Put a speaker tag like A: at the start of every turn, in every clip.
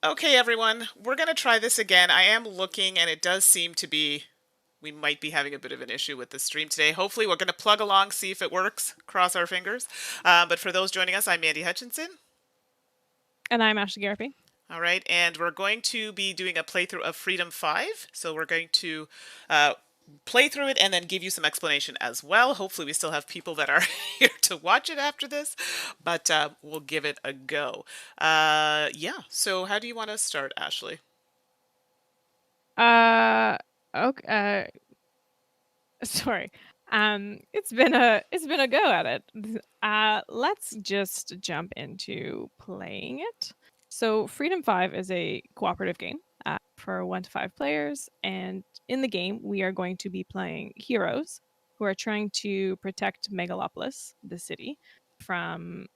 A: Okay, everyone, we're going to try this again. I am looking, and it does seem to be we might be having a bit of an issue with the stream today. Hopefully, we're going to plug along, see if it works. Cross our fingers. But for those joining us, I'm Mandi Hutchinson.
B: And I'm Ashley Gariepy.
A: All right, and we're going to be doing a playthrough of Freedom 5. So we're going to uh, play through it and then give you some explanation as well. Hopefully, we still have people that are here to watch it after this, but we'll give it a go. Yeah, so how do you want to start, Ashley?
B: Okay. Sorry. It's been a go at it. Let's just jump into playing it. So, Freedom 5 is a cooperative game for 1 to 5 players, and in the game, we are going to be playing heroes who are trying to protect Megalopolis, the city, from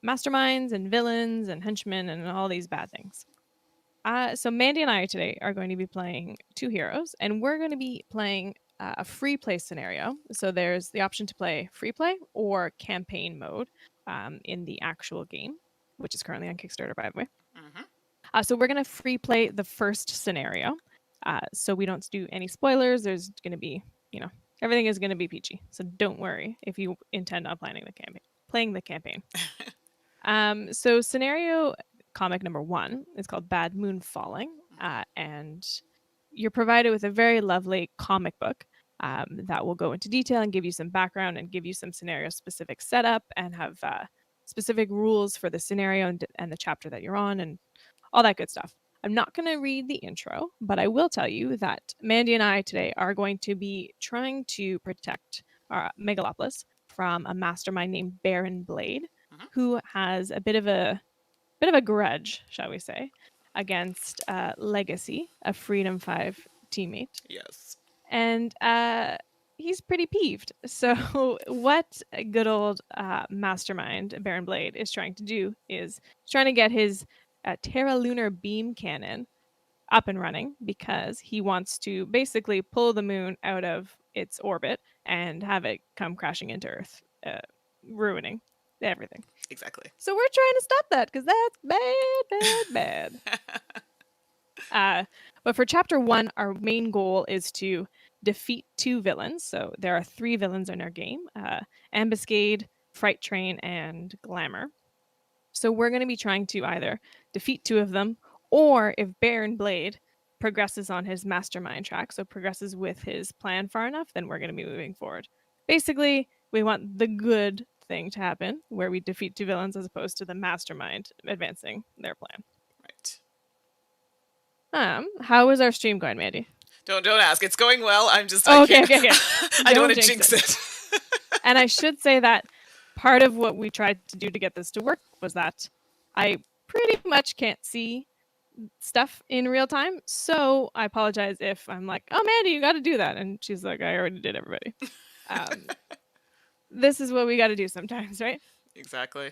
B: masterminds and villains and henchmen and all these bad things. So Mandi and I today are going to be playing 2 heroes, and we're going to be playing a free play scenario. So there's the option to play free play or campaign mode in the actual game, which is currently on Kickstarter, by the way.
A: Mm-hmm.
B: So we're going to free play the first scenario. So we don't do any spoilers. There's going to be, everything is going to be peachy. So don't worry if you intend on playing the campaign. So scenario comic number 1 is called Bad Moon Falling, and you're provided with a very lovely comic book that will go into detail and give you some background and give you some scenario specific setup and have specific rules for the scenario and the chapter that you're on and all that good stuff. I'm not going to read the intro, but I will tell you that Mandi and I today are going to be trying to protect Megalopolis from a mastermind named Baron Blade,
A: Mm-hmm.
B: who has a bit of a grudge, shall we say, against Legacy, a Freedom 5 teammate.
A: Yes.
B: And he's pretty peeved. So, what a good old mastermind Baron Blade is trying to do is trying to get his Terra Lunar beam cannon up and running because he wants to basically pull the moon out of its orbit and have it come crashing into Earth, ruining everything.
A: Exactly.
B: So we're trying to stop that because that's bad. But for chapter 1, our main goal is to defeat 2 villains. So there are 3 villains in our game: ambiscade, fright train, and glamour. So we're going to be trying to either defeat 2 of them, or if Baron Blade progresses on his mastermind track, so progresses with his plan far enough, then we're going to be moving forward. Basically, we want the good thing to happen, where we defeat 2 villains as opposed to the mastermind advancing their plan.
A: Right.
B: How is our stream going, Mandi?
A: Don't ask. It's going well. I'm just I
B: Oh, okay.
A: can't. I don't want to
B: jinx
A: jinx it.
B: And I should say that part of what we tried to do to get this to work was that I pretty much can't see stuff in real time. So I apologize if I'm like, oh, Mandi, you got to do that. And she's like, I already did, everybody. This is what we got to do sometimes, right?
A: Exactly.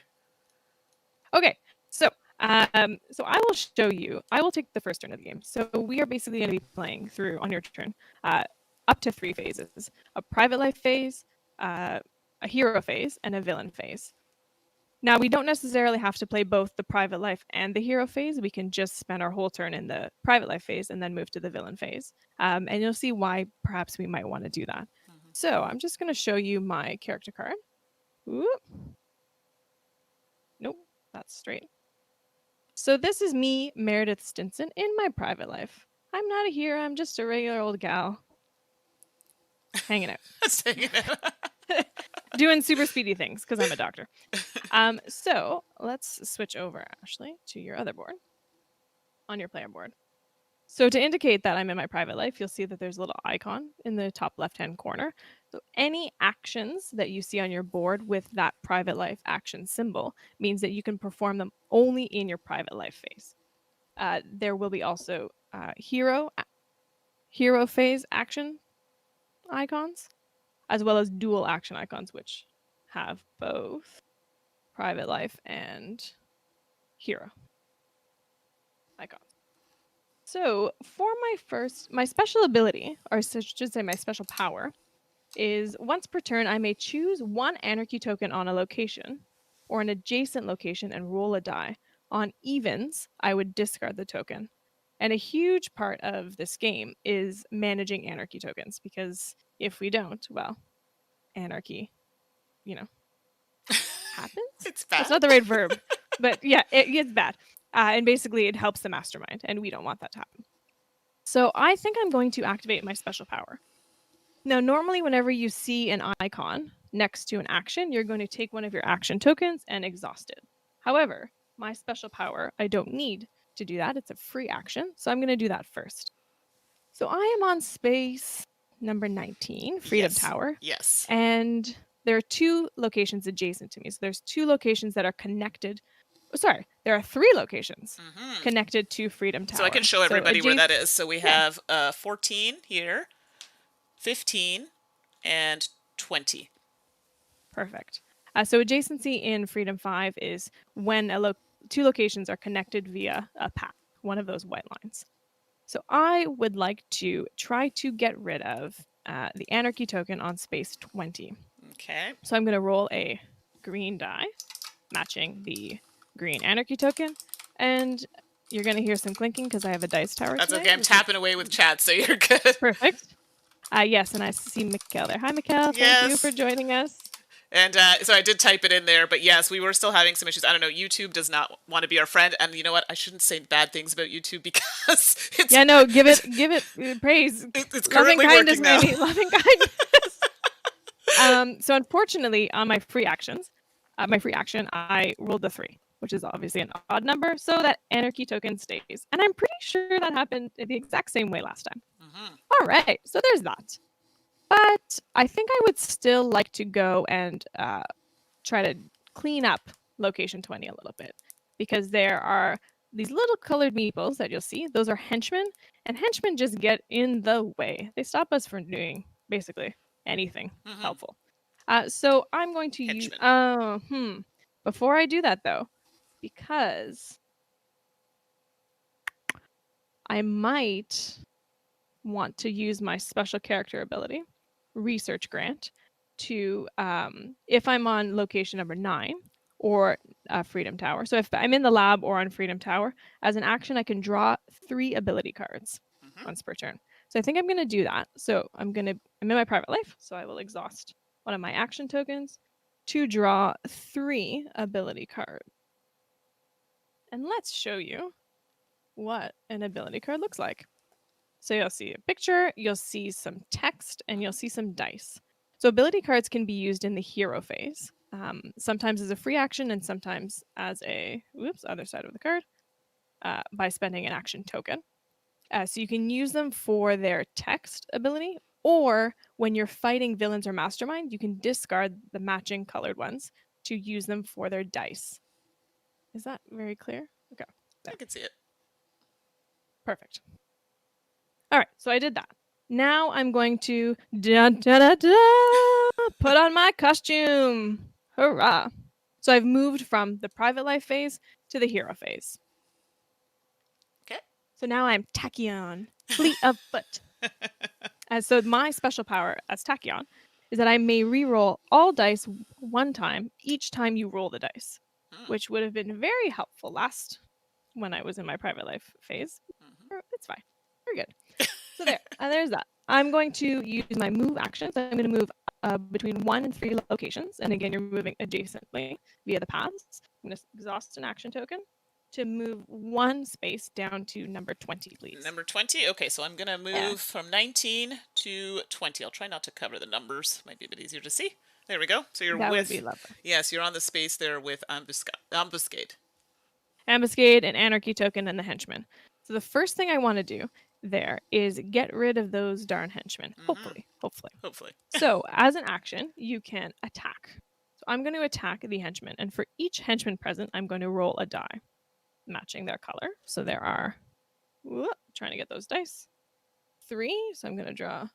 B: Okay, so so I will show you. I will take the first turn of the game. So we are basically going to be playing through on your turn up to 3 phases: a private life phase, a hero phase, and a villain phase. Now, we don't necessarily have to play both the private life and the hero phase. We can just spend our whole turn in the private life phase and then move to the villain phase. And you'll see why perhaps we might want to do that.
A: Mm-hmm.
B: So I'm just going to show you my character card. Ooh. Nope, that's straight. So this is me, Meredith Stinson, in my private life. I'm not a hero, I'm just a regular old gal. Hanging out. Doing super speedy things, because I'm a doctor. So let's switch over, Ashley, to your other board. On your player board. So to indicate that I'm in my private life, you'll see that there's a little icon in the top left-hand corner. So any actions that you see on your board with that private life action symbol means that you can perform them only in your private life phase. There will be also hero phase action icons, as well as dual action icons, which have both private life and hero icons. So for my special ability, or I should say my special power, is once per turn I may choose 1 anarchy token on a location or an adjacent location and roll a die. On evens, I would discard the token. And a huge part of this game is managing anarchy tokens, because if we don't, well, anarchy, you know, happens.
A: It's
B: That's
A: bad.
B: not the right verb, but yeah, it's bad. And basically, it helps the mastermind, and we don't want that to happen. So I think I'm going to activate my special power. Now, normally, whenever you see an icon next to an action, you're going to take one of your action tokens and exhaust it. However, my special power, I don't need to do that. It's a free action, so I'm going to do that first. So I am on space number 19, Freedom
A: Yes.
B: Tower.
A: Yes.
B: And there are 2 locations adjacent to me. So there's 2 locations that are connected. Oh, sorry, there are 3 locations connected to Freedom Tower.
A: So I can show everybody where that is. So we have 14 here, 15, and 20.
B: Perfect. So adjacency in Freedom 5 is when 2 locations are connected via a path, one of those white lines. So I would like to try to get rid of the anarchy token on space 20.
A: Okay.
B: So I'm going to roll a green die, matching the green anarchy token, and you're going to hear some clinking because I have a dice tower
A: That's
B: today.
A: okay. I'm tapping away with chat, so you're good.
B: Perfect. Yes, and I see Mikkel there. Hi, Mikkel. Thank you for joining us.
A: And so I did type it in there, but yes, we were still having some issues. I don't know. YouTube does not want to be our friend, and you know what? I shouldn't say bad things about YouTube because it's
B: give it praise.
A: It's currently working now.
B: Loving kindness. So unfortunately, on my free action, I rolled a 3, which is obviously an odd number, so that anarchy token stays. And I'm pretty sure that happened the exact same way last time. All right, so there's that. But I think I would still like to go and try to clean up location 20 a little bit, because there are these little colored meeples that you'll see. Those are henchmen, and henchmen just get in the way. They stop us from doing basically anything helpful. So I'm going to use. Before I do that though, because I might want to use my special character ability, Research Grant, to if I'm on location number 9 or Freedom Tower. So if I'm in the lab or on Freedom Tower, as an action, I can draw 3 ability cards once per turn. So I think I'm going to do that. So I'm in my private life, so I will exhaust one of my action tokens to draw 3 ability cards. And let's show you what an ability card looks like. So you'll see a picture, you'll see some text, and you'll see some dice. So ability cards can be used in the hero phase, sometimes as a free action and sometimes as a, other side of the card, by spending an action token. So you can use them for their text ability, or when you're fighting villains or mastermind, you can discard the matching colored ones to use them for their dice. Is that very clear? Okay.
A: I can see it.
B: Perfect. All right, so I did that. Now I'm going to put on my costume. Hurrah. So I've moved from the private life phase to the hero phase.
A: Okay.
B: So now I'm Tachyon, fleet of foot. So my special power as Tachyon is that I may re-roll all dice 1 time each time you roll the dice, which would have been very helpful last when I was in my private life phase. It's fine. We're good. So there's that. I'm going to use my move actions. I'm going to move between 1 and 3 locations. And again, you're moving adjacently via the paths. I'm going to exhaust an action token to move 1 space down to number 20, please.
A: Number 20? Okay, so I'm going to move from 19 to 20. I'll try not to cover the numbers. Might be a bit easier to see. There we go. So you're
B: that would be lovely.
A: Yes, you're on the space there with ambuscade.
B: Ambuscade, an anarchy token, and the henchman. So the first thing I want to do there is get rid of those darn henchmen. Hopefully. So as an action, you can attack. So I'm going to attack the henchman, and for each henchman present, I'm going to roll a die matching their color. So there are, trying to get those dice, 3. So I'm going to draw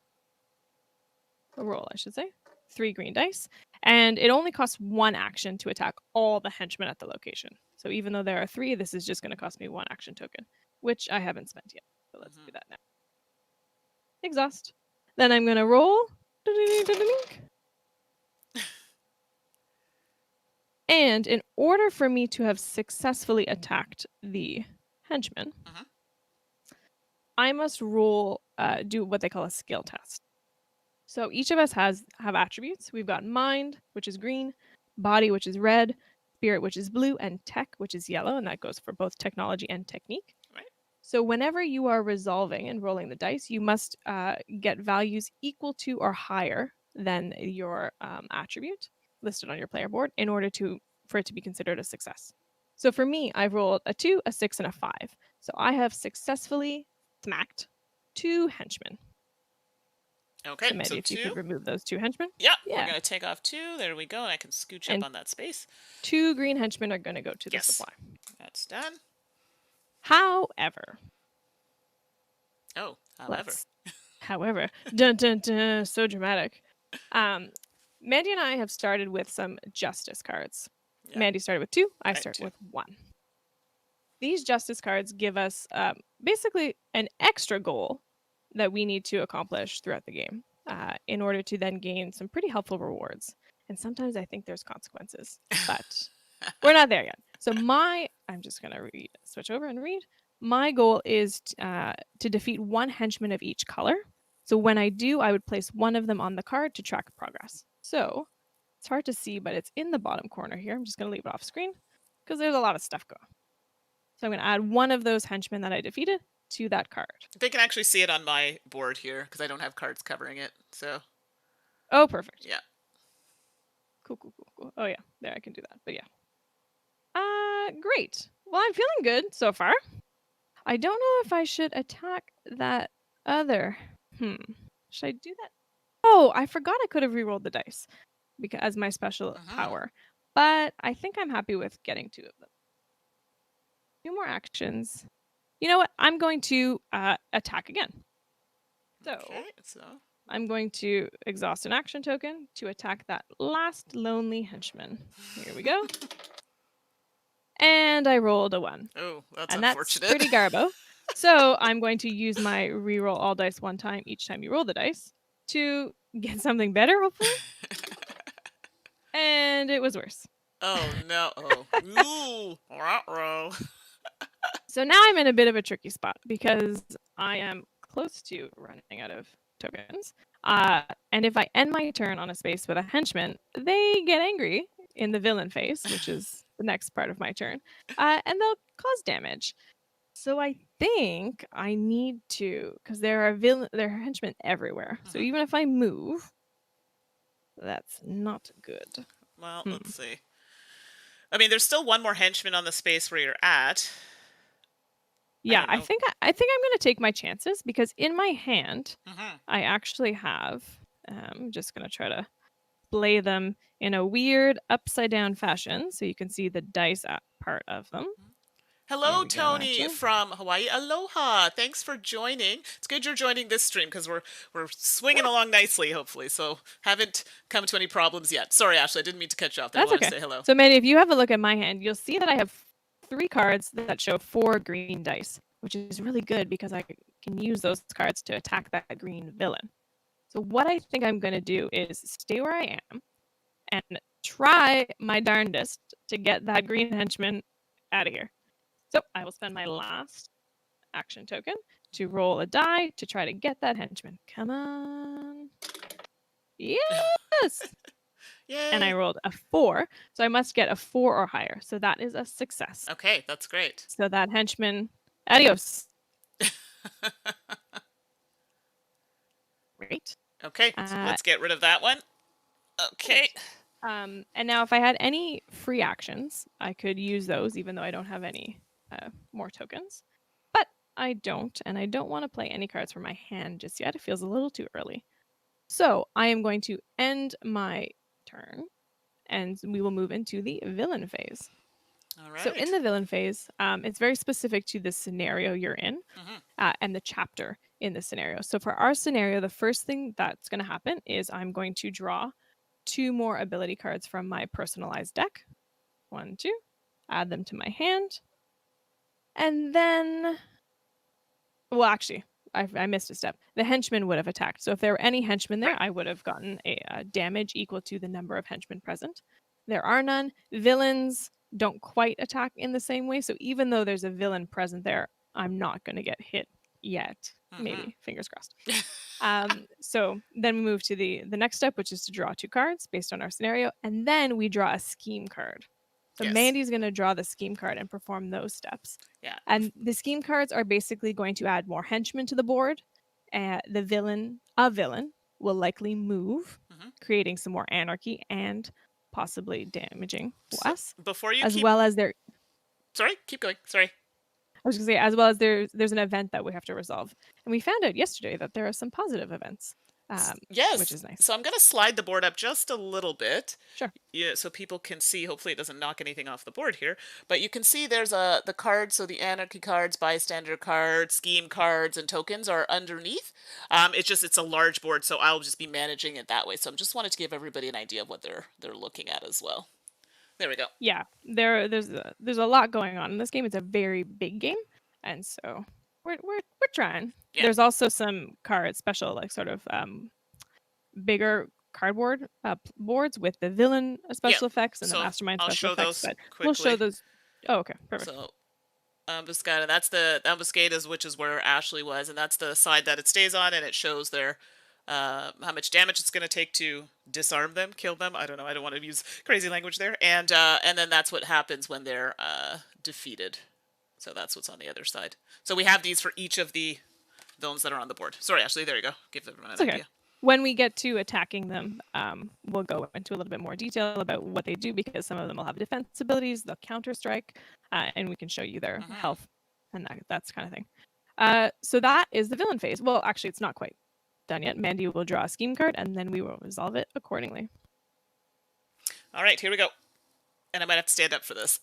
B: a roll, I should say, 3 green dice, and it only costs 1 action to attack all the henchmen at the location. So even though there are 3, this is just going to cost me 1 action token, which I haven't spent yet. So let's do that now. Exhaust. Then I'm going to roll. And in order for me to have successfully attacked the henchman,
A: Mhm.
B: I must do what they call a skill test. So each of us have attributes. We've got mind, which is green, body, which is red, spirit, which is blue, and tech, which is yellow, and that goes for both technology and technique.
A: Right.
B: So whenever you are resolving and rolling the dice, you must get values equal to or higher than your attribute listed on your player board in order for it to be considered a success. So for me, I've rolled a 2, a 6, and a 5. So I have successfully smacked 2 henchmen.
A: Okay,
B: So
A: so
B: Mandi, if you
A: 2.
B: could remove those 2 henchmen.
A: Yeah, we're
B: Yeah.
A: going to take off 2. There we go, and I can scooch up
B: And
A: on that space.
B: 2 green henchmen are going to go to the
A: Yes,
B: supply.
A: that's done.
B: However,
A: Oh, however.
B: dun dun dun, so dramatic. Mandi and I have started with some justice cards.
A: Yeah.
B: Mandi started with 2, I
A: Right,
B: start
A: 2.
B: with 1. These justice cards give us basically an extra goal that we need to accomplish throughout the game in order to then gain some pretty helpful rewards. And sometimes I think there's consequences, but we're not there yet. So I'm just going to switch over and read. My goal is to defeat 1 henchman of each color. So when I do, I would place one of them on the card to track progress. So it's hard to see, but it's in the bottom corner here. I'm just going to leave it off screen because there's a lot of stuff going on. So I'm going to add one of those henchmen that I defeated to that card.
A: They can actually see it on my board here because I don't have cards covering it. So.
B: Oh, perfect.
A: Yeah.
B: Cool. Oh yeah, there I can do that. But yeah. Great. Well, I'm feeling good so far. I don't know if I should attack that other. Should I do that? Oh, I forgot I could have rerolled the dice because as my special power. But I think I'm happy with getting 2 of them. 2 more actions. You know what? I'm going to attack again. So I'm going to exhaust an action token to attack that last lonely henchman. Here we go. And I rolled a 1.
A: Oh, that's
B: and
A: unfortunate.
B: That's pretty garbo. So I'm going to use my reroll all dice 1 time each time you roll the dice to get something better, hopefully. And it was worse.
A: Oh, no. Oh. Ooh. Ruh-roh.
B: So now I'm in a bit of a tricky spot because I am close to running out of tokens. And if I end my turn on a space with a henchman, they get angry in the villain phase, which is the next part of my turn, and they'll cause damage. So I think I need to, because there are henchmen everywhere. So even if I move, that's not good.
A: Well, let's see. I mean, there's still 1 more henchman on the space where you're at.
B: Yeah, I think I'm going to take my chances because in my hand, I actually have. I'm just going to try to play them in a weird upside down fashion so you can see the dice part of them.
A: Hello, Tony from Hawaii. Aloha. Thanks for joining. It's good you're joining this stream because we're swinging along nicely, hopefully. So haven't come to any problems yet. Sorry, Ashley, I didn't mean to cut you off.
B: That's okay.
A: Say hello.
B: So, Mandi, if you have a look at my hand, you'll see that I have 3 cards that show 4 green dice, which is really good because I can use those cards to attack that green villain. So what I think I'm going to do is stay where I am and try my darndest to get that green henchman out of here. So I will spend my last action token to roll a die to try to get that henchman. Come on. Yes!
A: Yay.
B: And I rolled a 4. So I must get a 4 or higher. So that is a success.
A: Okay, that's great.
B: So that henchman, adios. Great.
A: Okay, so let's get rid of that one. Okay.
B: And now if I had any free actions, I could use those even though I don't have any more tokens. But I don't, and I don't want to play any cards from my hand just yet. It feels a little too early. So I am going to end my turn, and we will move into the villain phase.
A: All right.
B: So in the villain phase, it's very specific to the scenario you're in and the chapter in the scenario. So for our scenario, the first thing that's going to happen is I'm going to draw 2 more ability cards from my personalized deck. 1, 2. Add them to my hand. And then, well, actually, I missed a step. The henchman would have attacked. So if there were any henchmen there, I would have gotten a damage equal to the number of henchmen present. there are none. Villains don't quite attack in the same way. So even though there's a villain present there, I'm not going to get hit yet.
A: Mm-hmm.
B: Maybe, fingers crossed. So then we move to the next step, which is to draw 2 cards based on our scenario, and then we draw a scheme card. So
A: Yes.
B: Mandy's going to draw the scheme card and perform those steps.
A: Yeah.
B: And the scheme cards are basically going to add more henchmen to the board. A villain will likely move,
A: Mm-hmm.
B: creating some more anarchy and possibly damaging
A: So
B: us,
A: before you
B: as
A: keep,
B: well as there.
A: sorry, keep going. Sorry.
B: I was going to say, as well as there's an event that we have to resolve, and we found out yesterday that there are some positive events, which
A: Yes.
B: is nice.
A: So I'm going to slide the board up just a little bit.
B: Sure.
A: Yeah, so people can see. Hopefully, it doesn't knock anything off the board here. But you can see there's the cards. So the anarchy cards, bystander cards, scheme cards, and tokens are underneath. It's a large board, so I'll just be managing it that way. So I just wanted to give everybody an idea of what they're looking at as well. There we go.
B: Yeah, there's a lot going on in this game. It's a very big game, and so we're trying.
A: Yeah.
B: There's also some cards, special like sort of bigger cardboard boards with the villain special effects and the
A: So
B: mastermind
A: I'll
B: special
A: show
B: effects.
A: those
B: But
A: quickly.
B: we'll show those. Oh, okay, perfect.
A: So ambiscade, and that's the ambiscade is which is where Ashley was, and that's the side that it stays on, and it shows their how much damage it's going to take to disarm them, kill them. I don't know. I don't want to use crazy language there. And then that's what happens when they're defeated. So that's what's on the other side. So we have these for each of the villains that are on the board. Sorry, Ashley. There you go. Give everyone an idea.
B: When we get to attacking them, we'll go into a little bit more detail about what they do, because some of them will have defense abilities, they'll counter strike, and we can show you their health and that's kind of thing. So that is the villain phase. Well, actually, it's not quite done yet. Mandy will draw a scheme card, and then we will resolve it accordingly.
A: All right, here we go. And I might have to stand up for this.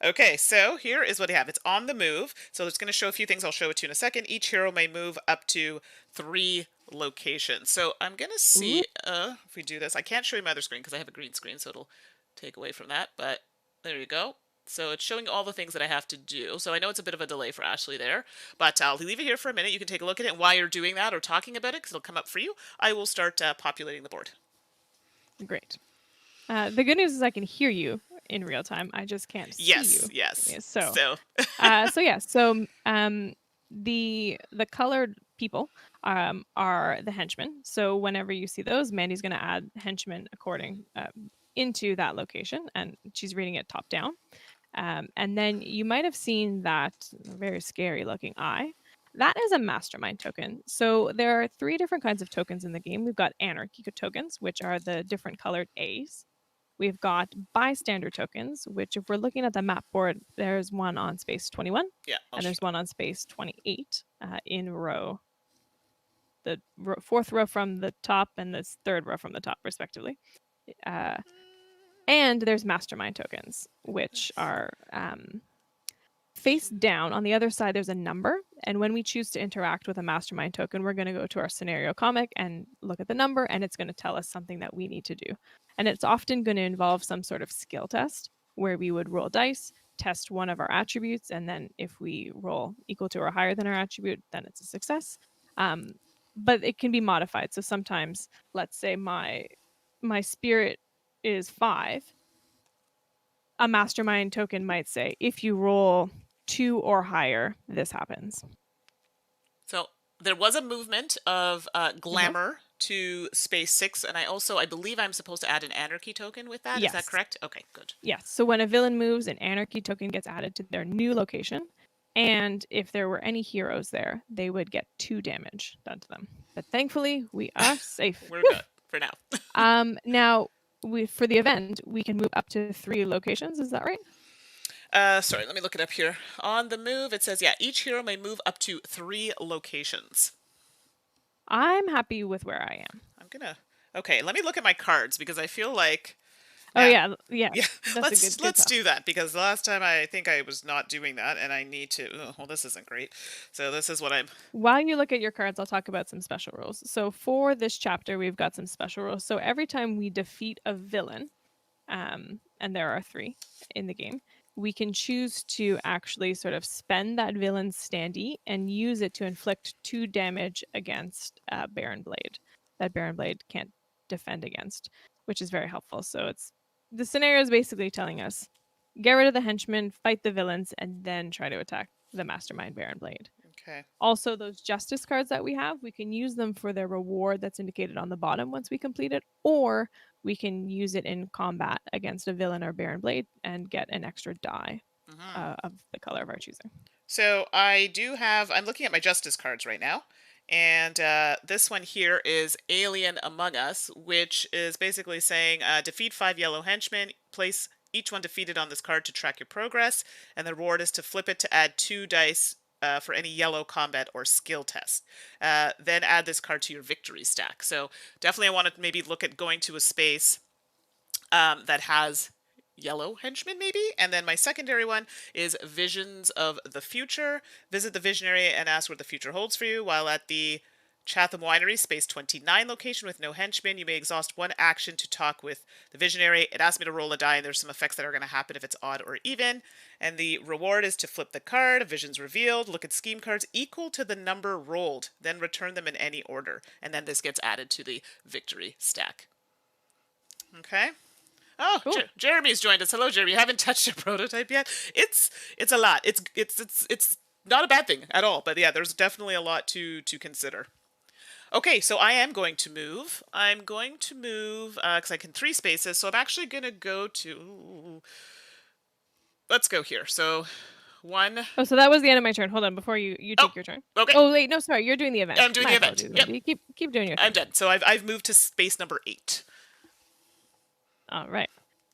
A: Okay, so here is what I have. It's on the move. So it's going to show a few things. I'll show it to you in a second. Each hero may move up to 3 locations. So I'm going to see if we do this. I can't show you my other screen because I have a green screen, so it'll take away from that. But there you go. So it's showing all the things that I have to do. So I know it's a bit of a delay for Ashley there, but I'll leave it here for a minute. You can take a look at it. And while you're doing that or talking about it, because it'll come up for you, I will start populating the board.
B: Great. The good news is I can hear you in real time. I just can't see you.
A: Yes.
B: So the colored people are the henchmen. So whenever you see those, Mandy's going to add henchmen according into that location, and she's reading it top down. And then you might have seen that very scary looking eye. That is a mastermind token. So there are 3 different kinds of tokens in the game. We've got anarchy tokens, which are the different colored A's. We've got bystander tokens, which if we're looking at the map board, there's one on space 21, and there's one on space 28 in row. The 4th row from the top and the 3rd row from the top, respectively. And there's mastermind tokens, which are face down. On the other side, there's a number. And when we choose to interact with a mastermind token, we're going to go to our scenario comic and look at the number, and it's going to tell us something that we need to do. And it's often going to involve some sort of skill test where we would roll dice, test one of our attributes, and then if we roll equal to or higher than our attribute, then it's a success. But it can be modified. So sometimes, let's say my spirit is 5. A mastermind token might say, if you roll 2 or higher, this happens.
A: So there was a movement of glamour to space 6, and I believe I'm supposed to add an anarchy token with that.
B: Yes.
A: Is that correct? Okay, good.
B: Yes. So when a villain moves, an anarchy token gets added to their new location, and if there were any heroes there, they would get 2 damage done to them. But thankfully, we are safe.
A: We're good for now.
B: Now, for the event, we can move up to 3 locations. Is that right?
A: Sorry, let me look it up here. On the move, it says, each hero may move up to 3 locations.
B: I'm happy with where I am.
A: Okay, let me look at my cards, because I feel like...
B: Yeah.
A: Let's do that, because the last time I think I was not doing that, and I need to... Oh, well, this isn't great. So this is what I'm...
B: While you look at your cards, I'll talk about some special rules. So for this chapter, we've got some special rules. So every time we defeat a villain, and there are 3 in the game, we can choose to actually sort of spend that villain's standee and use it to inflict 2 damage against Baron Blade. That Baron Blade can't defend against, which is very helpful. So the scenario is basically telling us get rid of the henchmen, fight the villains, and then try to attack the mastermind Baron Blade.
A: Okay.
B: Also, those justice cards that we have, we can use them for their reward that's indicated on the bottom once we complete it, or we can use it in combat against a villain or Baron Blade and get an extra die of the color of our choosing.
A: So I'm looking at my justice cards right now. And this one here is Alien Among Us, which is basically saying defeat 5 yellow henchmen, place each one defeated on this card to track your progress, and the reward is to flip it to add 2 dice for any yellow combat or skill test. Then add this card to your victory stack. So definitely I want to maybe look at going to a space that has yellow henchmen maybe. And then my secondary one is Visions of the Future. Visit the visionary and ask what the future holds for you. While at the Chatham Winery, space 29 location with no henchmen, you may exhaust 1 action to talk with the visionary. It asks me to roll a die, and there's some effects that are going to happen if it's odd or even. And the reward is to flip the card, visions revealed, look at scheme cards equal to the number rolled, then return them in any order. And then this gets added to the victory stack. Okay. Oh,
B: cool.
A: Jeremy's joined us. Hello, Jeremy. You haven't touched a prototype yet. It's a lot. It's not a bad thing at all. But yeah, there's definitely a lot to consider. Okay, so I am going to move. I'm going to move because I can 3 spaces. So I'm actually going to go to. Let's go here. So 1.
B: Oh, so that was the end of my turn. Hold on, before you take your turn.
A: Okay.
B: Oh wait, no, sorry, you're doing the event.
A: I'm doing the event. Yep.
B: Keep doing your thing.
A: I'm done. So I've moved to space number 8.
B: All right.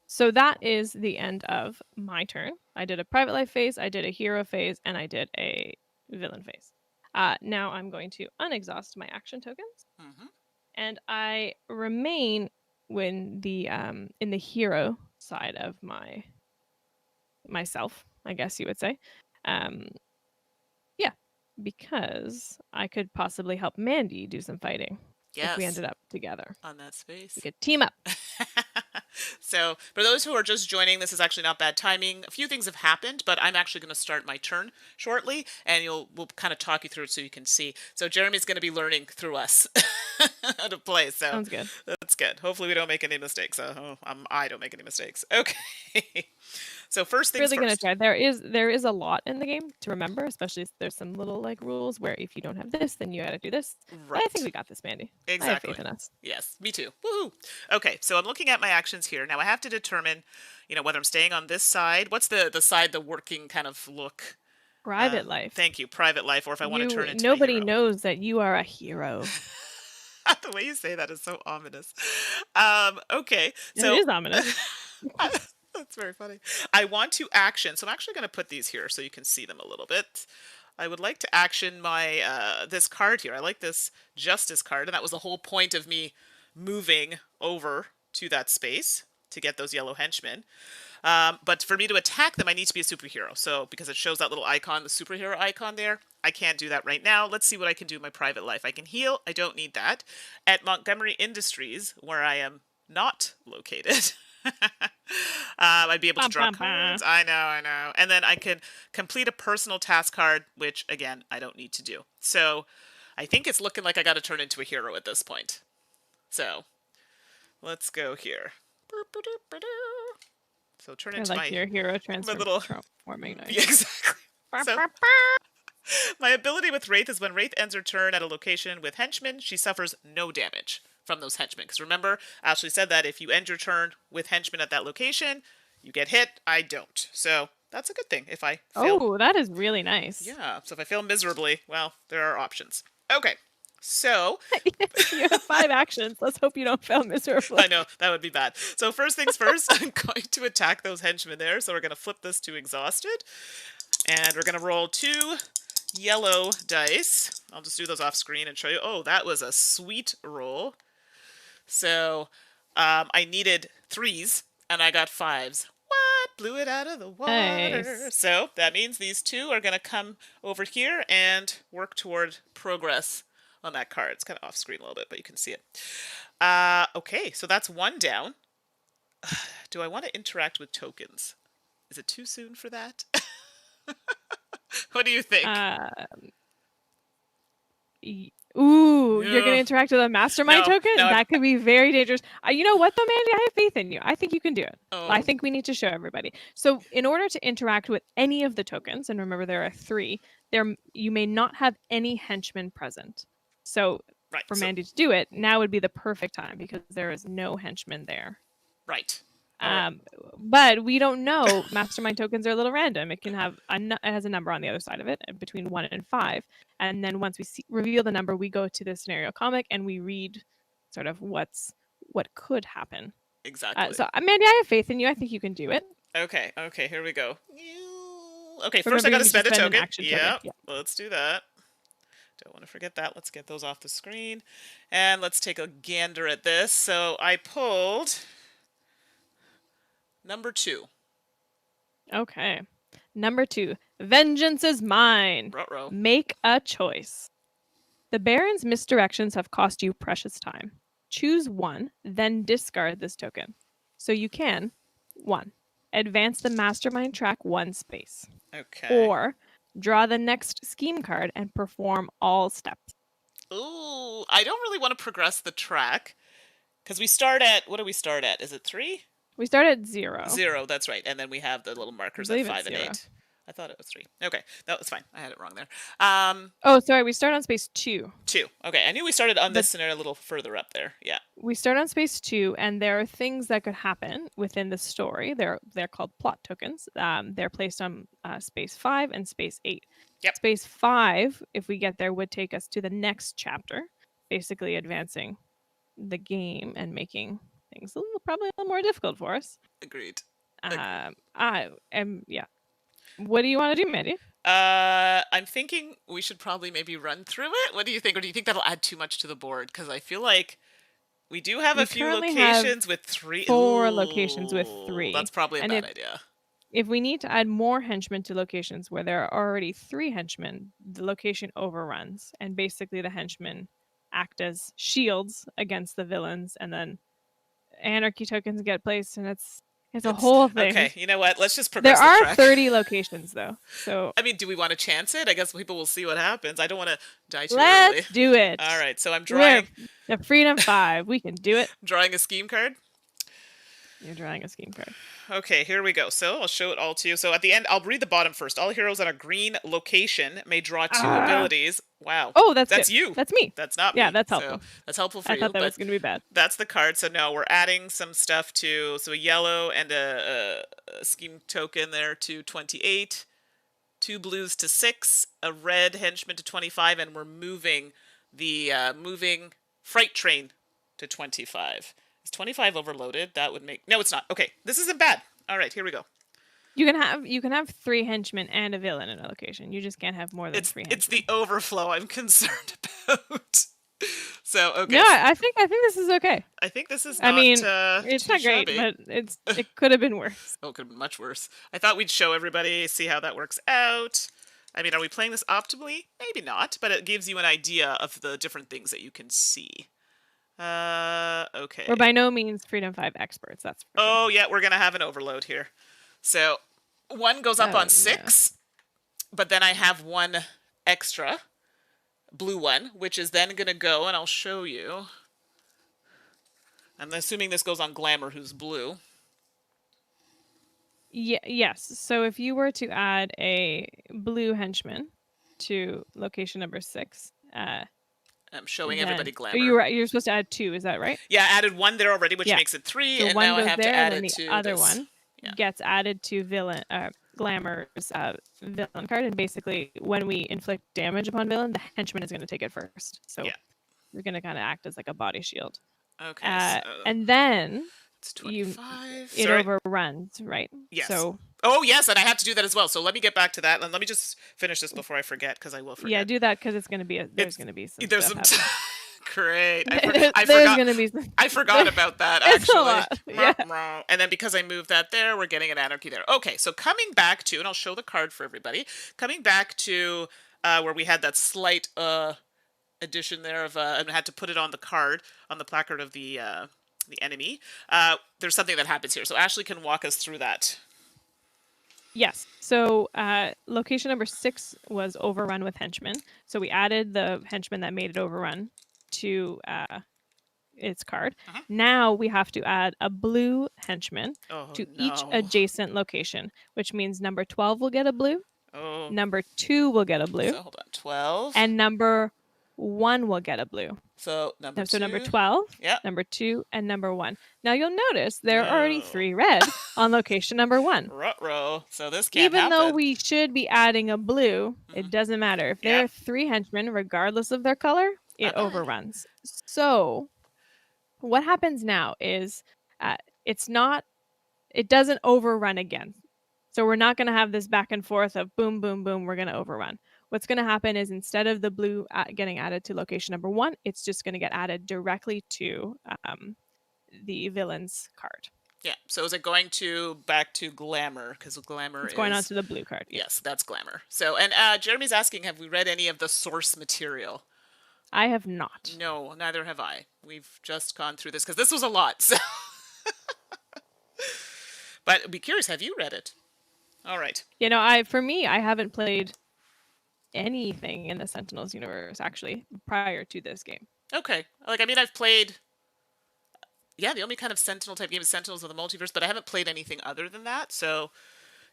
B: So that is the end of my turn. I did a private life phase, I did a hero phase, and I did a villain phase. Now I'm going to unexhaust my action tokens, and I remain in the hero side of myself, I guess you would say. Yeah, because I could possibly help Mandi do some fighting.
A: Yes.
B: If we ended up together
A: on that space.
B: We could team up.
A: So, for those who are just joining, this is actually not bad timing. A few things have happened, but I'm actually going to start my turn shortly, and we'll kind of talk you through it so you can see. So, Jeremy's going to be learning through us how to play. So,
B: sounds good.
A: That's good. Hopefully, we don't make any mistakes. I don't make any mistakes. Okay. So first things
B: really
A: first.
B: Gonna try. There is a lot in the game to remember, especially if there's some little rules where if you don't have this, then you got to do this.
A: Right.
B: But I think we got this, Mandi.
A: Exactly.
B: I have faith in us.
A: Yes, me too. Woohoo! Okay, so I'm looking at my actions here. Now I have to determine, whether I'm staying on this side. What's the side, the working kind of look?
B: Private life.
A: Thank you, private life. Or if I want to turn into
B: nobody
A: a hero.
B: knows that you are a hero.
A: The way you say that is so ominous. Okay,
B: so it is ominous.
A: That's very funny. I want to action, so I'm actually going to put these here so you can see them a little bit. I would like to action my this card here. I like this justice card, and that was the whole point of me moving over to that space to get those yellow henchmen. But for me to attack them, I need to be a superhero. So because it shows that little icon, the superhero icon there, I can't do that right now. Let's see what I can do in my private life. I can heal. I don't need that. At Montgomery Industries, where I am not located, I'd be able to draw cards. I know. And then I could complete a personal task card, which, again, I don't need to do. So I think it's looking like I got to turn into a hero at this point. So let's go here. So turn into my
B: your hero transforming.
A: Yeah, exactly. So, my ability with Wraith is when Wraith ends her turn at a location with henchmen, she suffers no damage from those henchmen. Because remember, Ashley said that if you end your turn with henchmen at that location, you get hit. I don't. So that's a good thing. If I fail.
B: Oh, that is really nice.
A: Yeah. So if I fail miserably, well, there are options. Okay. So
B: you have 5 actions. Let's hope you don't fail miserably.
A: I know, that would be bad. So first things first, I'm going to attack those henchmen there. So we're going to flip this to exhausted. And we're going to roll 2 yellow dice. I'll just do those off screen and show you. Oh, that was a sweet roll. So I needed 3s and I got 5s. What? Blew it out of the water.
B: Nice.
A: So that means these 2 are going to come over here and work toward progress on that card. It's kind of off screen a little bit, but you can see it. Okay, so that's 1 down. Do I want to interact with tokens? Is it too soon for that? What do you think?
B: Ooh, you're going to
A: Ugh.
B: interact with a mastermind
A: No,
B: token?
A: no.
B: That could be very dangerous. You know what, though, Mandy? I have faith in you. I think you can do it. I
A: Oh,
B: think we need to show everybody. So, in order to interact with any of the tokens, and remember there are 3, you may not have any henchmen present. So,
A: right.
B: for
A: So,
B: Mandy to do it, now would be the perfect time because there is no henchman there.
A: right. All right.
B: But we don't know. Mastermind tokens are a little random. It can have it has a number on the other side of it between 1 and 5. And then once we reveal the number, we go to the scenario comic and we read sort of what could happen.
A: Exactly.
B: So Mandy, I have faith in you. I think you can do it.
A: Okay. Okay. Here we go. Okay. First,
B: Remember,
A: I got
B: you
A: to
B: need to
A: spend a
B: spend an
A: token.
B: action
A: Yeah.
B: token. Yeah.
A: Let's do that. Don't want to forget that. Let's get those off the screen. And let's take a gander at this. So I pulled number 2.
B: Okay. Number 2, vengeance is mine.
A: Ruh-roh.
B: Make a choice. The Baron's misdirections have cost you precious time. Choose one, then discard this token. So you can 1. Advance the mastermind track 1 space.
A: Okay.
B: Or draw the next scheme card and perform all steps.
A: Ooh, I don't really want to progress the track because we start at, what do we start at? Is it 3?
B: We start at 0.
A: 0, that's right. And then we have the little markers
B: I
A: at
B: believe
A: 5
B: it's
A: and
B: 0.
A: 8. I thought it was 3. Okay, no, it's fine. I had it wrong there.
B: Oh, sorry. We start on space 2.
A: 2. Okay, I knew we started on this scenario a little further up there. Yeah.
B: We start on space 2, and there are things that could happen within the story. They're called plot tokens. They're placed on space 5 and space 8.
A: Yep.
B: Space 5, if we get there, would take us to the next chapter, basically advancing the game and making things probably a little more difficult for us.
A: Agreed.
B: Yeah. What do you want to do, Mandy?
A: I'm thinking we should probably maybe run through it. What do you think? Or do you think that'll add too much to the board? Because I feel like we do have a few locations with 3.
B: 4 locations with 3.
A: That's probably a bad idea.
B: If we need to add more henchmen to locations where there are already 3 henchmen, the location overruns. And basically the henchmen act as shields against the villains, and then anarchy tokens get placed, and it's a whole thing.
A: Okay, you know what? Let's just progress
B: There
A: the
B: are
A: track.
B: 30 locations, though. So
A: I mean, do we want to chance it? I guess people will see what happens. I don't want to die too
B: let's
A: early.
B: do it.
A: All right, so I'm drawing
B: the Freedom 5. We can do it.
A: drawing a scheme card.
B: You're drawing a scheme card.
A: Okay, here we go. So I'll show it all to you. So at the end, I'll read the bottom first. All heroes on a green location may draw 2 abilities. Wow.
B: Oh, that's
A: good.
B: you. That's me.
A: That's not me.
B: Yeah, that's helpful.
A: So that's helpful for you.
B: I thought that was going to be bad.
A: That's the card. So no, we're adding some stuff to, so a yellow and a scheme token there to 28, 2 blues to 6, a red henchman to 25, and we're moving the moving freight train to 25. Is 25 overloaded? That would make, no, it's not. Okay, this isn't bad. All right, here we go.
B: You can have 3 henchmen and a villain in a location. You just can't have more than 3 henchmen.
A: It's the overflow I'm concerned about. So okay.
B: No, I think this is okay.
A: I think this is not.
B: I mean,
A: too
B: it's not great,
A: shabby.
B: but it could have been worse.
A: Oh, it could have been much worse. I thought we'd show everybody, see how that works out. I mean, are we playing this optimally? Maybe not, but it gives you an idea of the different things that you can see. Okay.
B: We're by no means Freedom 5 experts. That's for sure.
A: Oh yeah, we're gonna have an overload here. So 1 goes up on 6, but then I have 1 extra blue one, which is then gonna go, and I'll show you. I'm assuming this goes on Glamour, who's blue.
B: Yes. So if you were to add a blue henchman to location number 6,
A: I'm showing everybody Glamour.
B: You're supposed to add 2, is that right?
A: Yeah, I added 1 there already, which makes it 3,
B: so
A: and
B: 1
A: now I
B: goes
A: have
B: there,
A: to add
B: and then
A: it
B: the
A: to
B: other
A: this.
B: one gets added to Glamour's villain card, and basically when we inflict damage upon villain, the henchman is going to take it first. So you're going to kind of act as like a body shield.
A: Okay.
B: And then
A: it's 25.
B: it overruns, right?
A: Yes.
B: So.
A: Oh yes, and I have to do that as well. So let me get back to that, and let me just finish this before I forget, because I will forget.
B: Yeah, do that, because it's going to be there's going to be some.
A: There's
B: stuff
A: some. Great. I
B: there's
A: forgot.
B: Going to be some.
A: I forgot about that.
B: It's
A: actually.
B: a lot. Yeah.
A: And then because I moved that there, we're getting an anarchy there. Okay, so coming back to, and I'll show the card for everybody. Coming back to where we had that slight addition there of, and had to put it on the card, on the placard of the enemy. There's something that happens here, so Ashley can walk us through that.
B: Yes. So location number 6 was overrun with henchmen. So we added the henchman that made it overrun to its card.
A: Uh-huh.
B: Now we have to add a blue henchman
A: Oh
B: to each
A: no.
B: adjacent location, which means number 12 will get a blue,
A: Oh.
B: number 2 will get a blue,
A: So hold on. 12.
B: and number 1 will get a blue.
A: So number
B: So number
A: 2.
B: 12,
A: Yeah.
B: number 2, and number 1. Now you'll notice there are already
A: No.
B: 3 red on location number 1.
A: Ruh-roh. So this can't
B: Even though
A: happen.
B: we should be adding a blue,
A: Mhm.
B: it doesn't matter. If there
A: Yeah.
B: are 3 henchmen, regardless of their color, it
A: Uh-uh.
B: overruns. So what happens now is it doesn't overrun again. So we're not going to have this back and forth of boom, boom, boom, we're going to overrun. What's going to happen is instead of the blue getting added to location number 1, it's just going to get added directly to the villain's card.
A: Yeah. So is it going to back to glamour? Because glamour
B: It's going on
A: is.
B: to the blue card. Yeah.
A: Yes, that's glamour. So, and Jeremy's asking, have we read any of the source material?
B: I have not.
A: No, neither have I. We've just gone through this because this was a lot. So. But I'd be curious, have you read it? All right.
B: For me, I haven't played anything in the Sentinels universe actually prior to this game.
A: Okay. Like, I mean, I've played. Yeah, the only kind of Sentinel type game is Sentinels of the Multiverse, but I haven't played anything other than that. So,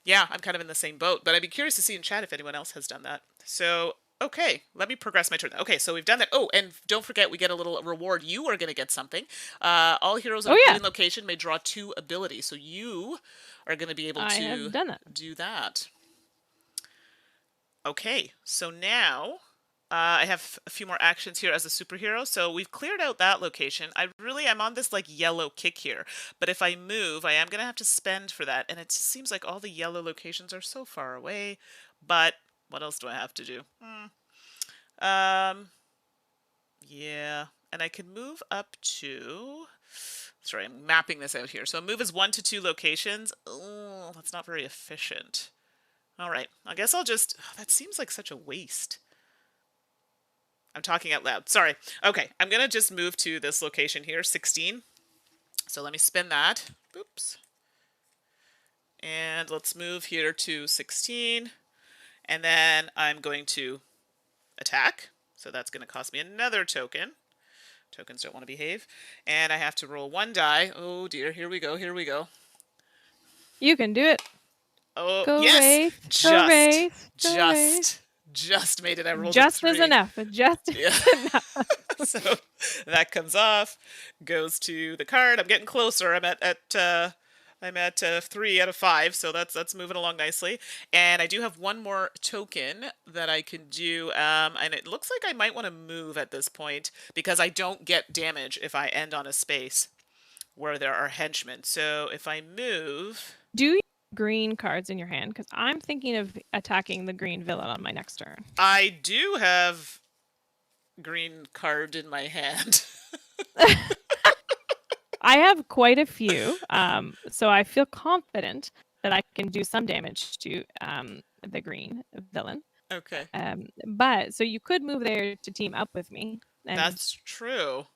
A: yeah, I'm kind of in the same boat. But I'd be curious to see in chat if anyone else has done that. So, okay, let me progress my turn. Okay, so we've done that. Oh, and don't forget, we get a little reward. You are going to get something. All heroes in a green location may draw 2 abilities. So you are going to be able
B: I
A: to
B: have done that.
A: do that. Okay, so now I have a few more actions here as a superhero. So we've cleared out that location. I'm on this like yellow kick here. But if I move, I am going to have to spend for that. And it just seems like all the yellow locations are so far away. But what else do I have to do? Yeah. And I can move up to... Sorry, I'm mapping this out here. So move is 1 to 2 locations. Oh, that's not very efficient. All right. I guess I'll just... that seems like such a waste. I'm talking out loud. Sorry. Okay, I'm going to just move to this location here, 16. So let me spin that. Oops. And let's move here to 16. And then I'm going to attack. So that's going to cost me another token. Tokens don't want to behave. And I have to roll 1 die. Oh dear, here we go, here we go.
B: You can do it.
A: Oh,
B: Go
A: yes!
B: Wraith. Go Wraith. Go Wraith.
A: Just made it. I rolled
B: just
A: a 3.
B: is enough. Just
A: yeah.
B: is enough.
A: So that comes off, goes to the card. I'm getting closer. I'm at 3 out of 5, so that's moving along nicely. And I do have 1 more token that I can do, and it looks like I might want to move at this point because I don't get damage if I end on a space where there are henchmen. So if I move,
B: do you have green cards in your hand? Because I'm thinking of attacking the green villain on my next turn.
A: I do have green card in my hand.
B: I have quite a few, so I feel confident that I can do some damage to the green villain.
A: Okay.
B: But so you could move there to team up with me. And
A: that's true.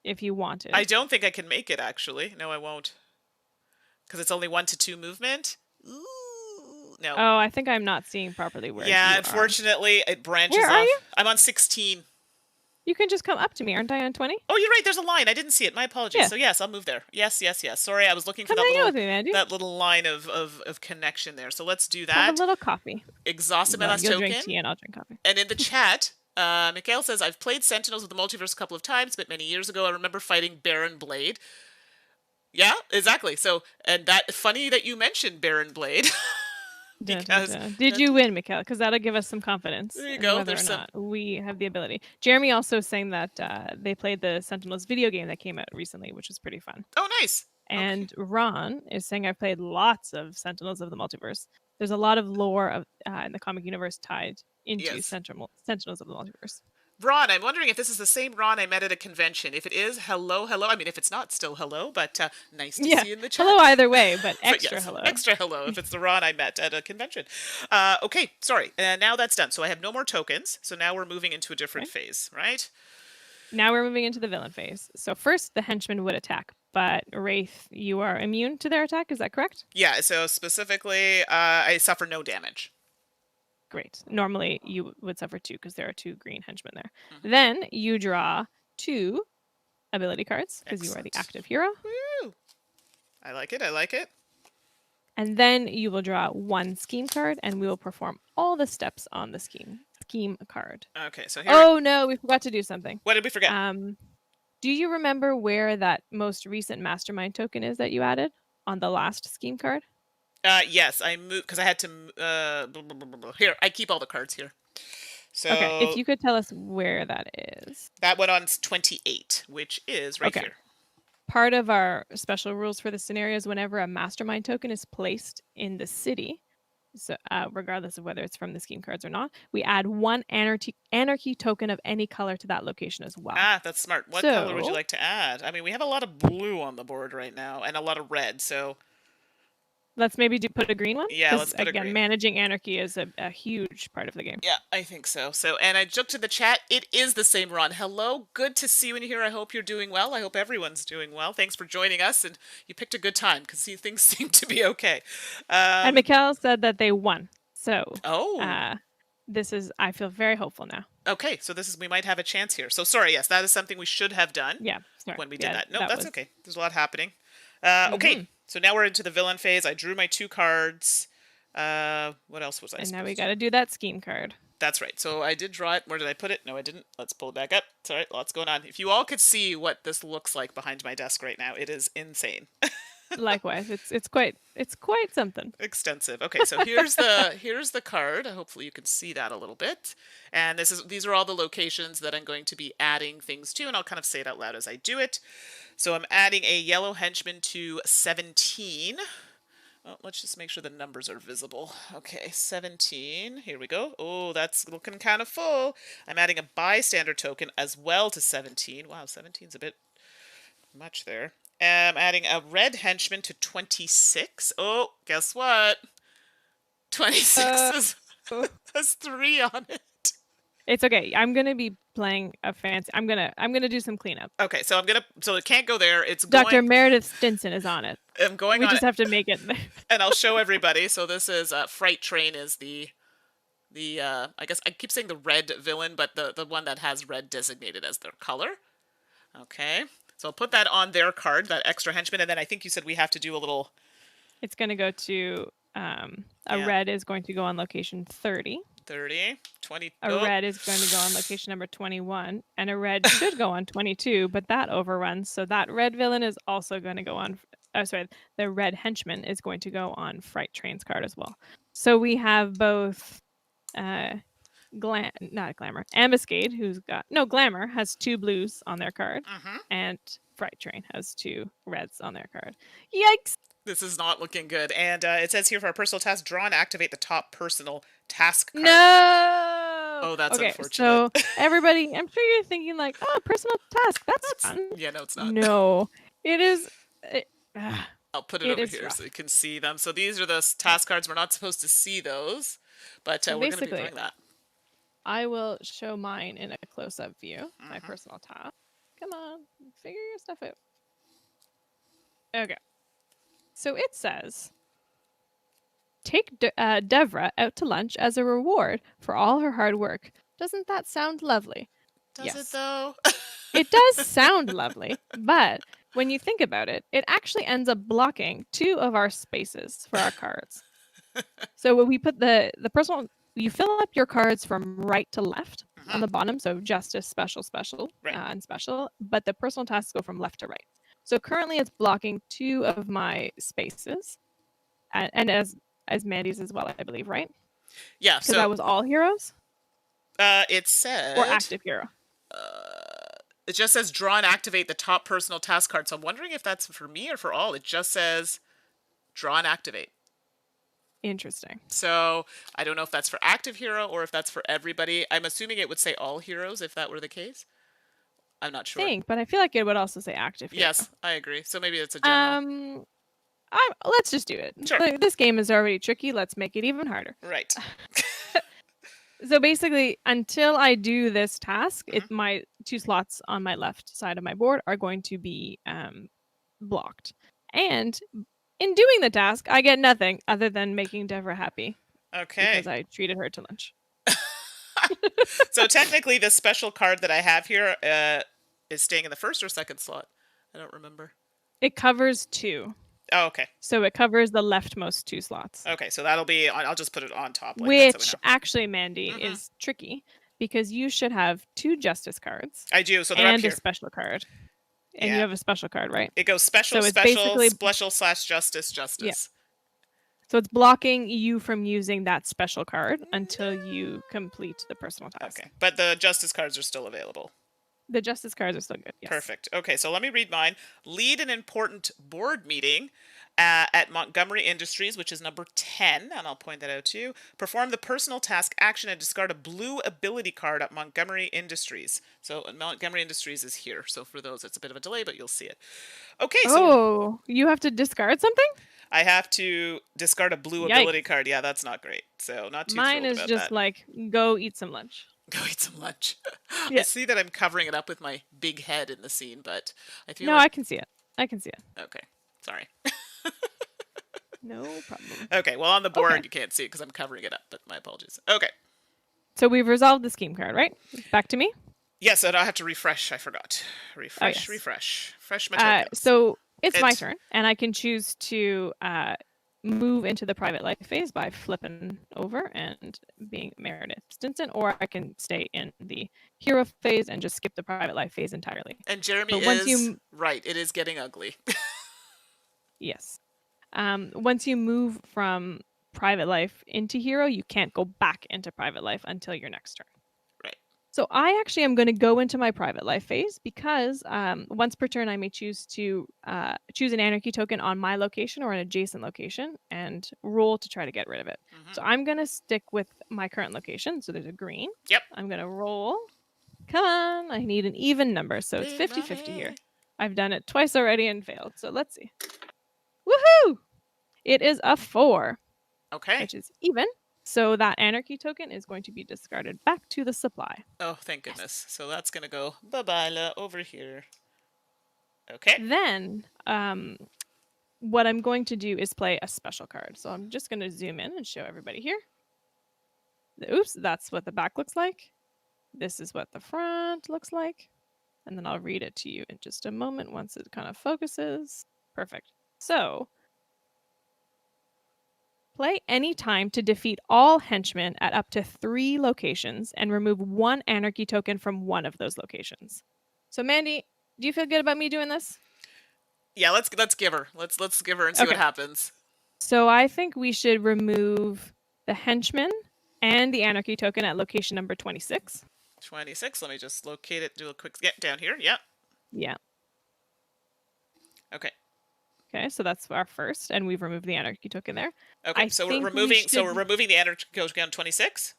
B: If you wanted.
A: I don't think I can make it, actually. No, I won't. Because it's only 1 to 2 movement. Ooh, no.
B: Oh, I think I'm not seeing properly where you
A: unfortunately, it branches
B: Where
A: off.
B: are you?
A: I'm on 16.
B: You can just come up to me, aren't I on 20?
A: Oh, you're right. There's a line. I didn't see it. My apologies.
B: Yeah.
A: So yes, I'll move there. Yes. Sorry, I was looking for that little line of connection there. So let's do that.
B: Have a little coffee.
A: Exhausted my last token.
B: You'll drink tea and I'll drink coffee.
A: And in the chat, Mikhail says, I've played Sentinels of the Multiverse a couple of times, but many years ago I remember fighting Baron Blade. Yeah, exactly. So, and funny that you mentioned Baron Blade. Because
B: did you win, Mikhail? Because that'll give us some confidence.
A: There you go.
B: Whether or not we have the ability. Jeremy also saying that they played the Sentinels video game that came out recently, which was pretty fun.
A: Oh, nice.
B: And okay. Ron is saying I've played lots of Sentinels of the Multiverse. There's a lot of lore in the comic universe tied into Sentinels of the Multiverse.
A: Ron, I'm wondering if this is the same Ron I met at a convention. If it is, hello. I mean, if it's not, still hello, but nice to see you in the chat.
B: Hello either way, but extra hello.
A: Extra hello if it's the Ron I met at a convention. Okay, sorry. Now that's done. So I have no more tokens. So now we're moving into a different phase, right?
B: Now we're moving into the villain phase. So first, the henchman would attack. but Wraith, you are immune to their attack. Is that correct?
A: Yeah, so specifically, I suffer no damage.
B: Great. Normally, you would suffer 2 because there are 2 green henchmen there.
A: Mhm.
B: Then you draw 2 ability cards because you are the
A: Excellent.
B: active hero.
A: Woo! I like it. I like it.
B: And then you will draw 1 scheme card, and we will perform all the steps on the scheme card.
A: Okay, so here.
B: Oh no, we forgot to do something.
A: What did we forget?
B: Do you remember where that most recent mastermind token is that you added on the last scheme card?
A: Yes, I moved because I had to. Blah, blah, blah, blah. Here, I keep all the cards here. So
B: Okay, if you could tell us where that is.
A: that went on 28, which is right here.
B: Part of our special rules for the scenario is whenever a mastermind token is placed in the city, so regardless of whether it's from the scheme cards or not, we add 1 anarchy token of any color to that location as well.
A: Ah, that's smart. What color would you like to add? I mean, we have a lot of blue on the board right now and a lot of red, so
B: let's maybe put a green one.
A: Yeah, let's put a green.
B: Again, managing anarchy is a huge part of the game.
A: Yeah, I think so. And I looked to the chat. It is the same Ron. Hello, good to see you in here. I hope you're doing well. I hope everyone's doing well. Thanks for joining us, and you picked a good time because things seem to be okay.
B: And Mikkel said that they won. So I feel very hopeful now.
A: Okay, so we might have a chance here. So sorry, yes, that is something we should have done.
B: Yeah, sorry.
A: When we did that. No, that's okay. There's a lot happening. Okay, so now we're into the villain phase. I drew my 2 cards. What else was I?
B: And now we got to do that scheme card.
A: That's right. So I did draw it. Where did I put it? No, I didn't. Let's pull it back up. It's all right. Lots going on. If you all could see what this looks like behind my desk right now, it is insane.
B: Likewise, it's quite something.
A: Extensive. Okay, so here's the card. Hopefully you can see that a little bit. And these are all the locations that I'm going to be adding things to, and I'll kind of say it out loud as I do it. So I'm adding a yellow henchman to 17. Well, let's just make sure the numbers are visible. Okay, 17. Here we go. Oh, that's looking kind of full. I'm adding a bystander token as well to 17. Wow, 17's a bit much there. I'm adding a red henchman to 26. Oh, guess what? 26 has 3 on it.
B: It's okay. I'm gonna be playing a fancy. I'm gonna do some cleanup.
A: Okay, so so it can't go there. It's
B: Dr. Meredith Stinson is on it.
A: I'm going
B: we
A: on.
B: We just have to make it.
A: And I'll show everybody. So this is Fright Train is the I guess I keep saying the red villain, but the one that has red designated as their color. Okay. So I'll put that on their card, that extra henchman, and then I think you said we have to do a little.
B: It's going to go to red is going to go on location 30.
A: 30, 20.
B: A red is going to go on location number 21, and a red should go on 22, but that overruns. So that red villain is also going to go on. The red henchman is going to go on Fright Train's card as well. So we have both. Not Glamour. Ambiscade, who's got Glamour has 2 blues on their card, and Fright Train has 2 reds on their card. Yikes!
A: This is not looking good. And it says here for our personal task, draw and activate the top personal task card.
B: No!
A: Oh, that's unfortunate.
B: So everybody, I'm sure you're thinking like, oh, personal task, that's fun.
A: Yeah, no, it's not.
B: No, it is.
A: I'll put it over here so you can see them. So these are the task cards. We're not supposed to see those, but we're going to be doing that.
B: I will show mine in a close-up view, my personal task. Come on, figure your stuff out. Okay. So it says, take Devra out to lunch as a reward for all her hard work. Doesn't that sound lovely?
A: Does it though?
B: It does sound lovely, but when you think about it, it actually ends up blocking 2 of our spaces for our cards. So when we put the personal, you fill up your cards from right to left on the bottom. So justice, special, right. And special, but the personal tasks go from left to right. So currently it's blocking 2 of my spaces, and as Mandy's as well, I believe, right?
A: Yeah.
B: So that was all heroes.
A: It said
B: or active hero.
A: It just says draw and activate the top personal task card. So I'm wondering if that's for me or for all. It just says draw and activate.
B: Interesting.
A: So I don't know if that's for active hero or if that's for everybody. I'm assuming it would say all heroes if that were the case. I'm not sure.
B: But I feel like it would also say active hero.
A: Yes, I agree. So maybe it's a general.
B: Let's just do it.
A: Sure.
B: This game is already tricky. Let's make it even harder.
A: Right.
B: So basically, until I do this task, my 2 slots on my left side of my board are going to be blocked. And in doing the task, I get nothing other than making Deborah happy
A: Okay.
B: because I treated her to lunch.
A: So technically, this special card that I have here is staying in the first or second slot. I don't remember.
B: It covers 2.
A: Oh, okay.
B: So it covers the leftmost 2 slots.
A: Okay, so that'll be on. I'll just put it on top like that.
B: Which actually, Mandi, is tricky because you should have 2 justice cards.
A: I do. So they're up
B: and
A: here.
B: a special card. And
A: Yeah.
B: you have a special card, right?
A: It goes special,
B: So it's
A: special,
B: basically-
A: special / justice.
B: Yeah. So it's blocking you from using that special card until you complete the personal task.
A: Okay, but the justice cards are still available.
B: The justice cards are still good. Yes.
A: Perfect. Okay, so let me read mine. Lead an important board meeting at Montgomery Industries, which is number 10, and I'll point that out to you. Perform the personal task action and discard a blue ability card at Montgomery Industries. So Montgomery Industries is here. So for those, it's a bit of a delay, but you'll see it. Okay, so
B: you have to discard something?
A: I have to discard a blue ability card. Yeah, that's not great. So not too
B: Mine
A: thrilled
B: is
A: about
B: just
A: that.
B: like, go eat some lunch.
A: Go eat some lunch.
B: Yeah.
A: I see that I'm covering it up with my big head in the scene, but I feel
B: No,
A: like...
B: I can see it. I can see it.
A: Okay, sorry.
B: No problem.
A: Okay, well, on the board,
B: Okay.
A: you can't see it because I'm covering it up, but my apologies. Okay.
B: So we've resolved the scheme card, right? Back to me?
A: Yes, and I have to refresh. I forgot. Refresh,
B: yes.
A: refresh. Fresh my tokens.
B: So it's my turn, and I can choose to move into the private life phase by flipping over and being Meredith Stinson, or I can stay in the hero phase and just skip the private life phase entirely.
A: And Jeremy
B: But once
A: is...
B: you-
A: Right, it is getting ugly.
B: Yes. Once you move from private life into hero, you can't go back into private life until your next turn.
A: Right.
B: So I actually am going to go into my private life phase because once per turn I may choose to choose an anarchy token on my location or an adjacent location and roll to try to get rid of it. So I'm going to stick with my current location. So there's a green.
A: Yep.
B: I'm going to roll. Come on. I need an even number. So it's 50-50 here. I've done it twice already and failed. So let's see. Woohoo! It is a 4.
A: Okay.
B: Which is even. So that anarchy token is going to be discarded back to the supply.
A: Oh, thank goodness. So that's going to go bye-bye over here. Okay.
B: Then what I'm going to do is play a special card. So I'm just going to zoom in and show everybody here. Oops, that's what the back looks like. This is what the front looks like. And then I'll read it to you in just a moment once it kind of focuses. Perfect. So play any time to defeat all henchmen at up to 3 locations and remove 1 anarchy token from one of those locations. So Mandi, do you feel good about me doing this?
A: Yeah, let's give her. Let's give her and see what happens.
B: So I think we should remove the henchman and the anarchy token at location number 26.
A: 26. Let me just locate it. Do a quick get down here. Yep.
B: Yeah.
A: Okay.
B: Okay, so that's our first, and we've removed the anarchy token there.
A: Okay, so we're removing. So we're removing the anarchy token on 26.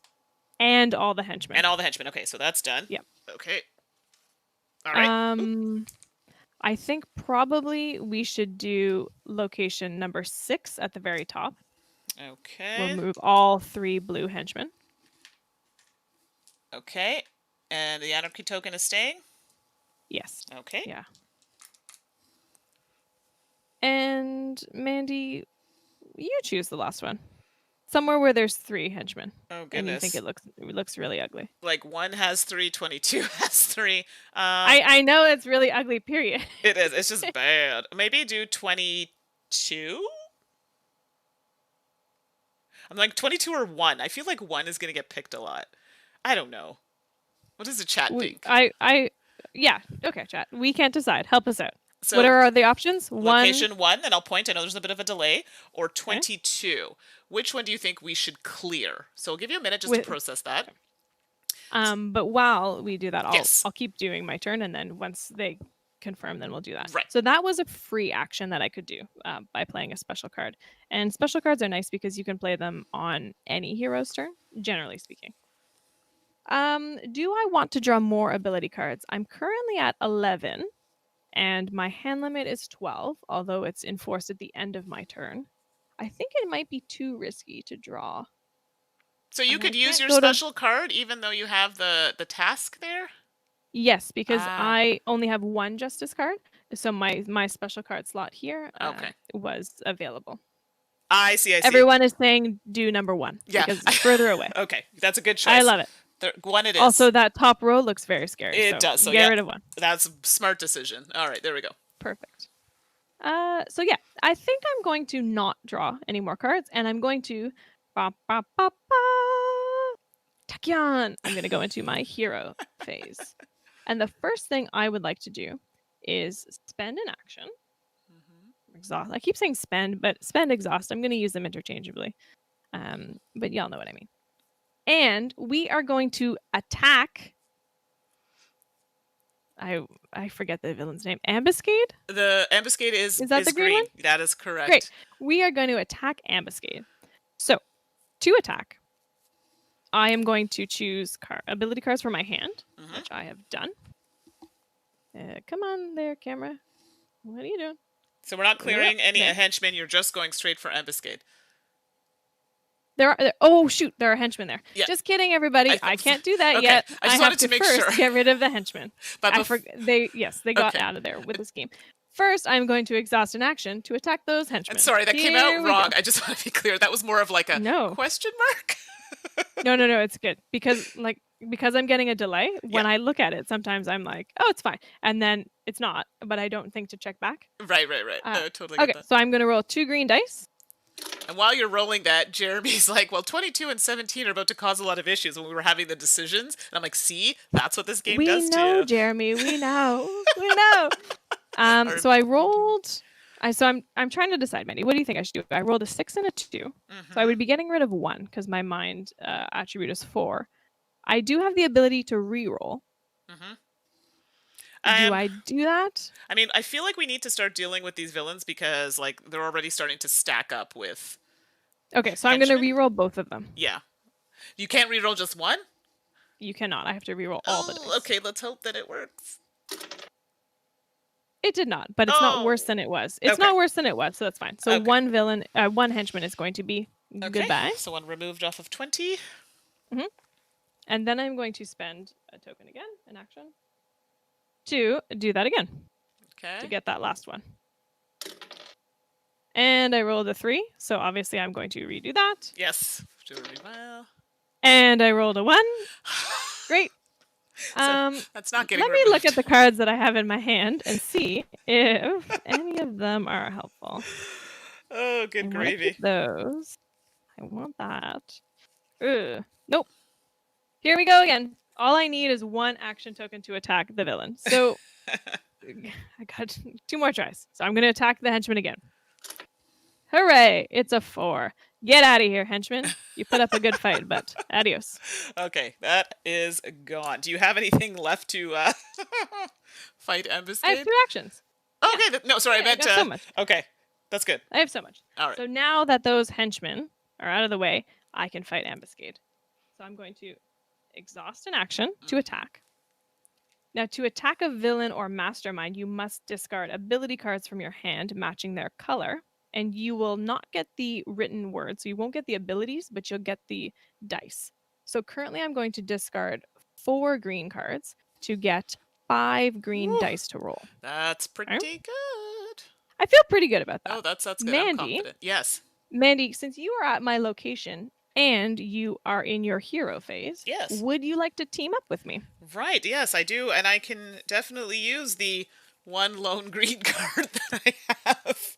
B: And all the henchmen.
A: And all the henchmen. Okay, so that's done.
B: Yep.
A: Okay. All right.
B: I think probably we should do location number 6 at the very top.
A: Okay.
B: Remove all 3 blue henchmen.
A: Okay. And the anarchy token is staying?
B: Yes.
A: Okay.
B: Yeah. And Mandi, you choose the last one. Somewhere where there's 3 henchmen.
A: Oh, goodness.
B: And you think it looks really ugly.
A: Like 1 has 3, 22 has 3.
B: I know it's really ugly, period.
A: It is. It's just bad. Maybe do 22? I'm like 22 or 1. I feel like 1 is going to get picked a lot. I don't know. What does the chat think?
B: Yeah. Okay, chat. We can't decide. Help us out.
A: So,
B: what are the options?
A: Location 1, and I'll point. I know there's a bit of a delay. Or 22. Okay. Which one do you think we should clear? So I'll give you a minute just to process that.
B: But while we do that,
A: Yes.
B: I'll keep doing my turn, and then once they confirm, then we'll do that.
A: Right.
B: So that was a free action that I could do by playing a special card. And special cards are nice because you can play them on any hero's turn, generally speaking. Do I want to draw more ability cards? I'm currently at 11. And my hand limit is 12, although it's enforced at the end of my turn. I think it might be too risky to draw.
A: So you could use your special card even though you have the task there?
B: Yes, because I only have 1 justice card. So my special card slot here
A: Okay.
B: was available.
A: I see.
B: Everyone is saying do number 1
A: Yeah.
B: because it's further away.
A: Okay, that's a good choice.
B: I love it.
A: One it is.
B: Also, that top row looks very scary.
A: It
B: so
A: does. So
B: get
A: yeah,
B: rid of 1.
A: that's a smart decision. All right, there we go.
B: Perfect. So yeah, I think I'm going to not draw any more cards, and I'm going to Takyan. I'm going to go into my hero phase. And the first thing I would like to do is spend an action. Exhaust. I keep saying spend, but spend, exhaust. I'm going to use them interchangeably. But y'all know what I mean. And we are going to attack. I forget the villain's name. Ambiscade?
A: The ambuscade is
B: that the green one?
A: That is correct.
B: Great. We are going to attack ambuscade. So, to attack, I am going to choose ability cards from my hand, which I have done. Come on there, camera. What are you doing?
A: So we're not clearing any henchmen. You're just going straight for ambuscade.
B: Oh shoot, there are henchmen there.
A: Yeah.
B: Just kidding, everybody. I can't do that yet.
A: I just wanted to make
B: first
A: sure.
B: Get rid of the henchmen.
A: But
B: they got out of there with this game. First, I'm going to exhaust an action to attack those henchmen.
A: Sorry, that came out wrong. I just want to be clear. That was more of like a question mark.
B: No, it's good because I'm getting a delay. When I look at it, sometimes I'm like, oh, it's fine, and then it's not. But I don't think to check back.
A: Right. Totally.
B: Okay, so I'm gonna roll 2 green dice.
A: And while you're rolling that, Jeremy's like, well, 22 and 17 are about to cause a lot of issues when we were having the decisions. And I'm like, see, that's what this game does too.
B: We know, Jeremy. We know. So I rolled. I'm trying to decide, Mandi. What do you think I should do? I rolled a 6 and a 2. So I would be getting rid of 1 because my mind attribute is 4. I do have the ability to re-roll. Do I do that?
A: I mean, I feel like we need to start dealing with these villains because, like, they're already starting to stack up with.
B: Okay, so I'm going to re-roll both of them.
A: Yeah, you can't re-roll just one.
B: You cannot. I have to re-roll all the dice.
A: Okay, let's hope that it works.
B: It did not, but it's not worse than it was. It's not worse than it was, so that's fine. So one henchman is going to be goodbye.
A: So 1 removed off of 20.
B: And then I'm going to spend a token again, an action, to do that again.
A: Okay.
B: To get that last one. And I rolled a 3, so obviously I'm going to redo that.
A: Yes. Do really well.
B: And I rolled a 1. Great.
A: That's not getting
B: Let me look at the cards that I have in my hand and see if any of them are helpful.
A: Oh, good gravy.
B: Those. I want that. Ugh. Nope. Here we go again. All I need is 1 action token to attack the villain. So I got 2 more tries. So I'm going to attack the henchman again. Hooray! It's a 4. Get out of here, henchman. You put up a good fight, but adios.
A: Okay, that is gone. Do you have anything left to fight ambuscade?
B: I have 3 actions.
A: Okay, no, sorry, I meant
B: so much.
A: Okay, that's good.
B: I have so much.
A: All right.
B: So now that those henchmen are out of the way, I can fight ambuscade. So I'm going to exhaust an action to attack. Now, to attack a villain or mastermind, you must discard ability cards from your hand matching their color, and you will not get the written words. So you won't get the abilities, but you'll get the dice. So currently I'm going to discard 4 green cards to get 5 green dice to roll.
A: That's pretty good.
B: I feel pretty good about that.
A: Oh, that's good.
B: Mandi,
A: I'm confident. Yes.
B: Mandi, since you are at my location and you are in your hero phase,
A: yes,
B: would you like to team up with me?
A: Right, yes, I do. And I can definitely use the 1 lone green card that I have.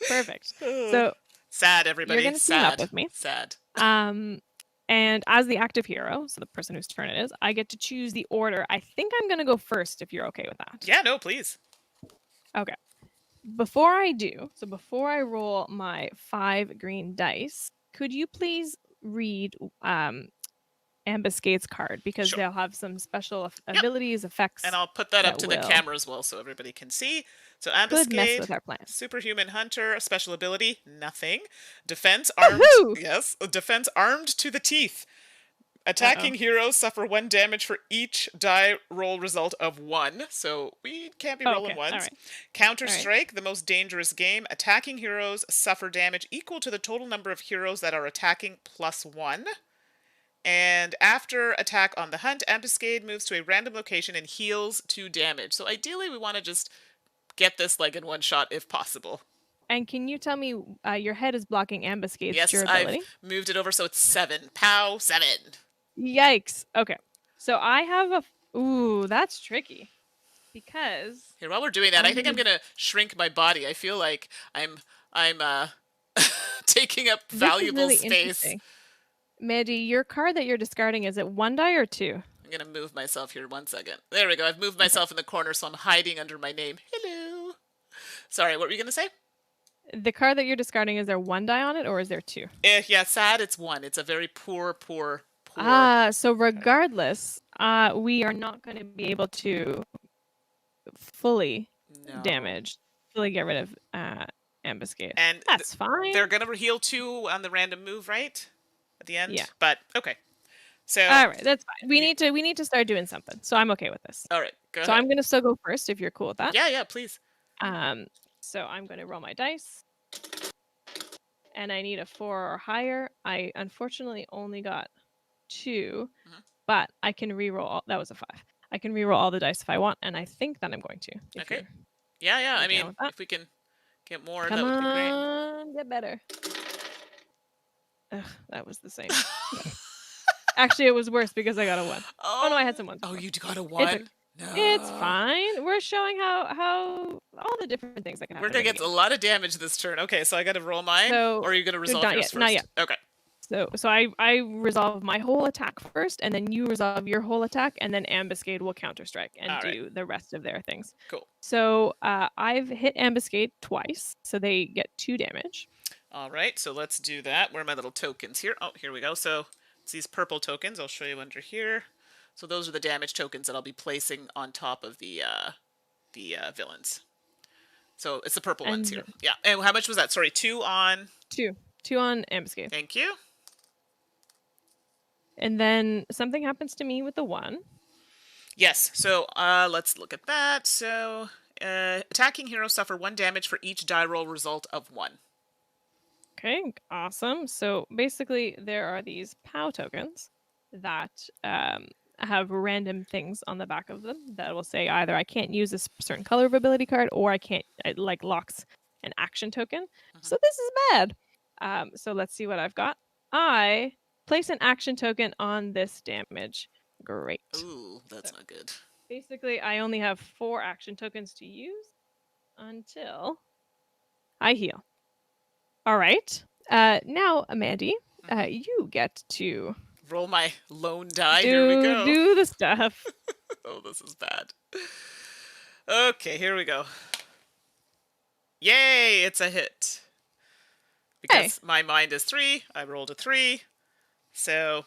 B: Perfect. So
A: sad, everybody.
B: You're going to team up with me.
A: Sad.
B: And as the active hero, so the person whose turn it is, I get to choose the order. I think I'm going to go first if you're okay with that.
A: Yeah, no, please.
B: Okay. Before I roll my 5 green dice, could you please read Ambuscade's card? Because they'll have some special abilities, effects.
A: And I'll put that up to the camera as well so everybody can see. So Ambuscade,
B: mess with our plans.
A: Superhuman Hunter, special ability, nothing. Defense armed. Yes, defense armed to the teeth. Attacking heroes suffer 1 damage for each die roll result of 1. So we can't be rolling ones. Right. Counter Strike, the most dangerous game. Attacking heroes suffer damage equal to the total number of heroes that are attacking plus 1. And after attack on the hunt, Ambuscade moves to a random location and heals 2 damage. So ideally we want to just get this leg in one shot if possible.
B: And can you tell me your head is blocking ambiscade's
A: Yes, I've
B: durability?
A: moved it over so it's 7. Pow, 7.
B: Yikes. Okay. So I have a. Ooh, that's tricky. Because
A: Here, while we're doing that, I think I'm
B: gonna-
A: gonna shrink my body. I feel like I'm taking up
B: this is
A: valuable
B: really
A: space.
B: interesting. Mandi, your card that you're discarding, is it 1 die or 2?
A: I'm gonna move myself here 1 second. There we go. I've moved myself in the corner, so I'm hiding under my name. Hello. Sorry, what were you gonna say?
B: The card that you're discarding, is there 1 die on it or is there 2?
A: Yeah, sad. It's 1. It's a very poor.
B: So regardless, we are not going to be able to fully
A: No.
B: damage, fully get rid of ambuscade.
A: And
B: That's fine.
A: they're gonna heal 2 on the random move, right? At the end.
B: Yeah.
A: But okay. So.
B: All right, that's fine. We need to start doing something. So I'm okay with this.
A: All right. Go
B: So
A: ahead.
B: I'm going to still go first if you're cool with that.
A: Yeah, please.
B: So I'm going to roll my dice. And I need a 4 or higher. I unfortunately only got 2, but I can reroll all. That was a 5. I can reroll all the dice if I want, and I think that I'm going to.
A: Okay. Yeah. I mean, if we can get more, that would be great.
B: Come on, get better. Ugh, that was the same. Actually, it was worse because I got a 1. Oh no, I had some 1s.
A: Oh, you got a 1? No.
B: It's fine. We're showing how all the different things that can happen.
A: We're gonna get a lot of damage this turn. Okay, so I gotta roll mine, or are you gonna resolve yours first?
B: Not yet.
A: Okay.
B: So I resolve my whole attack first, and then you resolve your whole attack, and then ambuscade will counterstrike and do the rest of their things.
A: Cool.
B: So I've hit ambuscade twice, so they get 2 damage.
A: All right, so let's do that. Where are my little tokens here? Oh, here we go. So it's these purple tokens. I'll show you under here. So those are the damage tokens that I'll be placing on top of the villains. So it's the purple ones here. Yeah. And how much was that? Sorry, 2 on...
B: 2 on ambuscade.
A: Thank you.
B: And then something happens to me with the 1.
A: Yes. So let's look at that. So attacking heroes suffer 1 damage for each die roll result of 1.
B: Okay, awesome. So basically, there are these POW tokens that have random things on the back of them that will say either I can't use a certain color of ability card or I can't, it like locks an action token. So this is bad. So let's see what I've got. I place an action token on this damage. Great.
A: Ooh, that's not good.
B: Basically, I only have 4 action tokens to use until I heal. All right. Now, Mandi, you get to
A: roll my lone die. Here we go.
B: Do the stuff.
A: Oh, this is bad. Okay, here we go. Yay, it's a hit. Because my mind is 3, I rolled a 3. So,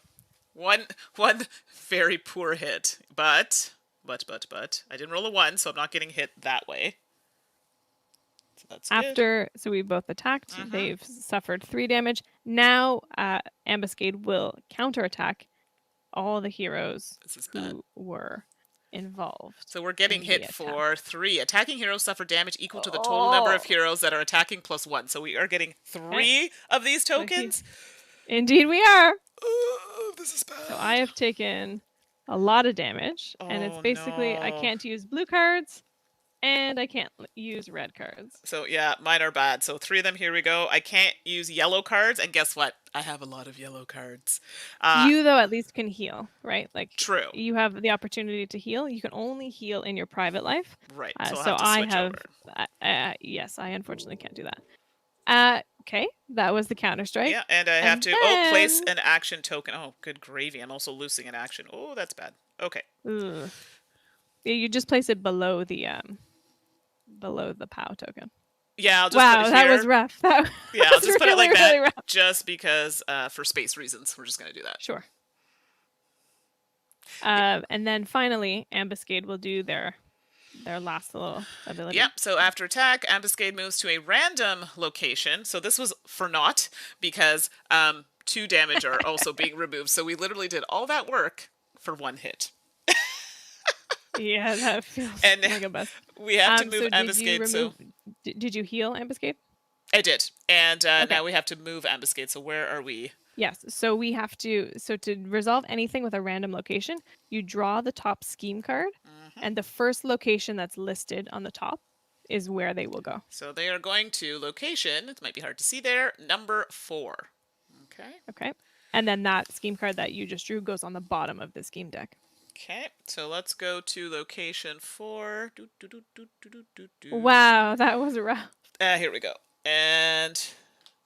A: one very poor hit. But, I didn't roll a 1, so I'm not getting hit that way. So that's good.
B: So we both attacked. They've suffered 3 damage. Now, ambuscade will counterattack all the heroes who were involved.
A: So we're getting hit for 3. Attacking heroes suffer damage equal to the total number of heroes that are attacking plus 1. So we are getting 3 of these tokens.
B: Indeed we are.
A: This is bad.
B: So I have taken a lot of damage. And it's basically, I can't use blue cards. And I can't use red cards.
A: So yeah, mine are bad. So 3 of them, here we go. I can't use yellow cards. And guess what? I have a lot of yellow cards.
B: You, though, at least can heal, right? Like,
A: true.
B: You have the opportunity to heal. You can only heal in your private life.
A: Right.
B: So I have... yes, I unfortunately can't do that. Okay, that was the counterstrike.
A: Yeah, and I have to place an action token. Oh, good gravy. I'm also losing an action. Oh, that's bad. Okay.
B: Ugh. Yeah, you just place it below the POW token.
A: Yeah, I'll just put it here.
B: That was rough.
A: I'll just put it like that,
B: really
A: just because for space reasons, we're just going to do that.
B: Sure. And then finally, ambuscade will do their last little ability.
A: Yep, so after attack, ambuscade moves to a random location. So this was for naught, because 2 damage are also being removed. So we literally did all that work for 1 hit.
B: Yeah, that feels like a bust.
A: We have to move ambuscade.
B: Did you heal ambuscade?
A: I did, and now we have to move ambuscade. So where are we?
B: Yes, so we have to. So to resolve anything with a random location, you draw the top scheme card, and the first location that's listed on the top is where they will go.
A: So they are going to location, it might be hard to see there, number 4. Okay.
B: Okay. And then that scheme card that you just drew goes on the bottom of the scheme deck.
A: Okay, so let's go to location 4.
B: Wow, that was rough.
A: Here we go. And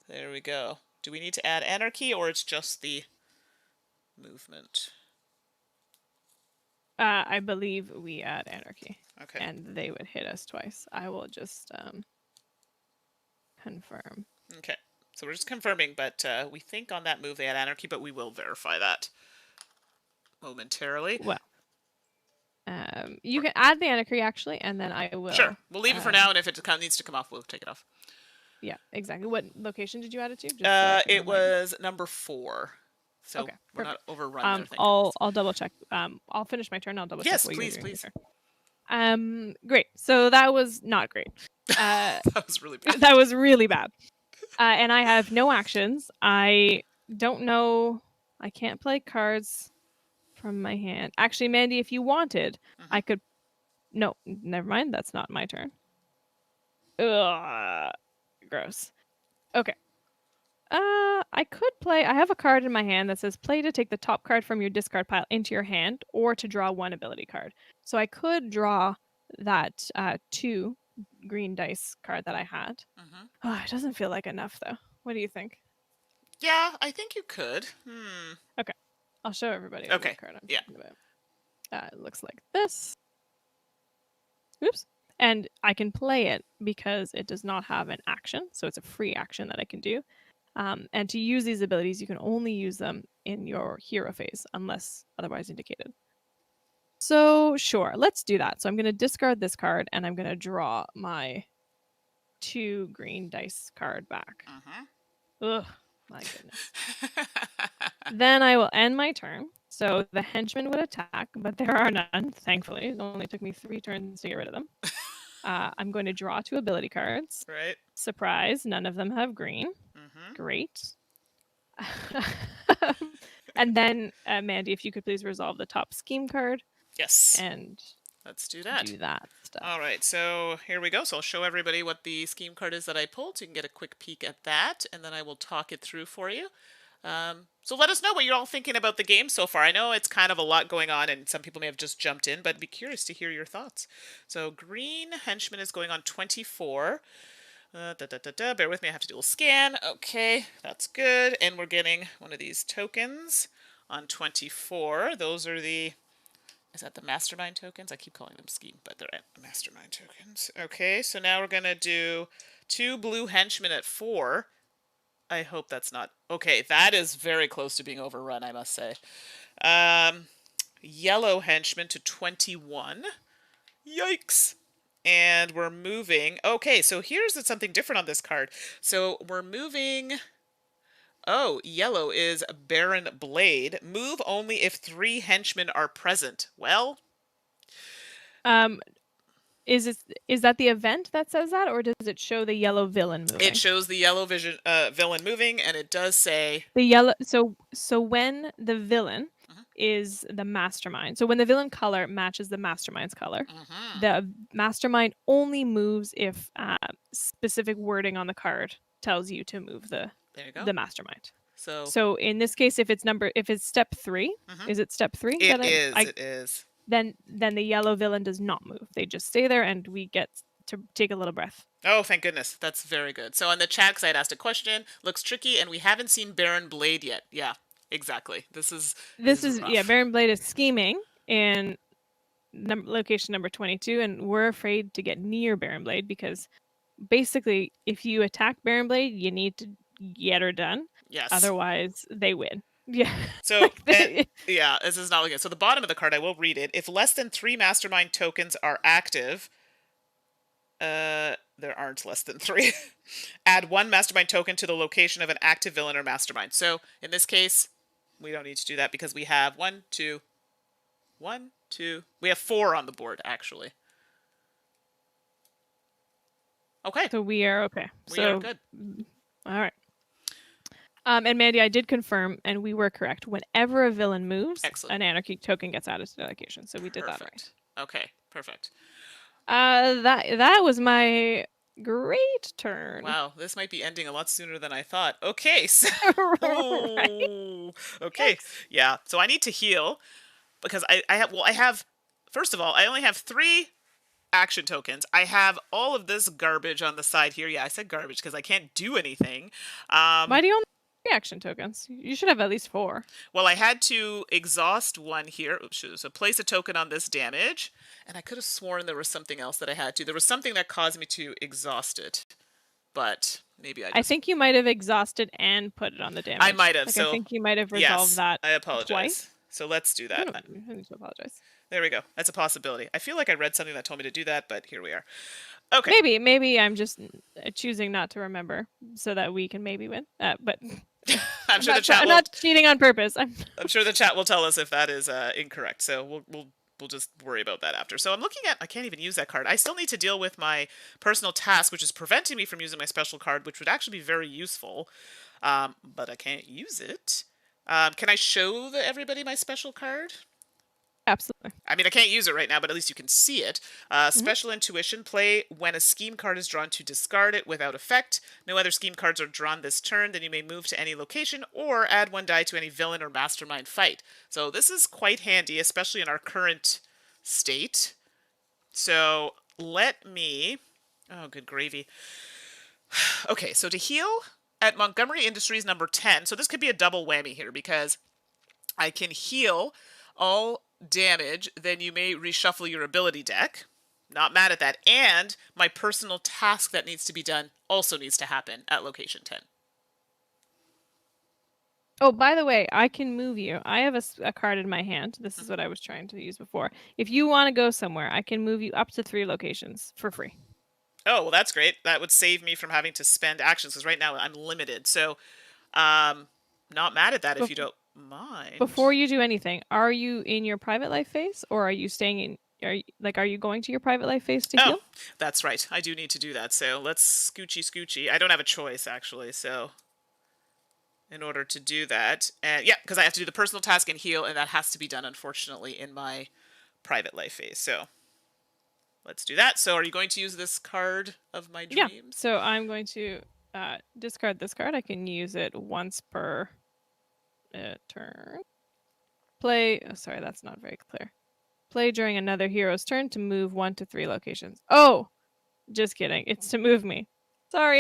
A: there we go. Do we need to add anarchy, or it's just the movement?
B: I believe we add anarchy.
A: Okay.
B: And they would hit us twice. I will just confirm.
A: Okay. So we're just confirming, but we think on that move they had anarchy, but we will verify that momentarily.
B: Well, you can add the anarchy actually, and then I will.
A: Sure. We'll leave it for now, and if it needs to come off, we'll take it off.
B: Yeah, exactly. What location did you add it to? Just
A: it was number 4. So
B: okay,
A: we're not overrun there.
B: I'll double check. I'll finish my turn. I'll double check.
A: Yes,
B: what
A: please,
B: you're doing
A: please.
B: Great. So that was not great.
A: That was really bad.
B: That was really bad. And I have no actions. I don't know. I can't play cards from my hand. Actually, Mandi, if you wanted, I could. No, never mind. That's not my turn. Ugh, gross. Okay. I could play. I have a card in my hand that says play to take the top card from your discard pile into your hand, or to draw 1 ability card. So I could draw that 2 green dice card that I had. Oh, it doesn't feel like enough though. What do you think?
A: Yeah, I think you could.
B: Okay, I'll show everybody
A: Okay.
B: what card I'm talking about. It looks like this. Oops. And I can play it because it does not have an action, so it's a free action that I can do. And to use these abilities, you can only use them in your hero phase, unless otherwise indicated. So sure, let's do that. So I'm going to discard this card, and I'm going to draw my 2 green dice card back. Ugh, my goodness. Then I will end my turn. So the henchmen would attack, but there are none, thankfully. It only took me 3 turns to get rid of them. I'm going to draw 2 ability cards.
A: Right.
B: Surprise, none of them have green. Great. And then, Mandi, if you could please resolve the top scheme card.
A: Yes.
B: And
A: let's do that.
B: Do that stuff.
A: All right, so here we go. So I'll show everybody what the scheme card is that I pulled, so you can get a quick peek at that, and then I will talk it through for you. So let us know what you're all thinking about the game so far. I know it's kind of a lot going on, and some people may have just jumped in, but I'd be curious to hear your thoughts. So green henchman is going on 24. Bear with me, I have to do a little scan. Okay, that's good. And we're getting one of these tokens on 24. Those are the... Is that the mastermind tokens? I keep calling them scheme, but they're mastermind tokens. Okay, so now we're going to do 2 blue henchmen at 4. I hope that's not... Okay, that is very close to being overrun, I must say. Yellow henchman to 21. Yikes! And we're moving... Okay, so here's something different on this card. So we're moving... Oh, yellow is Baron Blade. Move only if 3 henchmen are present. Well...
B: Is that the event that says that, or does it show the yellow villain moving?
A: It shows the yellow villain moving, and it does say...
B: The yellow... So when the villain is the mastermind, so when the villain color matches the mastermind's color, the mastermind only moves if specific wording on the card tells you to move the mastermind. So in this case, if it's step 3, is it step 3?
A: It is.
B: Then the yellow villain does not move. They just stay there, and we get to take a little breath.
A: Oh, thank goodness. That's very good. So on the chat, because I had asked a question, looks tricky, and we haven't seen Baron Blade yet. Yeah, exactly. This is rough.
B: Baron Blade is scheming in location number 22, and we're afraid to get near Baron Blade because basically, if you attack Baron Blade, you need to get her done.
A: Yes.
B: Otherwise, they win. Yeah.
A: So, yeah, this is not looking good. So the bottom of the card, I will read it. If less than 3 mastermind tokens are active, there aren't less than 3. Add 1 mastermind token to the location of an active villain or mastermind. So in this case, we don't need to do that because we have 1, 2. We have 4 on the board, actually. Okay.
B: So we are okay.
A: We are good.
B: All right. And Mandi, I did confirm, and we were correct. Whenever a villain moves, an anarchy token gets added to the location. So we did that right.
A: Okay, perfect.
B: That was my great turn.
A: Wow, this might be ending a lot sooner than I thought. Okay, so
B: Right?
A: okay,
B: Yikes.
A: yeah. So I need to heal because I have first of all I only have 3 action tokens. I have all of this garbage on the side here. Yeah, I said garbage because I can't do anything.
B: Why do you only have 3 action tokens? You should have at least 4.
A: Well, I had to exhaust one here. Oops, so place a token on this damage, and I could have sworn there was something else that I had to. There was something that caused me to exhaust it, but maybe I
B: I
A: just
B: think you might have exhausted and put it on the
A: I
B: damage.
A: might have.
B: Like I
A: So
B: think you might have resolved
A: yes,
B: that
A: I
B: twice.
A: apologize. So let's do
B: You
A: that.
B: don't need to apologize.
A: There we go. That's a possibility. I feel like I read something that told me to do that, but here we are. Okay.
B: Maybe I'm just choosing not to remember so that we can maybe win. But
A: I'm sure the chat
B: I'm
A: will.
B: not cheating on purpose.
A: I'm sure the chat will tell us if that is incorrect. So we'll just worry about that after. So I'm looking at. I can't even use that card. I still need to deal with my personal task, which is preventing me from using my special card, which would actually be very useful. But I can't use it. Can I show everybody my special card?
B: Absolutely.
A: I mean, I can't use it right now, but at least you can see it. Special Intuition. Play when a scheme card is drawn to discard it without effect. No other scheme cards are drawn this turn. Then you may move to any location or add 1 die to any villain or mastermind fight. So this is quite handy, especially in our current state. So let me... Oh, good gravy. Okay, so to heal at Montgomery Industries number 10. So this could be a double whammy here because I can heal all damage, then you may reshuffle your ability deck. Not mad at that. And my personal task that needs to be done also needs to happen at location 10.
B: Oh, by the way, I can move you. I have a card in my hand. This is what I was trying to use before. If you want to go somewhere, I can move you up to 3 locations for free.
A: Oh, well, that's great. That would save me from having to spend actions because right now I'm limited. So, not mad at that if you don't mind.
B: Before you do anything, are you in your private life phase or are you staying in? Are you going to your private life phase to heal?
A: That's right. I do need to do that. So let's scoochy. I don't have a choice actually. So in order to do that, and yeah, because I have to do the personal task and heal, and that has to be done unfortunately in my private life phase. So let's do that. So are you going to use this card of my dreams?
B: Yeah. So I'm going to discard this card. I can use it once per turn. Play. Oh, sorry, that's not very clear. Play during another hero's turn to move 1 to 3 locations. Oh, just kidding. It's to move me. Sorry.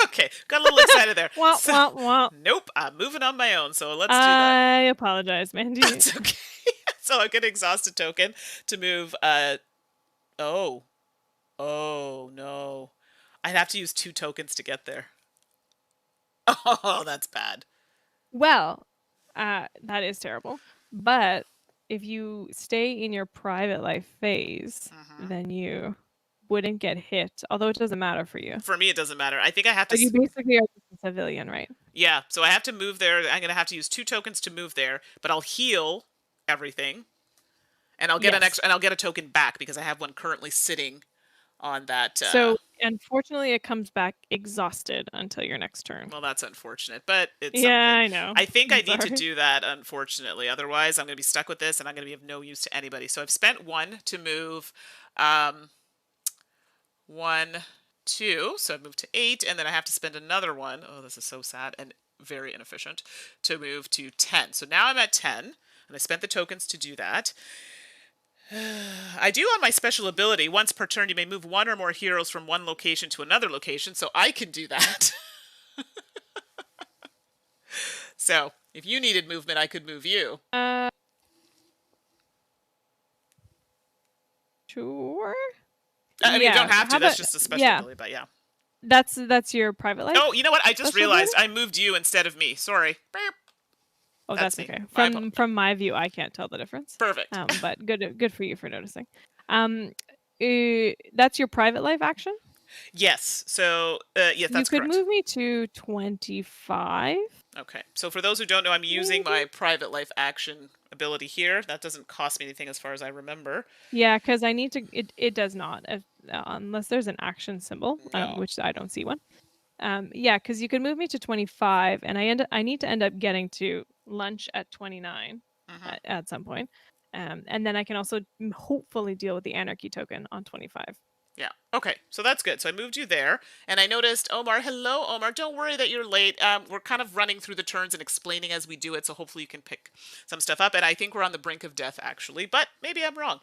A: Okay, got a little excited there.
B: Wah, wah, wah.
A: Nope, I'm moving on my own, so let's do
B: I
A: that.
B: apologize, Mandi.
A: That's okay. So I'm gonna exhaust a token to move. Oh no, I'd have to use 2 tokens to get there. Oh, that's bad.
B: Well, that is terrible. But if you stay in your private life phase, then you wouldn't get hit. Although it doesn't matter for you.
A: For me, it doesn't matter. I think I have to.
B: But you basically are just a civilian, right?
A: Yeah, so I have to move there. I'm gonna have to use 2 tokens to move there, but I'll heal everything, and I'll get an extra, and I'll get a token back because I have one currently sitting on that.
B: So unfortunately, it comes back exhausted until your next turn.
A: Well, that's unfortunate, but it's
B: yeah,
A: something.
B: I know.
A: I think I need to do that, unfortunately. Otherwise, I'm going to be stuck with this, and I'm going to be of no use to anybody. So I've spent 1 to move 1, 2. So I've moved to 8, and then I have to spend another 1. Oh, this is so sad and very inefficient to move to 10. So now I'm at 10, and I spent the tokens to do that. I do on my special ability, once per turn you may move 1 or more heroes from one location to another location, so I can do that. So, if you needed movement, I could move you.
B: Sure.
A: I mean, you don't have to, that's just a special ability, but yeah.
B: That's your private life?
A: Oh, you know what? I just realized I moved you instead of me. Sorry.
B: Oh, that's okay. From my view, I can't tell the difference.
A: Perfect.
B: But good for you for noticing. That's your private life action?
A: Yes. So, yes, that's correct.
B: You could move me to 25.
A: Okay. So for those who don't know, I'm using my private life action ability here. That doesn't cost me anything as far as I remember.
B: Yeah, because I need to... It does not, unless there's an action symbol, which I don't see one. Yeah, because you can move me to 25, and I need to end up getting to lunch at 29 at some point. And then I can also hopefully deal with the anarchy token on 25.
A: Yeah. Okay. So that's good. So I moved you there, and I noticed Omar. Hello, Omar. Don't worry that you're late. We're kind of running through the turns and explaining as we do it, so hopefully you can pick some stuff up. And I think we're on the brink of death, actually, but maybe I'm wrong.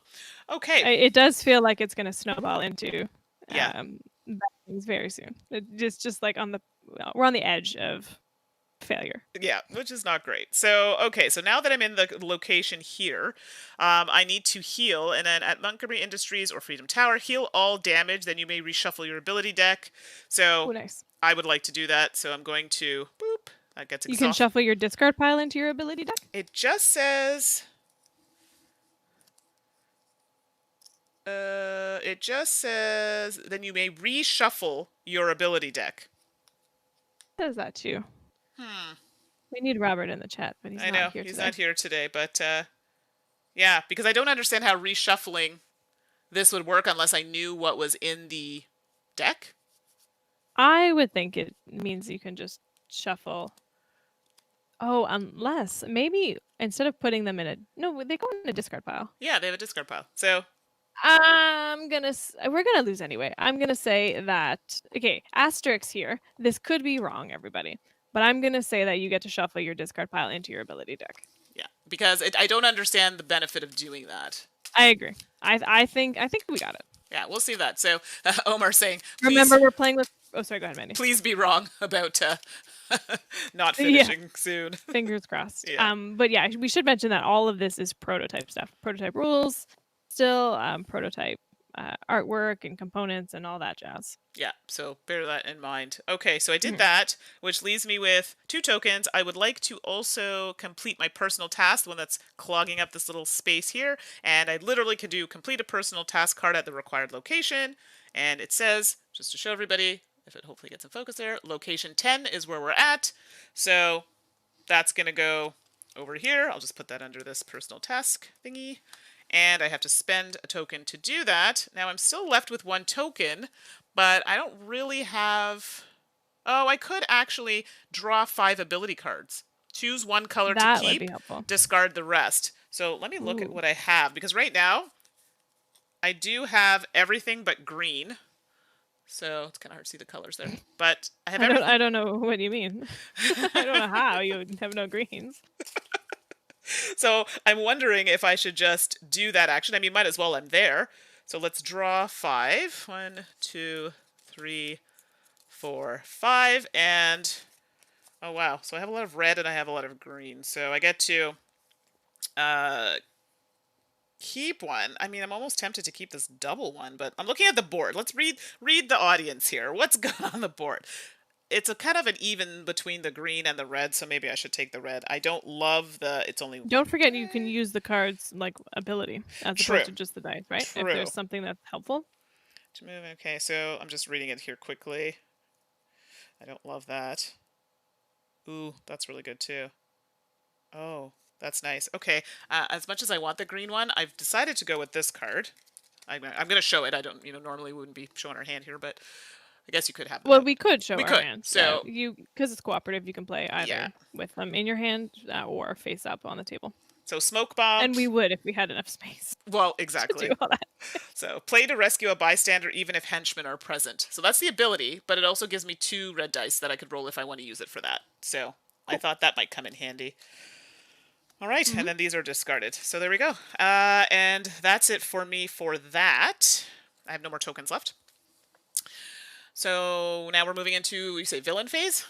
A: Okay.
B: It does feel like it's going to snowball into
A: Yeah.
B: bad things very soon. Just like we're on the edge of failure.
A: Yeah, which is not great. So, okay, so now that I'm in the location here, I need to heal, and then at Montgomery Industries or Freedom Tower, heal all damage, then you may reshuffle your ability deck. So,
B: Oh, nice.
A: I would like to do that, so I'm going to, boop, that gets
B: You can
A: exhausted.
B: shuffle your discard pile into your ability deck?
A: It just says, then you may reshuffle your ability deck.
B: It says that too.
A: Hmm.
B: We need Robert in the chat, but he's
A: I
B: not
A: know,
B: here
A: he's
B: today.
A: not here today, but, yeah, because I don't understand how reshuffling this would work unless I knew what was in the deck.
B: I would think it means you can just shuffle. Oh, unless maybe instead of putting them in they go in a discard pile.
A: Yeah, they have a discard pile. So
B: we're gonna lose anyway. I'm gonna say that asterisk here. This could be wrong, everybody, but I'm gonna say that you get to shuffle your discard pile into your ability deck.
A: yeah, because I don't understand the benefit of doing that.
B: I agree. I think we got it.
A: Yeah, we'll see that. So Omar saying, please,
B: Remember, we're playing with. Oh, sorry. Go ahead, Mandy.
A: please be wrong about not finishing soon.
B: Fingers crossed.
A: Yeah.
B: But yeah, we should mention that all of this is prototype stuff. Prototype rules, still prototype artwork and components and all that jazz.
A: Yeah, so bear that in mind. Okay, so I did that, which leaves me with 2 tokens. I would like to also complete my personal task, the one that's clogging up this little space here. And I literally could do complete a personal task card at the required location. And it says, just to show everybody, if it hopefully gets in focus there, location 10 is where we're at. So that's going to go over here. I'll just put that under this personal task thingy. And I have to spend a token to do that. Now I'm still left with 1 token, but I don't really have... Oh, I could actually draw 5 ability cards. Choose 1 color
B: That
A: to
B: would
A: keep,
B: be helpful.
A: discard the rest. So let me look at what I have, because right now I do have everything but green. So it's kind of hard to see the colors there. But I have everything.
B: I don't know what you mean. I don't know how you would have no greens.
A: So I'm wondering if I should just do that action. I mean, might as well, I'm there. So let's draw 5. 1, 2, 3, 4, 5. And, oh wow. So I have a lot of red and I have a lot of green. So I get to keep 1. I mean, I'm almost tempted to keep this double 1, but I'm looking at the board. Let's read the audience here. What's going on the board? It's a kind of an even between the green and the red, so maybe I should take the red. I don't love it's only...
B: Don't forget you can use the cards like ability as opposed to just the dice, right?
A: True.
B: If there's something that's helpful.
A: To move, okay, so I'm just reading it here quickly. I don't love that. Ooh, that's really good too. Oh, that's nice. Okay, as much as I want the green one, I've decided to go with this card. I'm going to show it. I don't, normally we wouldn't be showing our hand here, but I guess you could have.
B: Well, we could show our
A: could.
B: hands.
A: So
B: because it's cooperative, you can play either with them in your hand or face up on the table.
A: So smoke bomb.
B: And we would if we had enough space.
A: Well, exactly.
B: To do all that.
A: So play to rescue a bystander even if henchmen are present. So that's the ability, but it also gives me 2 red dice that I could roll if I want to use it for that. So I thought that might come in handy. All right, and then these are discarded. So there we go. And that's it for me for that. I have no more tokens left. So now we're moving into, you say, villain phase?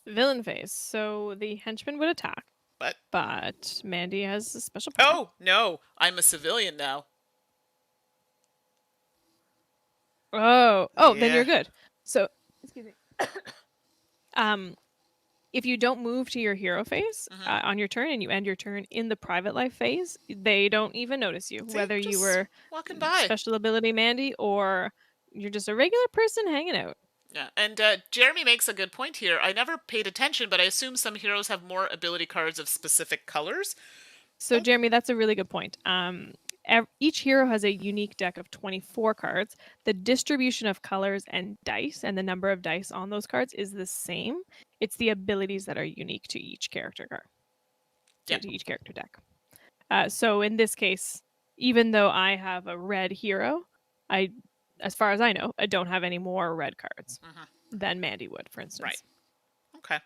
B: Villain phase. So the henchman would attack. But Mandi has a special power.
A: Oh, no. I'm a civilian now.
B: Oh, then you're good. So, excuse me. If you don't move to your hero phase on your turn and you end your turn in the private life phase, they don't even notice you.
A: See,
B: whether you were
A: walking by,
B: special ability Mandi, or you're just a regular person hanging out.
A: Yeah, and Jeremy makes a good point here. I never paid attention, but I assume some heroes have more ability cards of specific colors.
B: So, Jeremy, that's a really good point. Each hero has a unique deck of 24 cards. The distribution of colors and dice and the number of dice on those cards is the same. It's the abilities that are unique to each character card. To each character deck. So in this case, even though I have a red hero, I, as far as I know, I don't have any more red cards than Mandi would, for instance.
A: Right. Okay.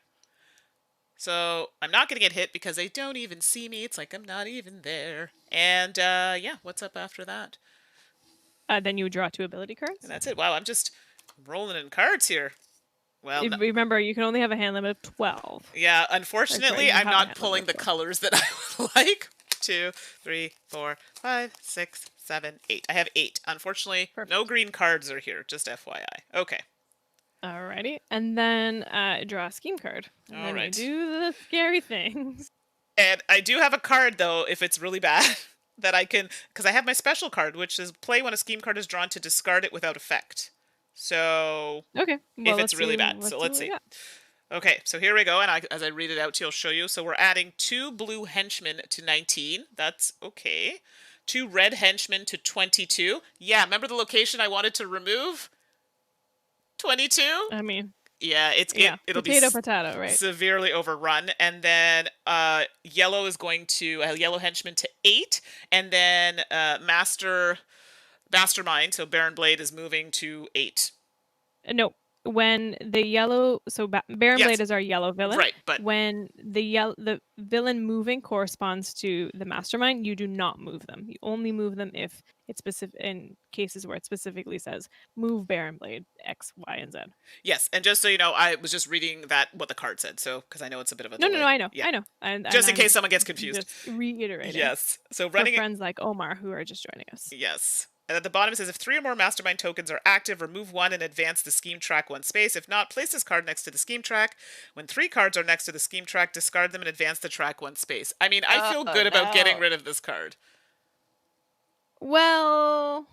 A: So I'm not going to get hit because they don't even see me. It's like I'm not even there. And yeah, what's up after that?
B: Then you would draw 2 ability cards.
A: And that's it. Wow, I'm just rolling in cards here. Well, no.
B: Remember, you can only have a hand limit of 12.
A: Yeah, unfortunately,
B: you
A: I'm
B: have a
A: not
B: hand
A: pulling
B: limit
A: the
B: of 12.
A: colors that I would like. 2, 3, 4, 5, 6, 7, 8. I have 8. Unfortunately,
B: Perfect.
A: no green cards are here. Just FYI. Okay.
B: Alrighty, and then draw a scheme card. And
A: All
B: then
A: right.
B: you do the scary things.
A: And I do have a card, though, if it's really bad, that I can... Because I have my special card, which is play when a scheme card is drawn to discard it without effect. So...
B: Okay. Well,
A: if it's really bad. So let's see. Okay, so here we go, and as I read it out to you, I'll show you. So we're adding 2 blue henchmen to 19. That's okay. 2 red henchmen to 22. Yeah, remember the location I wanted to remove? 22?
B: I mean,
A: Yeah, it'll
B: potato,
A: be
B: potato, right?
A: severely overrun. And then yellow is going to yellow henchman to 8, and then mastermind. So Baron Blade is moving to 8.
B: No, when the yellow, so Baron
A: Yes.
B: Blade is our yellow villain.
A: Right, but
B: when the villain moving corresponds to the mastermind, you do not move them. You only move them if it's specific in cases where it specifically says move Baron Blade X, Y, and Z.
A: yes, and just so you know, I was just reading what the card said, so because I know it's a bit of a delay.
B: No, I know,
A: Yeah.
B: I know. And
A: Just in
B: I'm
A: case someone gets confused.
B: Just reiterating.
A: Yes. So
B: For
A: running
B: friends like Omar who are just joining us.
A: Yes. And at the bottom it says if 3 or more mastermind tokens are active, remove 1 and advance the scheme track 1 space. If not, place this card next to the scheme track. When 3 cards are next to the scheme track, discard them and advance the track 1 space. I mean, I feel good about getting rid of this card.
B: Well,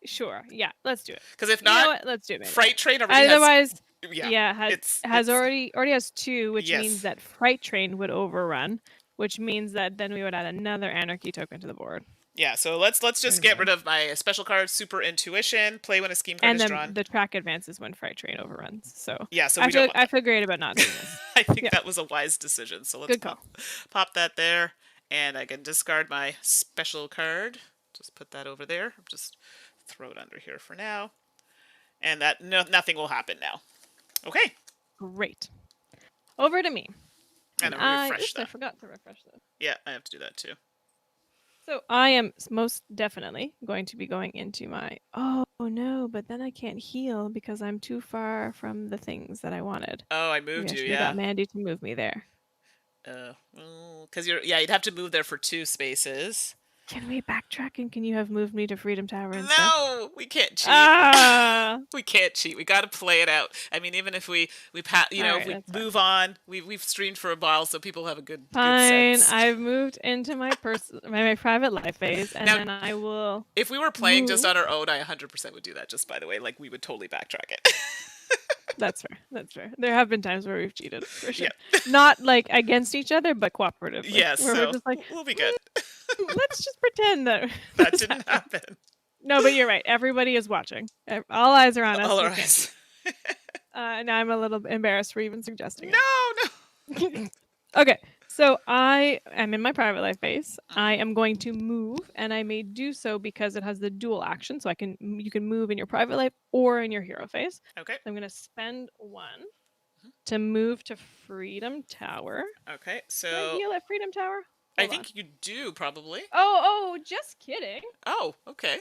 B: sure. Yeah, let's do it.
A: Because if
B: You know
A: not,
B: what? Let's do it.
A: Fright Train already
B: Otherwise,
A: has
B: already has 2, which
A: Yes.
B: means that Fright Train would overrun, which means that then we would add another anarchy token to the board.
A: Yeah, so let's just get rid of my special card, Super Intuition. Play when a scheme card is
B: then
A: drawn.
B: the track advances when Fright Train overruns. So
A: yeah, so
B: I feel great about not doing this.
A: I think that was a wise decision. So let's
B: Good call.
A: pop that there, and I can discard my special card. Just put that over there. Just throw it under here for now, and that nothing will happen now. Okay.
B: Great. Over to me.
A: And I'll refresh that.
B: I forgot to refresh that.
A: Yeah, I have to do that too.
B: So I am most definitely going to be going into my, oh no, but then I can't heal because I'm too far from the things that I wanted.
A: Oh, I moved you, yeah.
B: Got Mandi to move me there.
A: Because you'd have to move there for 2 spaces.
B: Can we backtrack and can you have moved me to Freedom Tower instead?
A: No, we can't cheat. We can't cheat. We got to play it out. I mean, even if we move on, we've streamed for a while, so people have a good sense.
B: I've moved into my my private life phase, and now, then I will.
A: If we were playing just on our own, I 100% would do that. Just by the way, like we would totally backtrack it.
B: That's fair. That's fair. There have been times where we've cheated, for sure. Yeah. Not like against each other, but cooperatively.
A: Yes,
B: where we're just like,
A: we'll be good.
B: Let's just pretend that
A: didn't happen.
B: No, but you're right. Everybody is watching. All eyes are on us.
A: All eyes.
B: And I'm a little embarrassed for even suggesting it.
A: No.
B: Okay, so I am in my private life phase. I am going to move, and I may do so because it has the dual action. So you can move in your private life or in your hero phase.
A: Okay.
B: So I'm going to spend 1 to move to Freedom Tower.
A: Okay, so
B: Can I heal at Freedom Tower?
A: I think you do probably.
B: Oh, just kidding.
A: Oh, okay.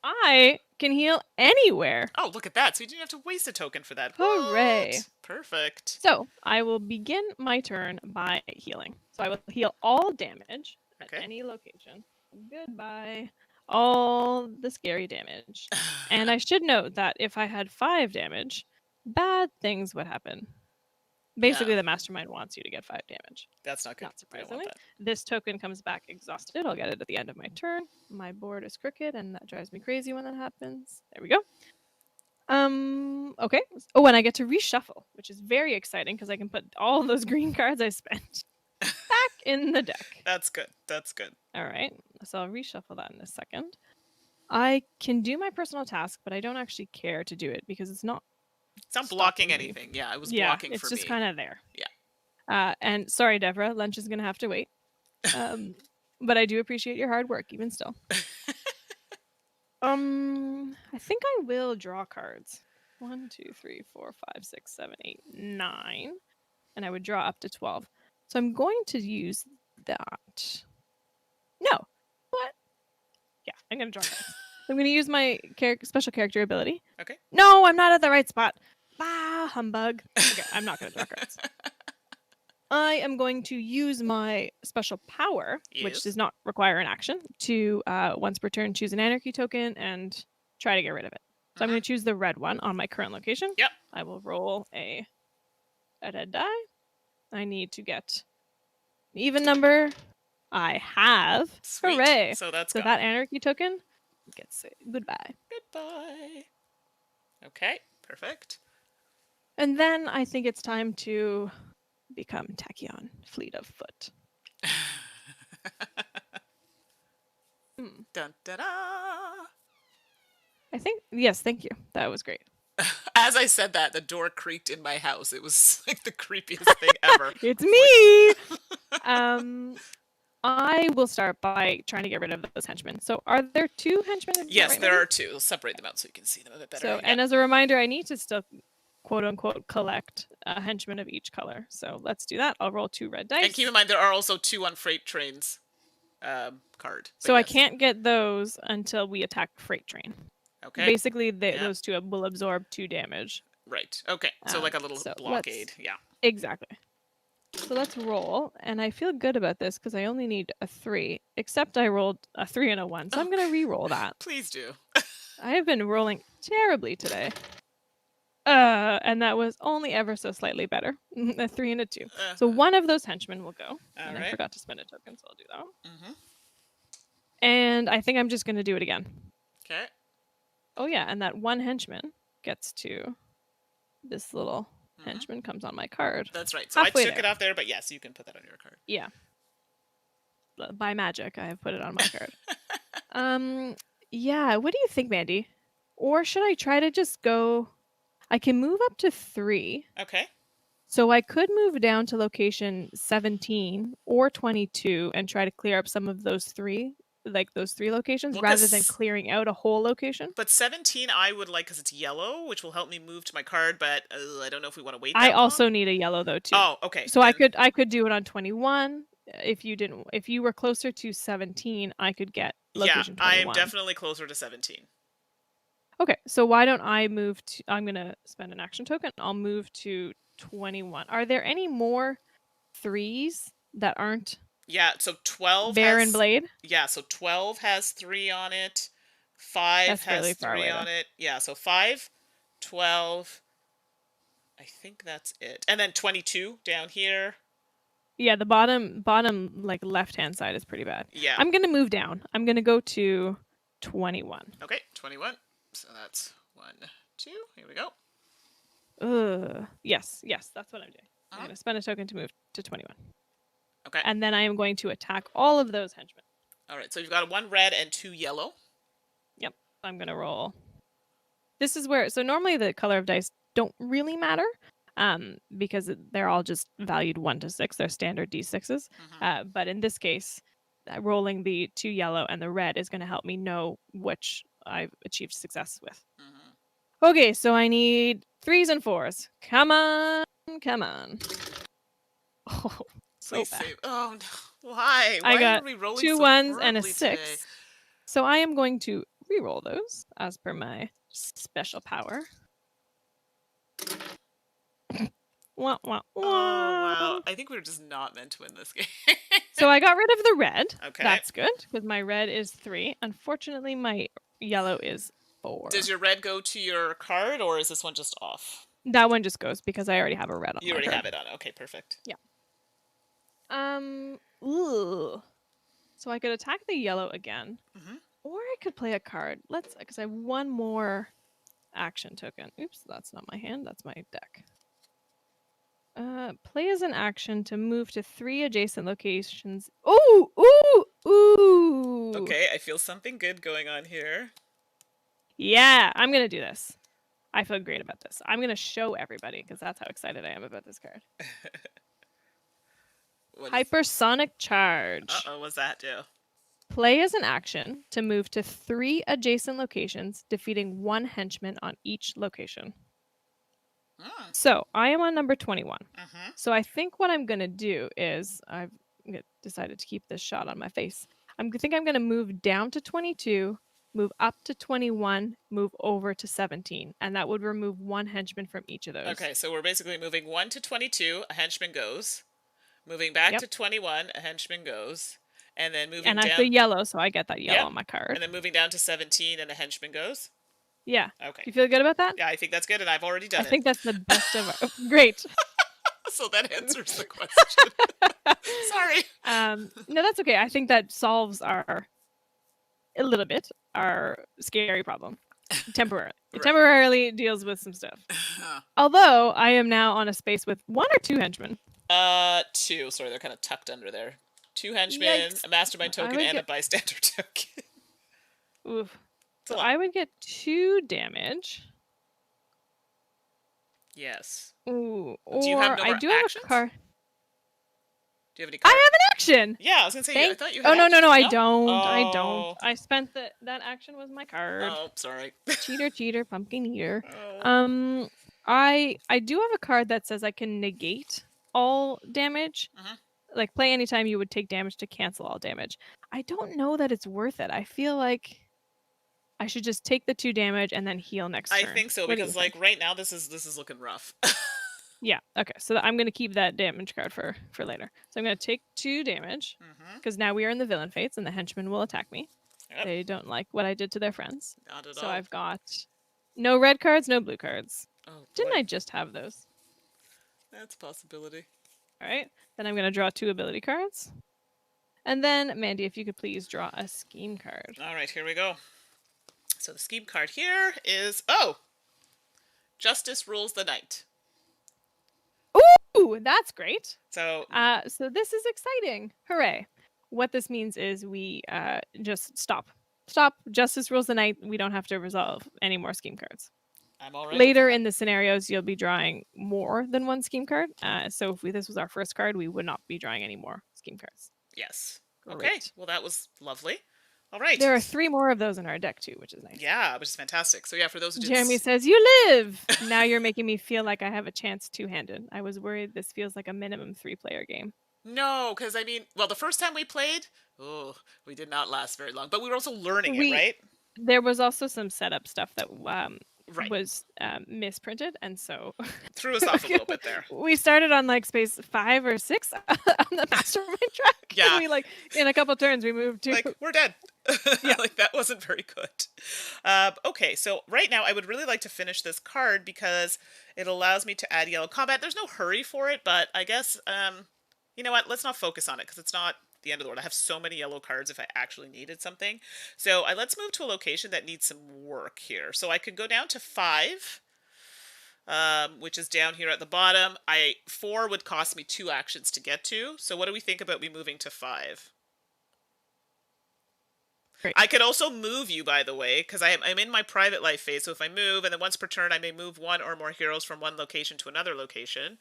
B: I can heal anywhere.
A: Oh, look at that. So you didn't have to waste a token for that.
B: Hooray.
A: What? Perfect.
B: So I will begin my turn by healing. So I will heal all damage at any location. Goodbye. All the scary damage. And I should note that if I had 5 damage, bad things would happen. Basically, the mastermind wants you to get 5 damage.
A: That's not good.
B: Not surprisingly. This token comes back exhausted. I'll get it at the end of my turn. My board is crooked, and that drives me crazy when that happens. There we go. Okay. Oh, and I get to reshuffle, which is very exciting because I can put all those green cards I spent back in the deck.
A: That's good. That's good.
B: All right. So I'll reshuffle that in a second. I can do my personal task, but I don't actually care to do it because it's not
A: blocking anything. Yeah, it was blocking for me.
B: It's just kind of there.
A: Yeah.
B: And sorry, Deborah, lunch is going to have to wait. But I do appreciate your hard work, even still. I think I will draw cards. 1, 2, 3, 4, 5, 6, 7, 8, 9. And I would draw up to 12. So I'm going to use that. No. What? Yeah, I'm going to draw cards. I'm going to use my special character ability.
A: Okay.
B: No, I'm not at the right spot. Bah, humbug. Okay, I'm not going to draw cards. I am going to use my special power, which
A: Yes.
B: does not require an action, to once per turn choose an anarchy token and try to get rid of it. So I'm going to choose the red one on my current location.
A: Yep.
B: I will roll a red die. I need to get an even number. I have.
A: Sweet.
B: Hooray!
A: So that's
B: so
A: gone.
B: that anarchy token gets goodbye.
A: Goodbye. Okay, perfect.
B: And then I think it's time to become Tachyon, fleet of foot.
A: Dun, da, da.
B: I think, yes, thank you. That was great.
A: As I said that, the door creaked in my house. It was like the creepiest thing ever.
B: It's me! I will start by trying to get rid of those henchmen. So are there 2 henchmen?
A: Yes,
B: right,
A: there
B: Mandi?
A: are 2. I'll separate them out so you can see them a bit better.
B: So, and as a reminder, I need to still quote-unquote collect a henchman of each color. So let's do that. I'll roll 2 red dice.
A: And keep in mind, there are also 2 on freight trains card.
B: So yes. I can't get those until we attack freight train.
A: Okay.
B: Basically, those 2 will absorb 2 damage.
A: Right. Okay. So like a little blockade. Yeah.
B: Exactly. So let's roll, and I feel good about this because I only need a 3, except I rolled a 3 and a 1, so I'm going to re-roll that.
A: Please do.
B: I have been rolling terribly today. And that was only ever so slightly better. A 3 and a 2. So one of those henchmen will go. And I forgot to spend a token, so I'll do that.
A: Mm-hmm.
B: And I think I'm just going to do it again.
A: Okay.
B: Oh, yeah, and that one henchman gets to this little henchman comes on my card.
A: That's right. So
B: Halfway
A: I took it off there, but yes, you can put that on your card.
B: Yeah. By magic, I have put it on my card. Yeah, what do you think, Mandi? Or should I try to just go... I can move up to 3.
A: Okay.
B: So I could move down to location 17 or 22 and try to clear up some of those 3, like those 3 locations, rather than clearing out a whole location.
A: But 17 I would like because it's yellow, which will help me move to my card, but I don't know if we want to wait that
B: I
A: long.
B: also need a yellow though too.
A: Oh, okay.
B: So then... I could do it on 21. If you were closer to 17, I could get location 21.
A: I am definitely closer to 17.
B: Okay, so why don't I move to... I'm going to spend an action token. I'll move to 21. Are there any more 3s that aren't...
A: Yeah, so 12
B: Bear and Blade?
A: Yeah, so 12 has 3 on it. 5 has 3 on it. Yeah, so 5, 12. I think that's it. And then 22 down here.
B: Yeah, the bottom like left-hand side is pretty bad.
A: Yeah.
B: I'm going to move down. I'm going to go to 21.
A: Okay, 21. So that's 1, 2. Here we go.
B: Yes, that's what I'm doing. I'm going to spend a token to move to 21.
A: Okay.
B: And then I am going to attack all of those henchmen.
A: All right, so you've got 1 red and 2 yellow.
B: Yep, I'm going to roll. This is where... So normally the color of dice don't really matter because they're all just valued 1 to 6. They're standard D6s. Mm-hmm. But in this case, rolling the 2 yellow and the red is going to help me know which I've achieved success with. Mm-hmm. Okay, so I need 3s and 4s. Come on. Oh, so bad.
A: Save. Oh, no. Why?
B: I got
A: are we rolling
B: 2
A: so
B: 1s and a 6.
A: Today?
B: So I am going to re-roll those as per my special power. Wah, wah, wah.
A: Oh, wow. I think we're just not meant to win this game.
B: So I got rid of the red.
A: Okay.
B: That's good, because my red is 3. Unfortunately, my yellow is 4.
A: Does your red go to your card, or is this one just off?
B: That one just goes, because I already have a red on
A: You already have it on. Okay, perfect.
B: Yeah. Ooh. So I could attack the yellow again. Mm-hmm. Or I could play a card. Because I have 1 more action token. Oops, that's not my hand. That's my deck. Play as an action to move to 3 adjacent locations. Ooh!
A: Okay, I feel something good going on here.
B: Yeah, I'm going to do this. I feel great about this. I'm going to show everybody, because that's how excited I am about this card.
A: What is...
B: Hypersonic charge.
A: Uh-oh, what's that do?
B: Play as an action to move to 3 adjacent locations, defeating 1 henchman on each location.
A: Mm.
B: So I am on number 21.
A: Mm-hmm.
B: So I think what I'm going to do is I've decided to keep this shot on my face. I think I'm going to move down to 22, move up to 21, move over to 17. And that would remove 1 henchman from each of those.
A: Okay, so we're basically moving 1 to 22, a henchman goes. Moving back to 21, a henchman goes. And then moving
B: down. And
A: down...
B: I the yellow, so I get that yellow on my card.
A: And then moving down to 17, and a henchman goes.
B: Yeah.
A: Okay.
B: Do you feel good about that?
A: Yeah, I think that's good, and I've already done it.
B: I think that's the best of our... Great.
A: So that answers the question. Sorry.
B: No, that's okay. I think that solves a little bit our scary problem temporarily. It temporarily deals with some stuff. Although I am now on a space with 1 or 2 henchmen.
A: 2. Sorry, they're kind of tucked under there. 2 henchmen, a mastermind token, and a bystander token.
B: Oof. So I would get 2 damage.
A: Yes.
B: Ooh.
A: Do you have no more
B: I do
A: actions?
B: have a card.
A: Do you have any cards?
B: I have an action!
A: Yeah, I was going to say, I thought you had
B: no,
A: actions.
B: I don't. I don't. I spent that action was my card.
A: Oh, sorry.
B: Cheater, pumpkin eater.
A: Oh.
B: I do have a card that says I can negate all damage. Like, play anytime you would take damage to cancel all damage. I don't know that it's worth it. I feel like I should just take the 2 damage and then heal next turn.
A: I think so, because like right now this is looking rough.
B: Yeah, okay. So I'm going to keep that damage card for later. So I'm going to take 2 damage, because now we are in the villain fates and the henchmen will attack me. Yep. They don't like what I did to their friends.
A: Not at all.
B: So I've got no red cards, no blue cards.
A: Oh,
B: didn't I just have those?
A: That's a possibility.
B: All right. Then I'm going to draw 2 ability cards. And then, Mandy, if you could please draw a scheme card.
A: All right, here we go. So the scheme card here is, Justice Rules the Night.
B: Ooh, that's great.
A: So
B: this is exciting. Hooray. What this means is we just stop. Justice Rules the Night. We don't have to resolve any more scheme cards.
A: I'm all right.
B: Later in the scenarios, you'll be drawing more than 1 scheme card. So if this was our first card, we would not be drawing any more scheme cards.
A: Yes.
B: Great.
A: Okay. Well, that was lovely. All right.
B: There are 3 more of those in our deck, too, which is nice.
A: Yeah, which is fantastic. So yeah, for those who didn't...
B: Jeremy says, you live! Now you're making me feel like I have a chance 2-handed. I was worried this feels like a minimum 3-player game.
A: No, because I mean, well, the first time we played, we did not last very long. But we were also learning it, right?
B: There was also some setup stuff that was misprinted, and so
A: threw us off a little bit there.
B: We started on like space 5 or 6 on the mastermind track.
A: Yeah,
B: and we in a couple turns we moved to
A: we're dead.
B: Yeah,
A: that wasn't very good. Okay, so right now I would really like to finish this card because it allows me to add yellow combat. There's no hurry for it, but I guess you know what? Let's not focus on it because it's not the end of the world. I have so many yellow cards if I actually needed something. So let's move to a location that needs some work here. So I could go down to 5, which is down here at the bottom. 4 would cost me 2 actions to get to. So what do we think about me moving to 5? Great. I could also move you, by the way, because I'm in my private life phase. So if I move, and then once per turn, I may move 1 or more heroes from one location to another location.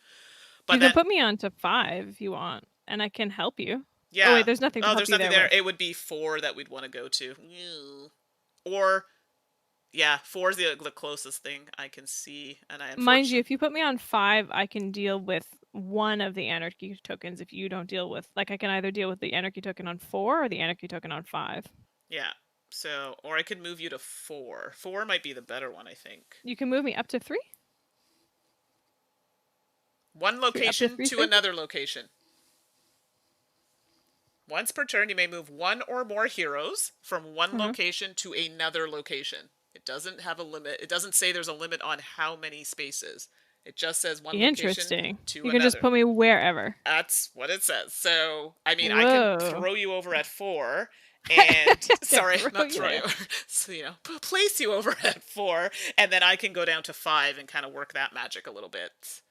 A: But
B: you can put me on to 5 if you want, and I can help you.
A: Yeah.
B: Oh, wait, there's nothing to help
A: there's
B: you
A: nothing
B: there.
A: It would be 4 that we'd want to go to. Or, yeah, 4 is the closest thing I can see. And
B: mind you, if you put me on 5, I can deal with 1 of the anarchy tokens. If you don't deal with, I can either deal with the anarchy token on 4 or the anarchy token on 5.
A: Yeah. So, or I could move you to 4. 4 might be the better one, I think.
B: You can move me up to 3?
A: One location to another location. Once per turn, you may move 1 or more heroes from one location to another location. It doesn't have a limit. It doesn't say there's a limit on how many spaces. It just says one location to another.
B: You can just put me wherever.
A: That's what it says. So, I mean, I can throw you over at 4 and... sorry, not throw you over. So, place you over at 4, and then I can go down to 5 and kind of work that magic a little bit.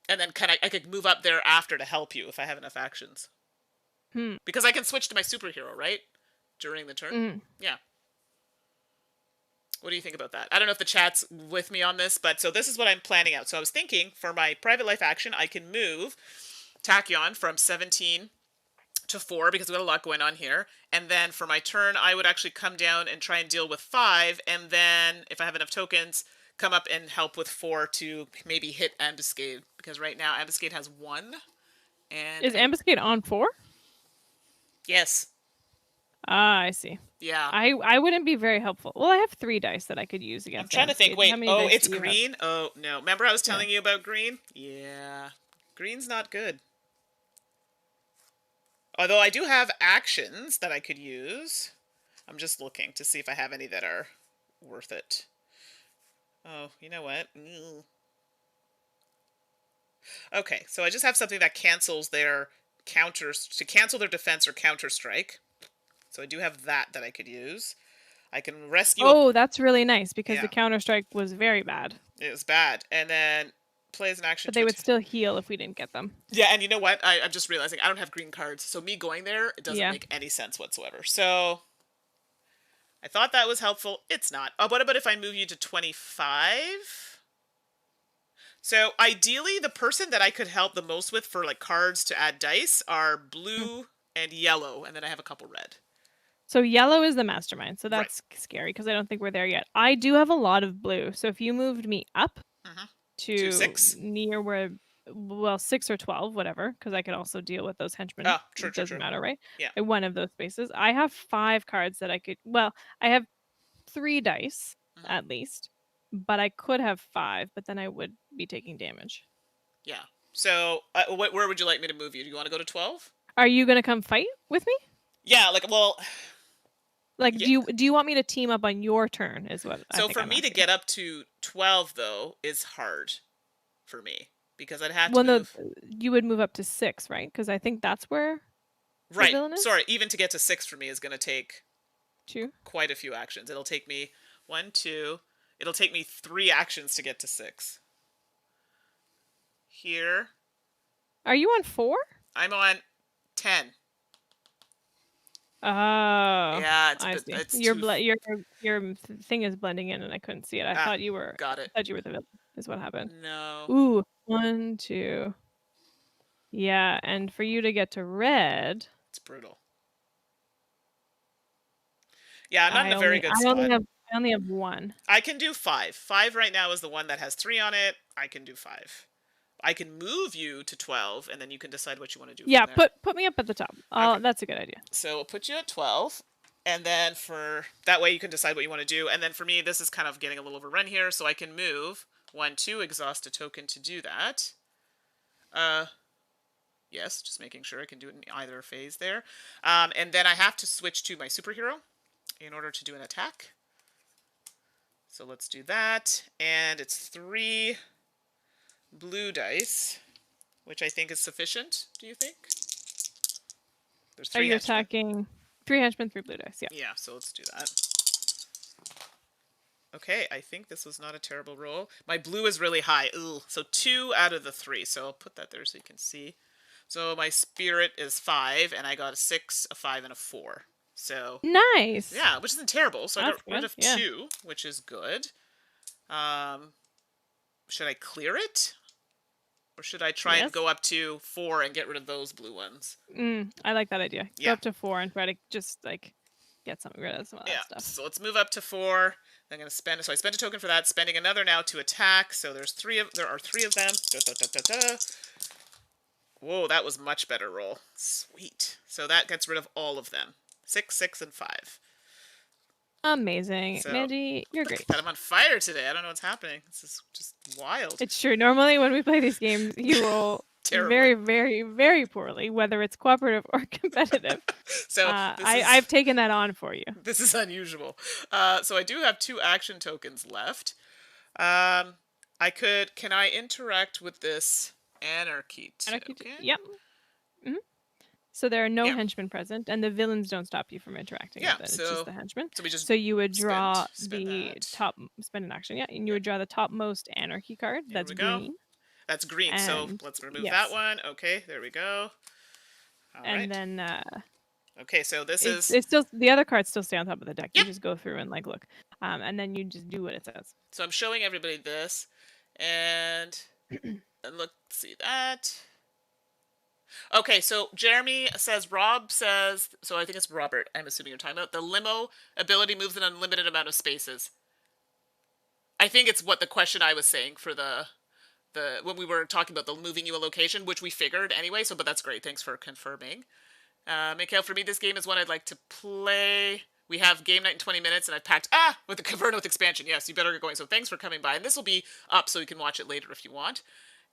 A: And then I could move up there after to help you if I have enough actions. Because I can switch to my superhero, right? During the turn? Yeah. What do you think about that? I don't know if the chat's with me on this, but so this is what I'm planning out. So I was thinking, for my private life action, I can move tachyon from 17 to 4 because we got a lot going on here. And then for my turn, I would actually come down and try and deal with 5. And then if I have enough tokens, come up and help with 4 to maybe hit ambuscade. Because right now ambuscade has 1. And
B: Is ambuscade on 4?
A: yes.
B: Ah, I see.
A: Yeah.
B: I wouldn't be very helpful. Well, I have 3 dice that I could use
A: I'm
B: against
A: trying to think.
B: ambuscade. How
A: Wait.
B: many
A: Oh,
B: dice
A: it's
B: do you have?
A: green? Oh, no. Remember I was telling you about green? Yeah. Green's not good. Although I do have actions that I could use. I'm just looking to see if I have any that are worth it. Oh, you know what? Okay, so I just have something that cancels their counters, to cancel their defense or counter strike. So I do have that I could use. I can rescue.
B: Oh, that's really nice because
A: Yeah.
B: the counter strike was very bad.
A: It was bad. And then plays an action.
B: But they would still heal if we didn't get them.
A: Yeah, and you know what? I'm just realizing I don't have green cards, so me going there, it doesn't make any sense whatsoever. So I thought that was helpful. It's not. Oh, what about if I move you to 25? So ideally, the person that I could help the most with for like cards to add dice are blue and yellow, and then I have a couple red.
B: So yellow is the mastermind, so that's scary because I don't think we're there yet. I do have a lot of blue, so if you moved me up to
A: 6?
B: near where, well, 6 or 12, whatever, because I could also deal with those henchmen.
A: Oh, true,
B: it doesn't matter, right?
A: Yeah.
B: In one of those spaces. I have 5 cards that I could, well, I have 3 dice at least, but I could have 5, but then I would be taking damage.
A: Yeah. So where would you like me to move you? Do you want to go to 12?
B: Are you going to come fight with me?
A: Yeah, like, well...
B: Like, do you want me to team up on your turn is what I think.
A: So for me to get up to 12, though, is hard for me. Because I'd have
B: to
A: move...
B: Well, no, you would move up to 6, right? Because I think that's where
A: right.
B: the villain is?
A: Sorry, even to get to 6 for me is going to take
B: 2.
A: Quite a few actions. It'll take me 1, 2... It'll take me 3 actions to get to 6. Here.
B: Are you on 4?
A: I'm on 10.
B: Oh,
A: yeah,
B: it's your thing is blending in, and I couldn't see it. I thought you were.
A: Got it.
B: I thought you were the villain. Is what happened.
A: No.
B: Ooh, 1, 2. Yeah, and for you to get to red,
A: it's brutal. Yeah, I'm not in a very good spot.
B: I only have 1.
A: I can do 5. 5 right now is the one that has 3 on it. I can do 5. I can move you to 12, and then you can decide what you want to do.
B: Yeah, put me up at the top. Oh, okay. That's a good idea.
A: So we'll put you at 12, and then for that way you can decide what you want to do. And then for me, this is kind of getting a little overrun here, so I can move 1, 2, exhaust a token to do that. Yes, just making sure I can do it in either phase there. And then I have to switch to my superhero in order to do an attack. So let's do that, and it's 3 blue dice, which I think is sufficient. Do you think?
B: There's 3 Are you henchmen. Attacking 3 henchmen, 3 blue dice? Yeah.
A: Yeah, so let's do that. Okay, I think this was not a terrible roll. My blue is really high. Ugh. So 2 out of the 3. So I'll put that there so you can see. So my spirit is 5, and I got a 6, a 5, and a 4. So
B: nice.
A: Yeah, which isn't terrible. So I got rid of 2, which is good. Should I clear it? Or should I try and go up to 4 and get rid of those blue ones?
B: I like that idea. Go up to 4 and try to just like get rid of some of that stuff.
A: So let's move up to 4. I'm going to spend. So I spent a token for that. Spending another now to attack. So there are 3 of them. Whoa, that was much better roll. Sweet. So that gets rid of all of them. 6, 6, and 5.
B: Amazing. So, Mandi, you're great.
A: I'm on fire today. I don't know what's happening. This is just wild.
B: It's true. Normally when we play these games, you roll very, very, very poorly, whether it's cooperative or competitive. So I've taken that on for you.
A: This is unusual. So I do have 2 action tokens left. Can I interact with this anarchy token?
B: Yep. So there are no henchmen present, and the villains don't stop you from interacting with it. It's just the henchmen. So you would draw spend an action, and you would draw the topmost anarchy card. That's green.
A: That's green. So let's remove that one. Okay, there we go. All right.
B: And then
A: okay, so this is
B: still the other cards still stay on top of the deck. You just go through and look, and then you just do what it says.
A: So I'm showing everybody this, and look, see that. Okay, so Jeremy says, Rob says, so I think it's Robert, I'm assuming you're talking about, the limo ability moves an unlimited amount of spaces. I think it's what the question I was saying for the when we were talking about the moving you a location, which we figured anyway, so but that's great. Thanks for confirming. Mikhail, for me, this game is one I'd like to play. We have game night in 20 minutes, and I've packed with the Caverna with expansion. Yes, you better get going. So thanks for coming by, and this will be up so you can watch it later if you want.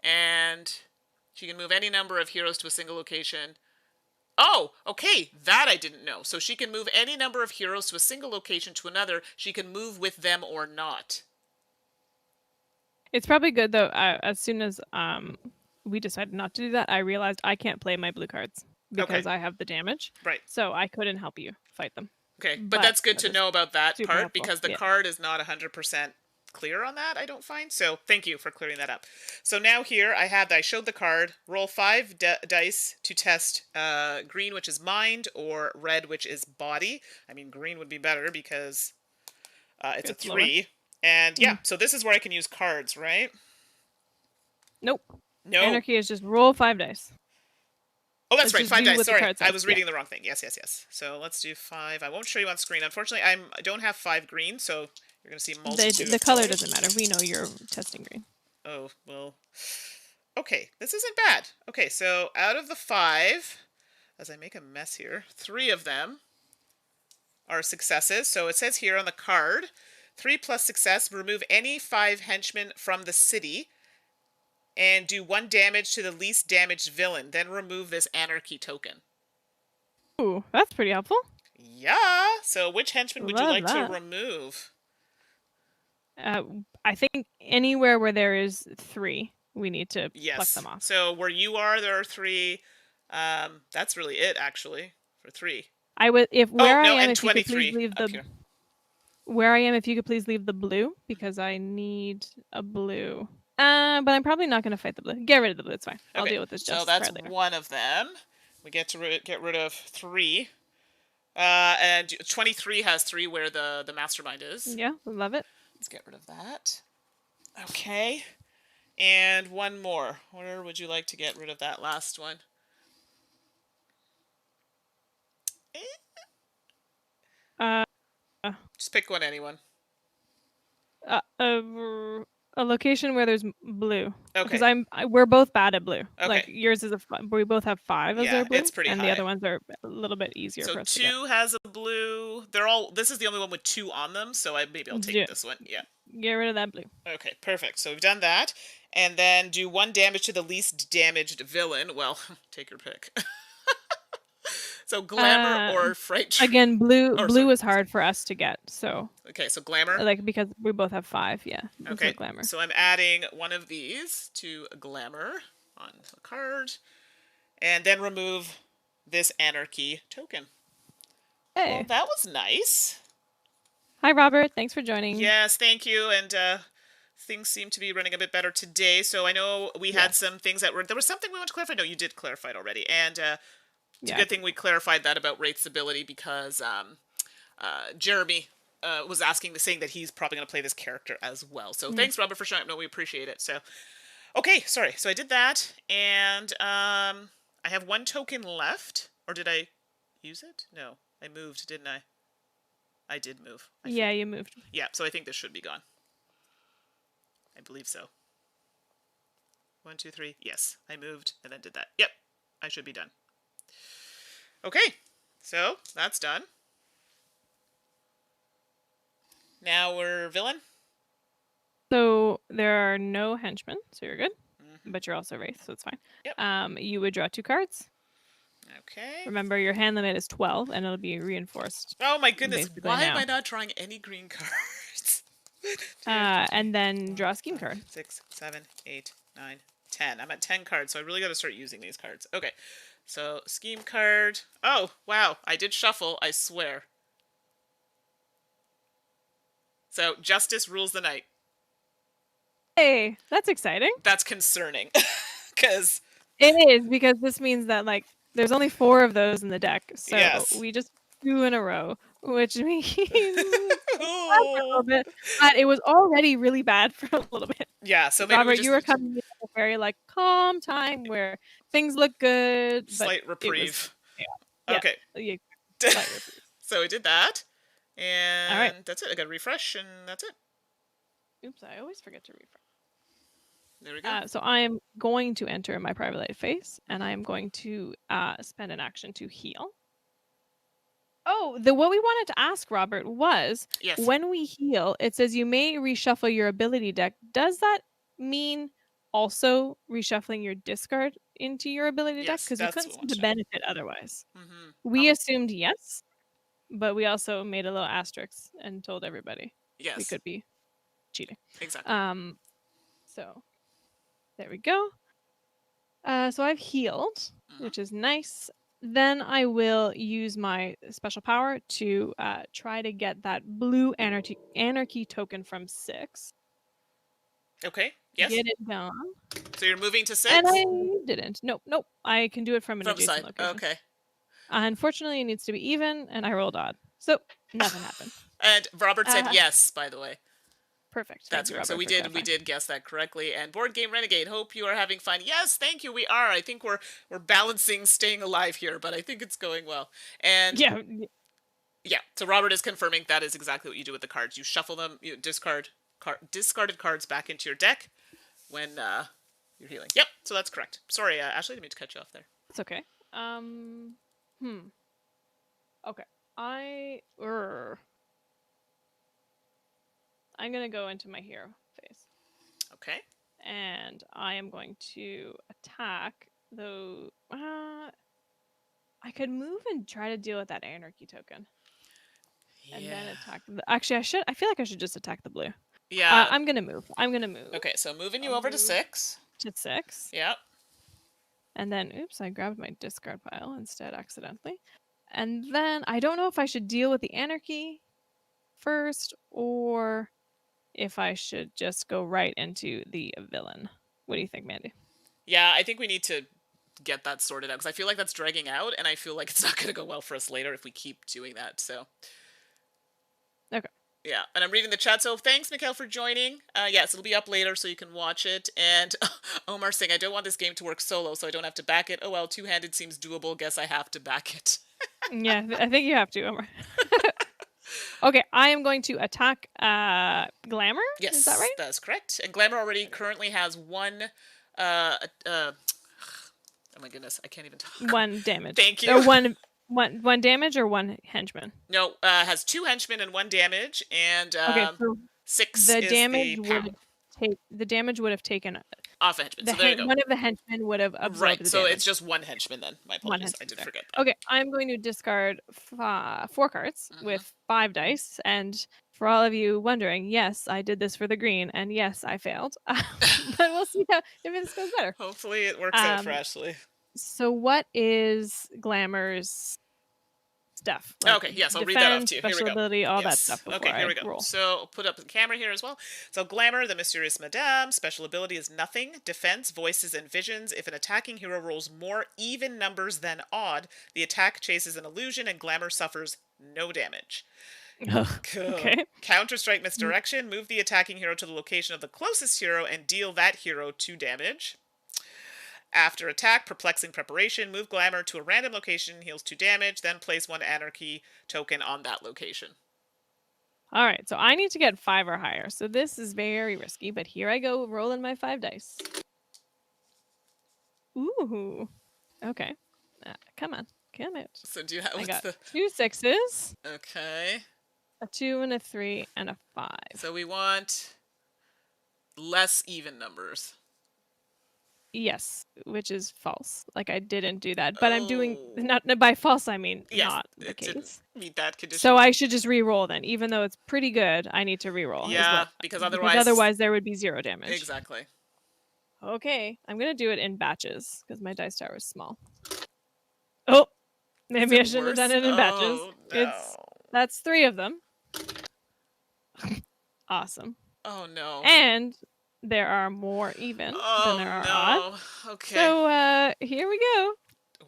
A: And she can move any number of heroes to a single location. Oh, okay, that I didn't know. So she can move any number of heroes to a single location to another. She can move with them or not.
B: It's probably good though. As soon as we decided not to do that, I realized I can't play my blue cards because
A: Okay.
B: I have the damage.
A: Right.
B: So I couldn't help you fight them.
A: Okay, but
B: But
A: that's good
B: that
A: to
B: is
A: know about that
B: super
A: part
B: helpful.
A: because the
B: Yeah.
A: card is not 100% clear on that, I don't find. So thank you for clearing that up. So now here I showed the card. Roll 5 dice to test green, which is mind, or red, which is body. I mean, green would be better because it's a
B: It's lower.
A: 3. And yeah, so this is where I can use cards, right?
B: Nope.
A: No.
B: Anarchy is just roll 5 dice.
A: Oh, that's
B: Let's
A: right.
B: just
A: 5
B: do
A: dice.
B: what the
A: Sorry,
B: card
A: I
B: says,
A: was
B: yeah.
A: reading the wrong thing. Yes, yes, yes. So let's do 5. I won't show you on screen. Unfortunately, I don't have 5 green, so you're going to see a multitude
B: The
A: of
B: color
A: colors.
B: doesn't matter. We know you're testing green.
A: Oh, well. Okay, this isn't bad. Okay, so out of the 5, as I make a mess here, 3 of them are successes. So it says here on the card, 3 plus success, remove any 5 henchmen from the city and do 1 damage to the least damaged villain. Then remove this anarchy token.
B: Ooh, that's pretty helpful.
A: Yeah. So which henchman would you
B: Love
A: like
B: that.
A: to remove?
B: I think anywhere where there is 3, we need to pluck them off.
A: So where you are, there are 3. That's really it, actually, for 3.
B: I would if where
A: oh, no,
B: I am,
A: and
B: if you could please
A: 23
B: leave
A: up
B: the
A: here.
B: where I am, if you could please leave the blue because I need a blue. But I'm probably not going to fight the blue. Get rid of the blue. It's fine. I'll
A: Okay,
B: deal with this
A: so
B: justice
A: that's
B: card later.
A: one of them. We get to get rid of 3. And 23 has 3 where the mastermind is.
B: Yeah, love it.
A: Let's get rid of that. Okay. And one more. Where would you like to get rid of that last one?
B: Uh,
A: Just pick one, anyone.
B: a location where there's blue.
A: Okay.
B: Because we're both bad at blue.
A: Okay.
B: Like yours is we both have 5 as our blue.
A: It's pretty
B: and
A: high.
B: The other ones are a little bit easier
A: so
B: for us
A: 2
B: to get.
A: has a blue. This is the only one with 2 on them, so maybe I'll take this one. Yeah.
B: Get rid of that blue.
A: Okay, perfect. So we've done that. And then do 1 damage to the least damaged villain. Well, take your pick. So glamour or fright.
B: Again, blue is hard for us to get. So
A: okay, so glamour.
B: Like because we both have 5, yeah.
A: Okay,
B: so glamour.
A: So I'm adding one of these to glamour on the card, and then remove this anarchy token.
B: Hey.
A: Well, that was nice.
B: Hi, Robert. Thanks for joining.
A: Yes, thank you. And things seem to be running a bit better today. So I know we had some things there was something we want to clarify. No, you did clarify it already. And it's a good thing we clarified that about Wraith's ability because Jeremy was saying that he's probably going to play this character as well. So thanks, Robert, for showing up. No, we appreciate it. So, okay, sorry. So I did that, and I have 1 token left. Or did I use it? No, I moved, didn't I? I did move.
B: Yeah, you moved.
A: Yeah, so I think this should be gone. I believe so. 1, 2, 3. Yes, I moved and then did that. Yep, I should be done. Okay, so that's done. Now we're villain.
B: So there are no henchmen, so you're good. But you're also Wraith, so it's fine.
A: Yep.
B: You would draw 2 cards.
A: Okay.
B: Remember, your hand limit is 12, and it'll be reinforced.
A: Oh my goodness! Why
B: now.
A: am I not drawing any green cards?
B: And then draw a scheme card.
A: 6, 7, 8, 9, 10. I'm at 10 cards, so I really got to start using these cards. Okay, so scheme card. Oh wow! I did shuffle. I swear. So justice rules the night.
B: Hey, that's exciting.
A: That's concerning, because
B: it is because this means that like there's only 4 of those in the deck, so we just 2 in a row, which means a little bit, but it was already really bad for a little bit.
A: Yeah, so maybe we
B: Robert,
A: just
B: you were
A: need
B: coming in at a very like calm time where things look good, but
A: slight
B: it was
A: reprieve.
B: yeah,
A: Okay.
B: yeah, slight reprieve.
A: So we did that.
B: All right.
A: And that's it. I got to refresh, and that's it.
B: Oops, I always forget to refresh.
A: There we go.
B: So I am going to enter my private life phase, and I am going to spend an action to heal. Oh, what we wanted to ask, Robert, was
A: Yes.
B: when we heal, it says you may reshuffle your ability deck. Does that mean also reshuffling your discard into your ability deck?
A: Yes,
B: Because we
A: that's
B: couldn't
A: what I
B: see
A: want
B: the
A: to know.
B: benefit otherwise.
A: Mm-hmm.
B: We assumed yes, but we also made a little asterisk and told everybody we
A: Yes,
B: could be cheating.
A: exactly.
B: So there we go. So I've healed,
A: Mm-hmm.
B: which is nice. Then I will use my special power to try to get that blue anarchy token from 6.
A: Okay, yes.
B: Get it done.
A: So you're moving to
B: And
A: 6?
B: I didn't. Nope. I can do it from an
A: From
B: adjacent
A: side.
B: location.
A: Okay.
B: Unfortunately, it needs to be even, and I rolled odd. So nothing happened.
A: And Robert said yes, by the way.
B: Perfect.
A: That's
B: Thank you,
A: correct.
B: Robert,
A: So we
B: for
A: did
B: clarifying.
A: guess that correctly. And Board Game Renegade, hope you are having fun. Yes, thank you. We are. I think we're balancing staying alive here, but I think it's going well. And
B: Yeah.
A: yeah, so Robert is confirming that is exactly what you do with the cards. You shuffle them, you discarded cards back into your deck when you're healing. Yep, so that's correct. Sorry, Ashley, didn't mean to cut you off there.
B: It's okay. Okay. I'm gonna go into my hero phase.
A: Okay.
B: And I am going to attack though. I could move and try to deal with that anarchy token, and then attack. Actually, I feel like I should just attack the blue.
A: Yeah.
B: I'm gonna move.
A: Okay, so moving you
B: I'll
A: over to
B: move
A: 6.
B: to 6.
A: Yep.
B: And then, oops, I grabbed my discard pile instead accidentally. And then I don't know if I should deal with the anarchy first or if I should just go right into the villain. What do you think, Mandy?
A: Yeah, I think we need to get that sorted out because I feel like that's dragging out, and I feel like it's not going to go well for us later if we keep doing that. So.
B: Okay.
A: Yeah, and I'm reading the chat, so thanks, Mikhail, for joining. Yes, it'll be up later, so you can watch it. And Omar saying, I don't want this game to work solo, so I don't have to back it. Oh well, two-handed seems doable. Guess I have to back it.
B: Yeah, I think you have to, Omar. Okay, I am going to attack Glamour.
A: Yes,
B: is that right?
A: That's correct. And Glamour already currently has one. Oh my goodness, I can't even talk.
B: 1 damage.
A: Thank you.
B: Or one damage or 1 henchman.
A: No, has 2 henchmen and 1 damage, and
B: Okay, so
A: 6
B: the
A: is
B: damage
A: the
B: would
A: pound.
B: the damage would have taken
A: Off a henchman. So there you go.
B: one of the henchmen would have absorbed
A: Right,
B: the
A: so
B: damage.
A: it's just 1 henchman then. My
B: One
A: apologies, I
B: henchman
A: did
B: there.
A: forget that.
B: Okay, I'm going to discard 4 cards with 5 dice, and for all of you wondering, yes, I did this for the green, and yes, I failed. But we'll see if this goes better.
A: Hopefully it works out for Ashley.
B: So what is Glamour's stuff? Like
A: okay, yes, I'll
B: defense,
A: read that off to you. Here we
B: special
A: go.
B: ability, all that
A: Yes.
B: stuff before
A: Okay, here we
B: I
A: go.
B: roll.
A: So I'll put up the camera here as well. So Glamour, the mysterious madame. Special ability is nothing. Defense, voices, and visions. If an attacking hero rolls more even numbers than odd, the attack chases an illusion and Glamour suffers no damage.
B: Okay.
A: Counter-strike misdirection. Move the attacking hero to the location of the closest hero and deal that hero 2 damage. After attack, perplexing preparation. Move Glamour to a random location, heals 2 damage, then place 1 anarchy token on that location.
B: All right, so I need to get 5 or higher. So this is very risky, but here I go rolling my 5 dice. Ooh. Okay. Come on.
A: So do you have
B: I got 2 6s.
A: Okay.
B: A 2 and a 3 and a 5.
A: So we want less even numbers.
B: Yes, which is false. Like I didn't do that, but I'm doing not by false. I mean not the case.
A: Didn't meet that condition.
B: So I should just re-roll then, even though it's pretty good. I need to re-roll.
A: Yeah, because otherwise
B: there would be 0 damage.
A: Exactly.
B: Okay, I'm gonna do it in batches because my dice tower is small. Oh, maybe I shouldn't have done it in batches.
A: No.
B: That's 3 of them. Awesome.
A: Oh no.
B: And there are more even than there are odd.
A: Okay.
B: So here we go.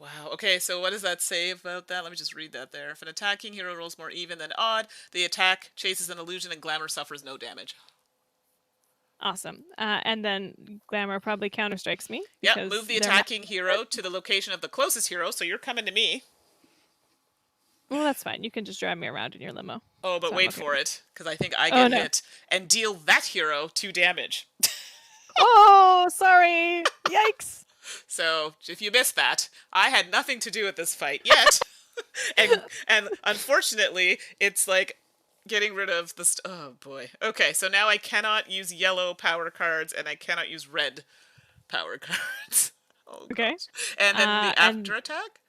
A: Wow. Okay, so what does that say about that? Let me just read that there. If an attacking hero rolls more even than odd, the attack chases an illusion and Glamour suffers no damage.
B: Awesome. And then Glamour probably counterstrikes me
A: Yep,
B: because
A: move the
B: they're
A: attacking hero to the location of the closest hero, so you're coming to me.
B: Well, that's fine. You can just drive me around in your limo.
A: Oh, but
B: So I'm
A: wait
B: okay
A: for
B: with
A: it, because I think I
B: Oh
A: get
B: no.
A: hit and deal that hero 2 damage.
B: Oh, sorry. Yikes.
A: So if you missed that, I had nothing to do with this fight yet, and unfortunately, it's like getting rid of the. Oh boy. Okay, so now I cannot use yellow power cards and I cannot use red power cards. Oh
B: Okay.
A: gosh. And then the
B: And
A: after attack.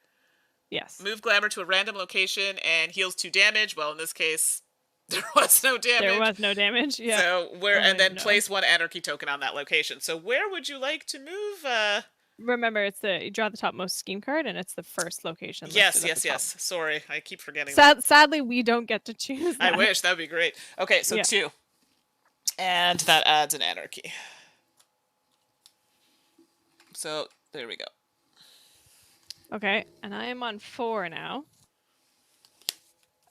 B: yes,
A: Move Glamour to a random location and heals 2 damage. Well, in this case, there was no damage.
B: there was no damage. Yeah.
A: So where
B: Oh,
A: and then
B: no.
A: place 1 anarchy token on that location. So where would you like to move?
B: Remember, you draw the topmost scheme card, and it's the first location.
A: Yes,
B: listed at the top.
A: yes. Sorry, I keep forgetting that.
B: Sadly, we don't get to choose that.
A: I wish that'd be great. Okay, so
B: Yeah.
A: 2, and that adds an anarchy. So there we go.
B: Okay, and I am on 4 now.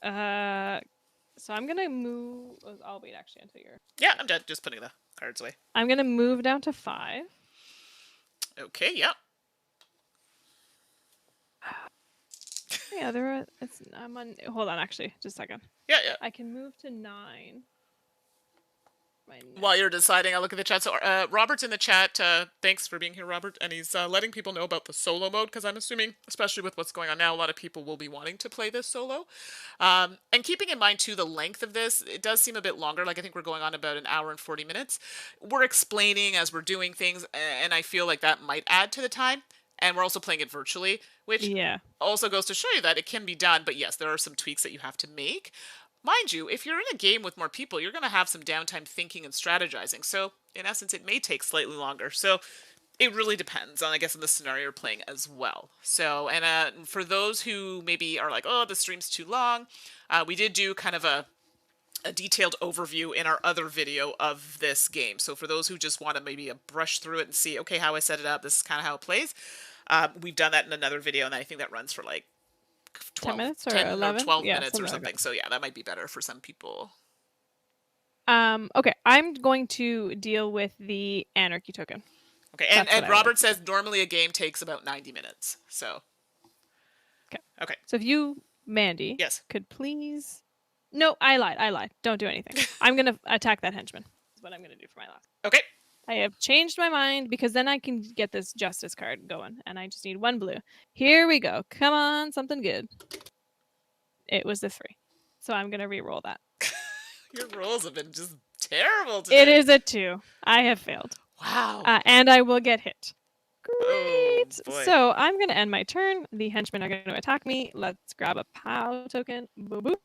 B: So I'm gonna move. I'll wait actually until you're.
A: Yeah, I'm done. Just putting the cards away.
B: I'm gonna move down to 5.
A: Okay, yeah.
B: Yeah, I'm on. Hold on, actually, just a second.
A: Yeah.
B: I can move to 9.
A: While you're deciding, I'll look at the chat. So Robert's in the chat. Thanks for being here, Robert. And he's letting people know about the solo mode, because I'm assuming, especially with what's going on now, a lot of people will be wanting to play this solo. And keeping in mind, too, the length of this, it does seem a bit longer. Like, I think we're going on about 1 hour and 40 minutes. We're explaining as we're doing things, and I feel like that might add to the time. And we're also playing it virtually, which also goes to show you that it can be done. But yes, there are some tweaks that you have to make. Mind you, if you're in a game with more people, you're going to have some downtime thinking and strategizing. So, in essence, it may take slightly longer. So, it really depends on, I guess, on the scenario you're playing as well. So, and for those who maybe are like, oh, the stream's too long, we did do kind of a detailed overview in our other video of this game. So, for those who just want to maybe brush through it and see, okay, how I set it up, this is kind of how it plays, we've done that in another video, and I think that runs for like
B: 10 minutes or
A: 10
B: 11?
A: or 12
B: Yeah,
A: minutes or
B: like
A: something. So yeah, that might be better for some people.
B: Okay, I'm going to deal with the anarchy token.
A: Okay, and Robert says normally a game takes about 90 minutes. So okay.
B: So if you, Mandi,
A: yes,
B: could please. No, I lied. Don't do anything. I'm gonna attack that henchman. That's what I'm gonna do for my last.
A: Okay.
B: I have changed my mind because then I can get this justice card going, and I just need 1 blue. Here we go. Come on, something good. It was the 3, so I'm gonna re-roll that.
A: Your rolls have been just terrible today.
B: It is a 2. I have failed.
A: Wow.
B: And I will get hit. Great.
A: Oh,
B: so I'm gonna end my turn. The henchmen are gonna attack me. Let's grab a POW token. Boo boo.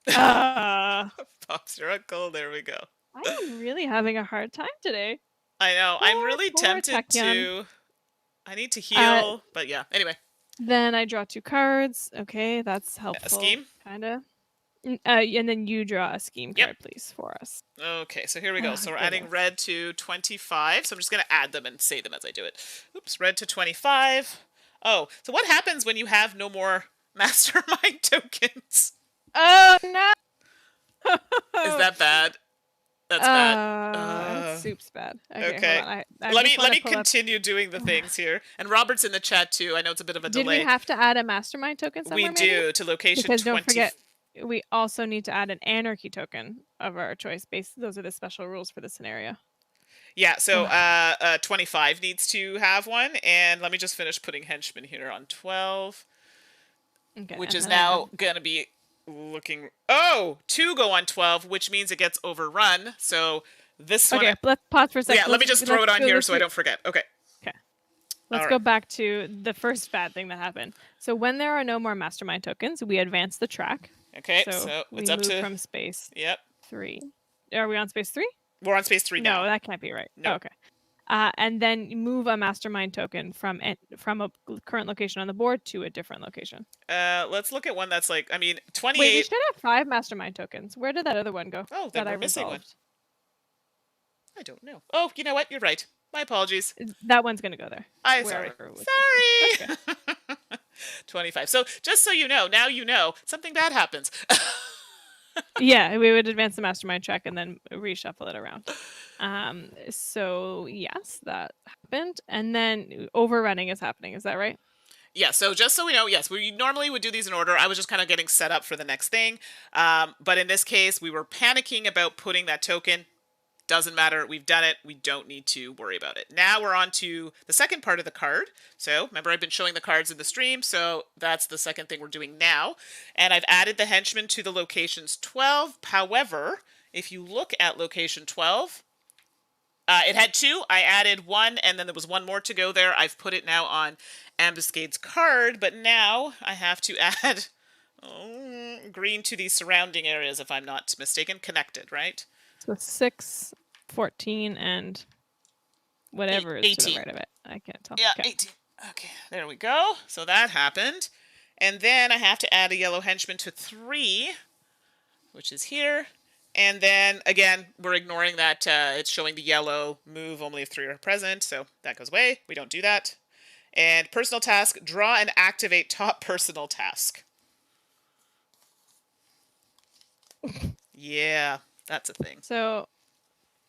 A: Pops your uncle. There we go.
B: I'm really having a hard time today.
A: I know. I'm really tempted to. I need to heal, but yeah. Anyway.
B: Then I draw 2 cards. Okay, that's helpful.
A: A scheme?
B: Kinda. And then you draw a scheme card, please, for us.
A: Okay, so here we go. So we're adding red to 25. So I'm just going to add them and say them as I do it. Oops, red to 25. Oh, so what happens when you have no more mastermind tokens?
B: Oh, no!
A: Is that bad? That's bad.
B: Soup's bad.
A: Okay. Let me continue doing the things here. And Robert's in the chat too. I know it's a bit of a delay.
B: Did we have to add a mastermind token somewhere?
A: We do, to location 20.
B: Because don't forget, we also need to add an anarchy token of our choice. Those are the special rules for the scenario.
A: Yeah, so 25 needs to have one. And let me just finish putting henchmen here on 12. Okay, which is now going to be looking. Oh, 2 go on 12, which means it gets overrun. So this one.
B: Okay, let's pause for a second.
A: Yeah, let me just throw it on here so I don't forget. Okay.
B: Let's go back to the first bad thing that happened. So when there are no more mastermind tokens, we advance the track.
A: Okay, so
B: we
A: it's up
B: move
A: to
B: from space.
A: 3.
B: Are we on space 3?
A: We're on space 3 now.
B: No, that can't be right.
A: No.
B: Oh, okay. And then move a mastermind token from a current location on the board to a different location.
A: Let's look at one that's like, 28.
B: Wait, we should have 5 mastermind tokens. Where did that other one go?
A: Oh, then we're missing one. I don't know. Oh, you know what? You're right. My apologies.
B: That one's going to go there.
A: Sorry. 25. So just so you know, now you know, something bad happens.
B: Yeah, we would advance the mastermind track and then reshuffle it around. So yes, that happened. And then overrunning is happening. Is that right?
A: Yeah, so just so we know, yes, we normally would do these in order. I was just kind of getting set up for the next thing. But in this case, we were panicking about putting that token. Doesn't matter. We've done it. We don't need to worry about it. Now we're on to the second part of the card. So remember, I've been showing the cards in the stream. So that's the second thing we're doing now. And I've added the henchmen to the locations 12. However, if you look at location 12, it had 2. I added 1, and then there was 1 more to go there. I've put it now on ambiscade's card, but now I have to add green to the surrounding areas, if I'm not mistaken. Connected, right?
B: So 6, 14, and whatever is
A: 18.
B: to the right of it. I can't tell.
A: Yeah,
B: Okay.
A: 18. Okay, there we go. So that happened. And then I have to add a yellow henchman to 3, which is here. And then, again, we're ignoring that it's showing the yellow move only if 3 are present, so that goes away. We don't do that. And personal task, draw and activate top personal task. Yeah, that's a thing.
B: So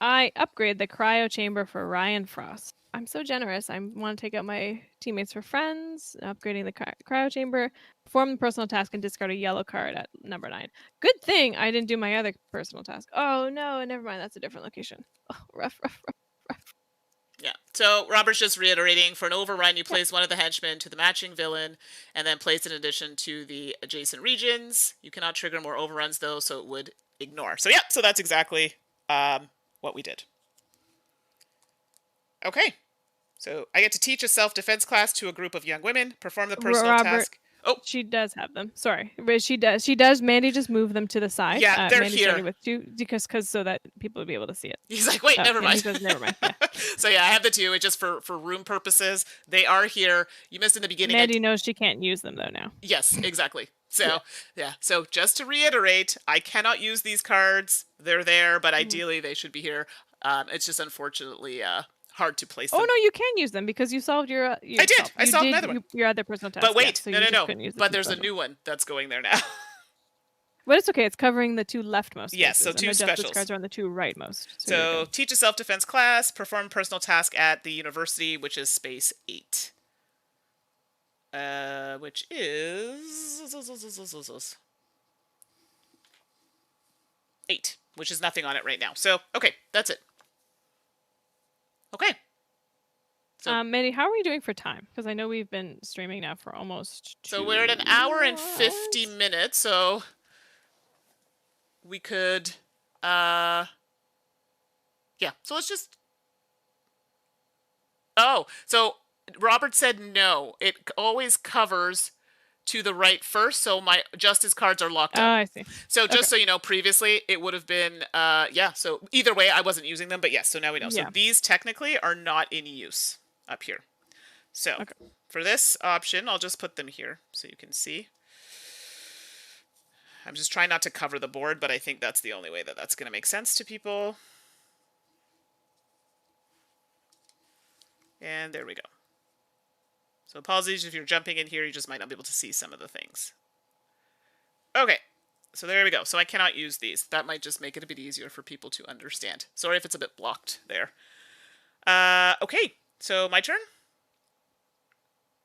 B: I upgrade the cryo chamber for Ryan Frost. I'm so generous. I want to take out my teammates for friends, upgrading the cryo chamber, perform the personal task, and discard a yellow card at number 9. Good thing I didn't do my other personal task. Oh, no, never mind. That's a different location. Oh, rough.
A: Yeah. So Robert's just reiterating, for an overrun, you place one of the henchmen to the matching villain, and then place an addition to the adjacent regions. You cannot trigger more overruns, though, so it would ignore. So, yeah, so that's exactly what we did. Okay. So I get to teach a self-defense class to a group of young women, perform the personal task. Oh,
B: she does have them. Sorry, she does. She does. Mandy just moved them to the side.
A: Yeah, they're
B: Mandy
A: here.
B: started with 2 because so that people would be able to see it.
A: He's like, wait, never mind.
B: He says, never mind. Yeah.
A: So yeah, I have the 2. It's just for room purposes. They are here. You missed in the beginning.
B: Mandy knows she can't use them though now.
A: Yes, exactly. So yeah. So just to reiterate, I cannot use these cards. They're there, but ideally they should be here. It's just unfortunately hard to place them.
B: Oh no, you can use them because you solved your.
A: I did. I solved another one.
B: Your other personal task.
A: But wait,
B: so
A: no. But there's a new one that's going there now.
B: But it's okay. It's covering the 2 leftmost.
A: Yes, so
B: and
A: 2
B: the
A: specials.
B: justice cards are on the 2 rightmost.
A: So teach a self-defense class, perform personal task at the university, which is space 8. Which is 8, which is nothing on it right now. So, okay, that's it. Okay.
B: So, Mandy, how are we doing for time? Because I know we've been streaming now for almost 2
A: So we're at 1 hour and 50 minutes, so we could, yeah, so let's just, so Robert said no. It always covers to the right first, so my justice cards are locked up.
B: Oh, I see.
A: So just so you know, previously it would have been, so either way, I wasn't using them, but yes, so now we know. So these technically are not in use up here. So for this option, I'll just put them here so you can see. I'm just trying not to cover the board, but I think that's the only way that that's going to make sense to people. And there we go. So apologies if you're jumping in here, you just might not be able to see some of the things. Okay, so there we go. So I cannot use these. That might just make it a bit easier for people to understand. Sorry if it's a bit blocked there. Okay, so my turn?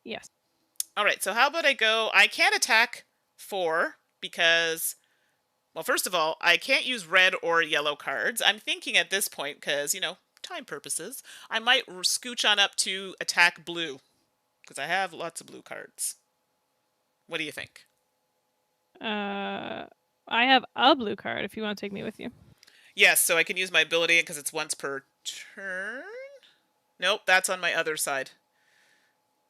B: Yes.
A: All right, so how about I go... I can't attack 4 because... Well, first of all, I can't use red or yellow cards. I'm thinking at this point, because, you know, time purposes, I might scooch on up to attack blue. Because I have lots of blue cards. What do you think?
B: I have a blue card if you want to take me with you.
A: Yes, so I can use my ability because it's once per turn? Nope, that's on my other side.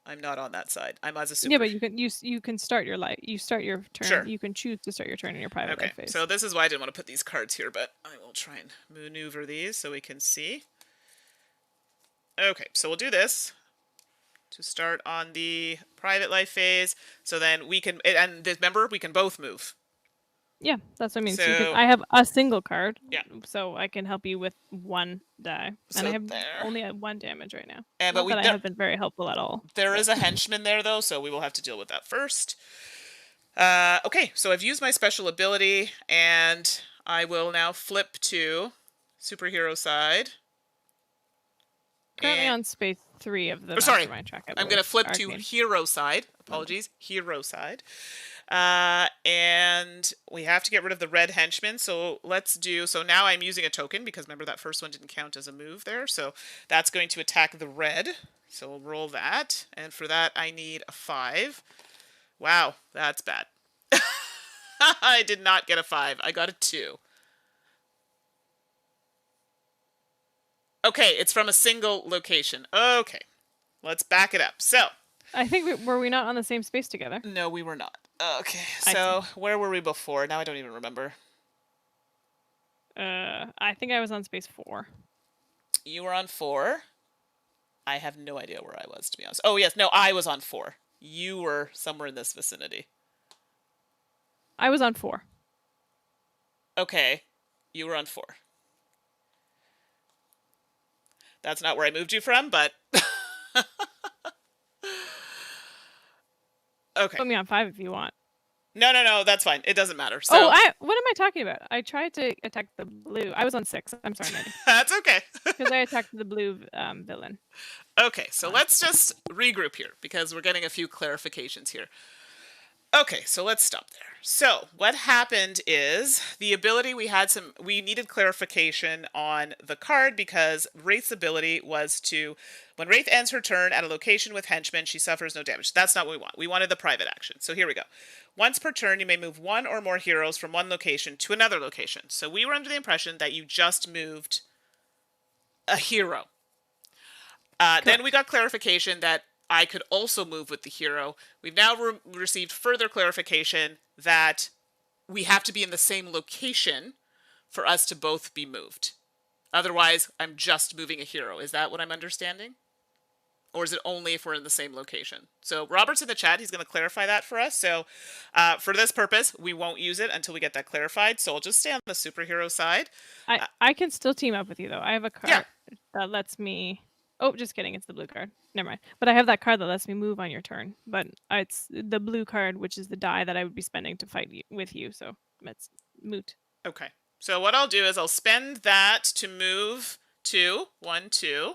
A: I'm not on that side. I'm as a super.
B: Yeah, but you can start your life. You start your turn.
A: Sure.
B: You can choose to start your turn in your private life phase.
A: Okay, so this is why I didn't want to put these cards here, but I will try and maneuver these so we can see. Okay, so we'll do this to start on the private life phase. So then we can, and remember, we can both move.
B: Yeah, that's what I mean.
A: So
B: I have a single card.
A: Yeah.
B: So I can help you with 1 die.
A: So
B: and I have
A: there.
B: only 1 damage right now.
A: And
B: Not that I have been very helpful at all.
A: There is a henchman there, though, so we will have to deal with that first. Okay, so I've used my special ability, and I will now flip to superhero side.
B: Currently
A: And
B: on space 3 of the
A: sorry,
B: mastermind track.
A: I'm going to flip to
B: Arcane.
A: hero side. Apologies, hero side. And we have to get rid of the red henchman. So let's do. So now I'm using a token because remember that first one didn't count as a move there. So that's going to attack the red. So we'll roll that. And for that, I need a 5. Wow, that's bad. I did not get a 5. I got a 2. Okay, it's from a single location. Okay, let's back it up. So,
B: I think were we not on the same space together?
A: no, we were not. Okay, so where were we before? Now I don't even remember.
B: I think I was on space 4.
A: You were on 4. I have no idea where I was, to be honest. Oh, yes, no, I was on 4. You were somewhere in this vicinity.
B: I was on 4.
A: Okay, you were on 4. That's not where I moved you from, but... Okay.
B: Put me on 5 if you want.
A: No, that's fine. It doesn't matter. So...
B: Oh, what am I talking about? I tried to attack the blue. I was on 6. I'm sorry, Mandy.
A: That's okay.
B: Because I attacked the blue villain.
A: Okay, so let's just regroup here because we're getting a few clarifications here. Okay, so let's stop there. So what happened is the ability we needed clarification on the card because Wraith's ability was to, when Wraith ends her turn at a location with henchmen, she suffers no damage. That's not what we want. We wanted the private action. So here we go. Once per turn, you may move one or more heroes from one location to another location. So we were under the impression that you just moved a hero. Then we got clarification that I could also move with the hero. We've now received further clarification that we have to be in the same location for us to both be moved. Otherwise, I'm just moving a hero. Is that what I'm understanding? Or is it only if we're in the same location? So Robert's in the chat. He's going to clarify that for us. So for this purpose, we won't use it until we get that clarified. So I'll just stay on the superhero side.
B: I can still team up with you, though. I have a card that lets me... Oh, just kidding. It's the blue card. Never mind. But I have that card that lets me move on your turn. But it's the blue card, which is the die that I would be spending to fight with you. So it's moot.
A: Okay. So what I'll do is I'll spend that to move 2. 1, 2.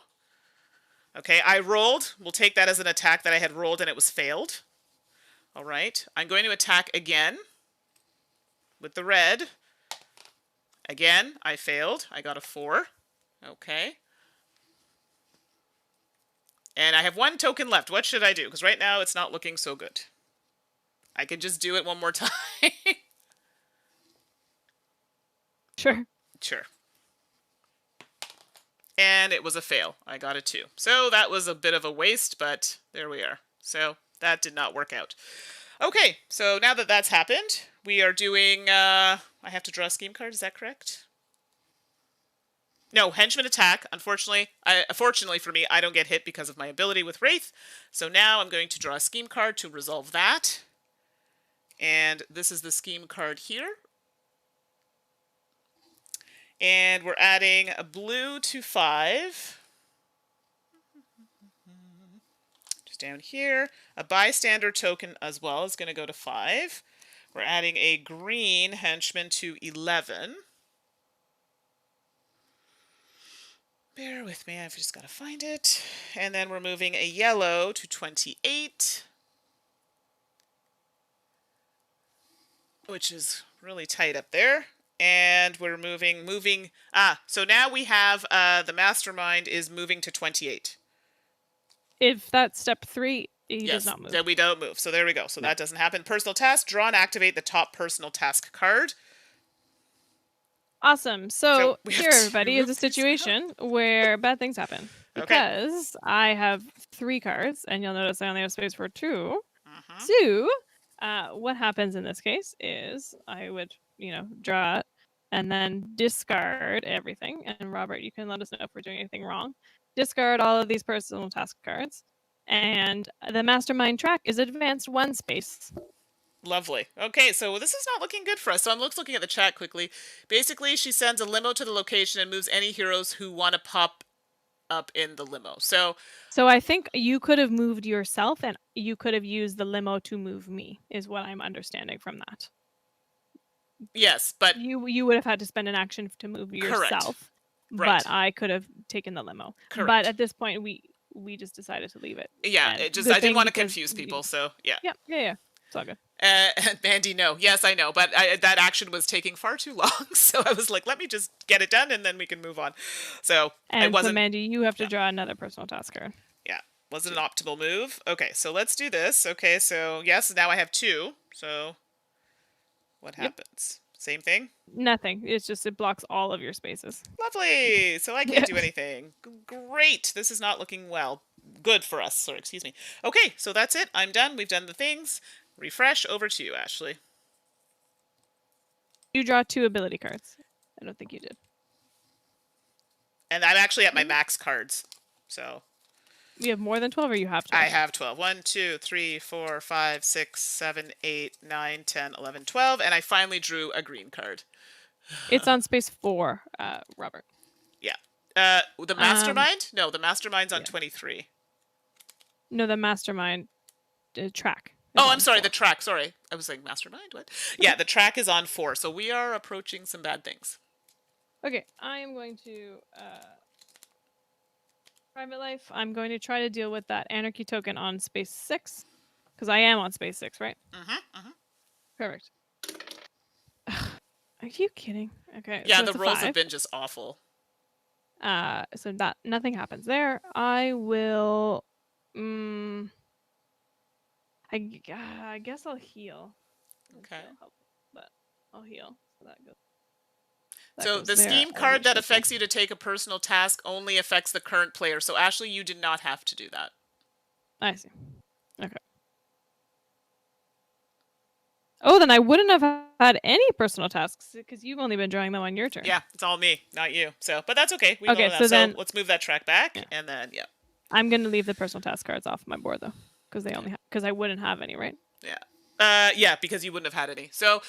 A: Okay, I rolled. We'll take that as an attack that I had rolled and it was failed. All right. I'm going to attack again with the red. Again, I failed. I got a 4. Okay. And I have 1 token left. What should I do? Because right now it's not looking so good. I can just do it one more time.
B: Sure.
A: Sure. And it was a fail. I got a 2. So that was a bit of a waste, but there we are. So that did not work out. Okay, so now that that's happened, we are doing... I have to draw a scheme card, is that correct? No, henchman attack. Unfortunately, fortunately for me, I don't get hit because of my ability with Wraith. So now I'm going to draw a scheme card to resolve that. And this is the scheme card here. And we're adding a blue to 5. Just down here. A bystander token as well is going to go to 5. We're adding a green henchman to 11. Bear with me, I've just got to find it. And then we're moving a yellow to 28. Which is really tight up there. And we're moving... so now we have the mastermind is moving to 28.
B: If that's step 3, he does not move.
A: Then we don't move. So there we go. So that doesn't happen. Personal task, draw and activate the top personal task card.
B: Awesome. So here, everybody, is a situation where bad things happen. Because I have 3 cards, and you'll notice I only have space for 2. So, what happens in this case is I would, draw it and then discard everything. And Robert, you can let us know if we're doing anything wrong. Discard all of these personal task cards. And the mastermind track is advanced 1 space.
A: Lovely. Okay, so this is not looking good for us. So I'm looking at the chat quickly. Basically, she sends a limo to the location and moves any heroes who want to pop up in the limo. So
B: I think you could have moved yourself and you could have used the limo to move me, is what I'm understanding from that.
A: Yes, but...
B: You would have had to spend an action to move yourself.
A: Right.
B: but I could have taken the limo.
A: Correct.
B: But at this point, we just decided to leave it.
A: Yeah,
B: And
A: it just
B: good
A: I didn't
B: thing
A: want to
B: because
A: confuse people, so yeah.
B: yeah. It's all good.
A: And Mandy, no. Yes, I know, but that action was taking far too long, so I was like, let me just get it done and then we can move on. So it
B: And so,
A: wasn't,
B: Mandy, you have to draw another personal task card.
A: yeah, wasn't an optimal move. Okay, so let's do this. Okay, so yes, now I have 2. So what
B: Yep.
A: happens? Same thing?
B: Nothing. It's just it blocks all of your spaces.
A: Lovely. So I can't do anything. Great. This is not looking well. Good for us. Sorry, excuse me. Okay, so that's it. I'm done. We've done the things. Refresh. Over to you, Ashley.
B: You draw 2 ability cards. I don't think you did.
A: And I'm actually at my max cards. So
B: You have more than 12 or you have 12?
A: I have 12. 1, 2, 3, 4, 5, 6, 7, 8, 9, 10, 11, 12. And I finally drew a green card.
B: It's on space 4, Robert.
A: Yeah. The mastermind? No, the mastermind's on 23.
B: No, the mastermind track.
A: Oh, I'm sorry, 4. The track. Sorry. I was saying mastermind. What? Yeah, the track is on 4. So we are approaching some bad things.
B: Okay, I am going to private life. I'm going to try to deal with that anarchy token on space 6 because I am on space 6, right? Perfect. Are you kidding? Okay.
A: Yeah,
B: so
A: the
B: it's a
A: rolls
B: 5.
A: have been just awful.
B: So that nothing happens there. I will. I guess I'll heal.
A: Okay.
B: But I'll heal. So that goes.
A: So the scheme card that affects you to take a personal task only affects the current player. So Ashley, you did not have to do that.
B: I see. Okay. Oh, then I wouldn't have had any personal tasks because you've only been drawing them on your turn.
A: Yeah, it's all me, not you. So, but that's okay. We
B: Okay,
A: know that.
B: so then
A: let's move that track back, and then
B: I'm gonna leave the personal task cards off my board though, because they only because I wouldn't have any, right?
A: Yeah. Yeah, because you wouldn't have had any. So,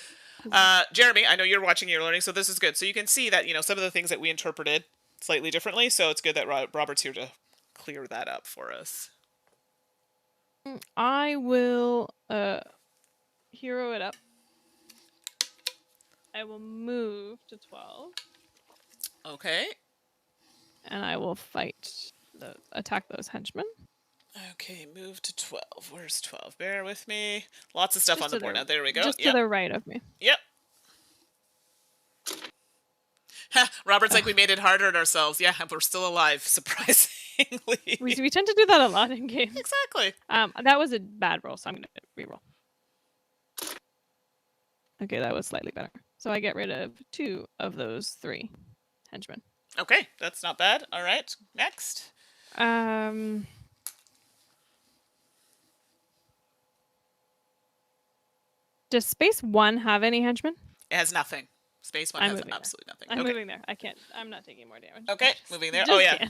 A: Jeremy, I know you're watching, you're learning, so this is good. So you can see that some of the things that we interpreted slightly differently. So it's good that Robert's here to clear that up for us.
B: I will hero it up. I will move to 12.
A: Okay.
B: And I will attack those henchmen.
A: Okay, move to 12. Where's 12? Bear with me. Lots of stuff on the board now. There we go.
B: Just to the right of me.
A: Yep. Robert's like, we made it harder on ourselves. Yeah, we're still alive, surprisingly.
B: We tend to do that a lot in games.
A: Exactly.
B: That was a bad roll, so I'm going to reroll. Okay, that was slightly better. So I get rid of 2 of those 3 henchmen.
A: Okay, that's not bad. All right, next.
B: Does space 1 have any henchmen?
A: It has nothing. Space 1 has absolutely nothing.
B: I'm moving there. I can't. I'm not taking more damage.
A: Okay, moving there. Oh, yeah.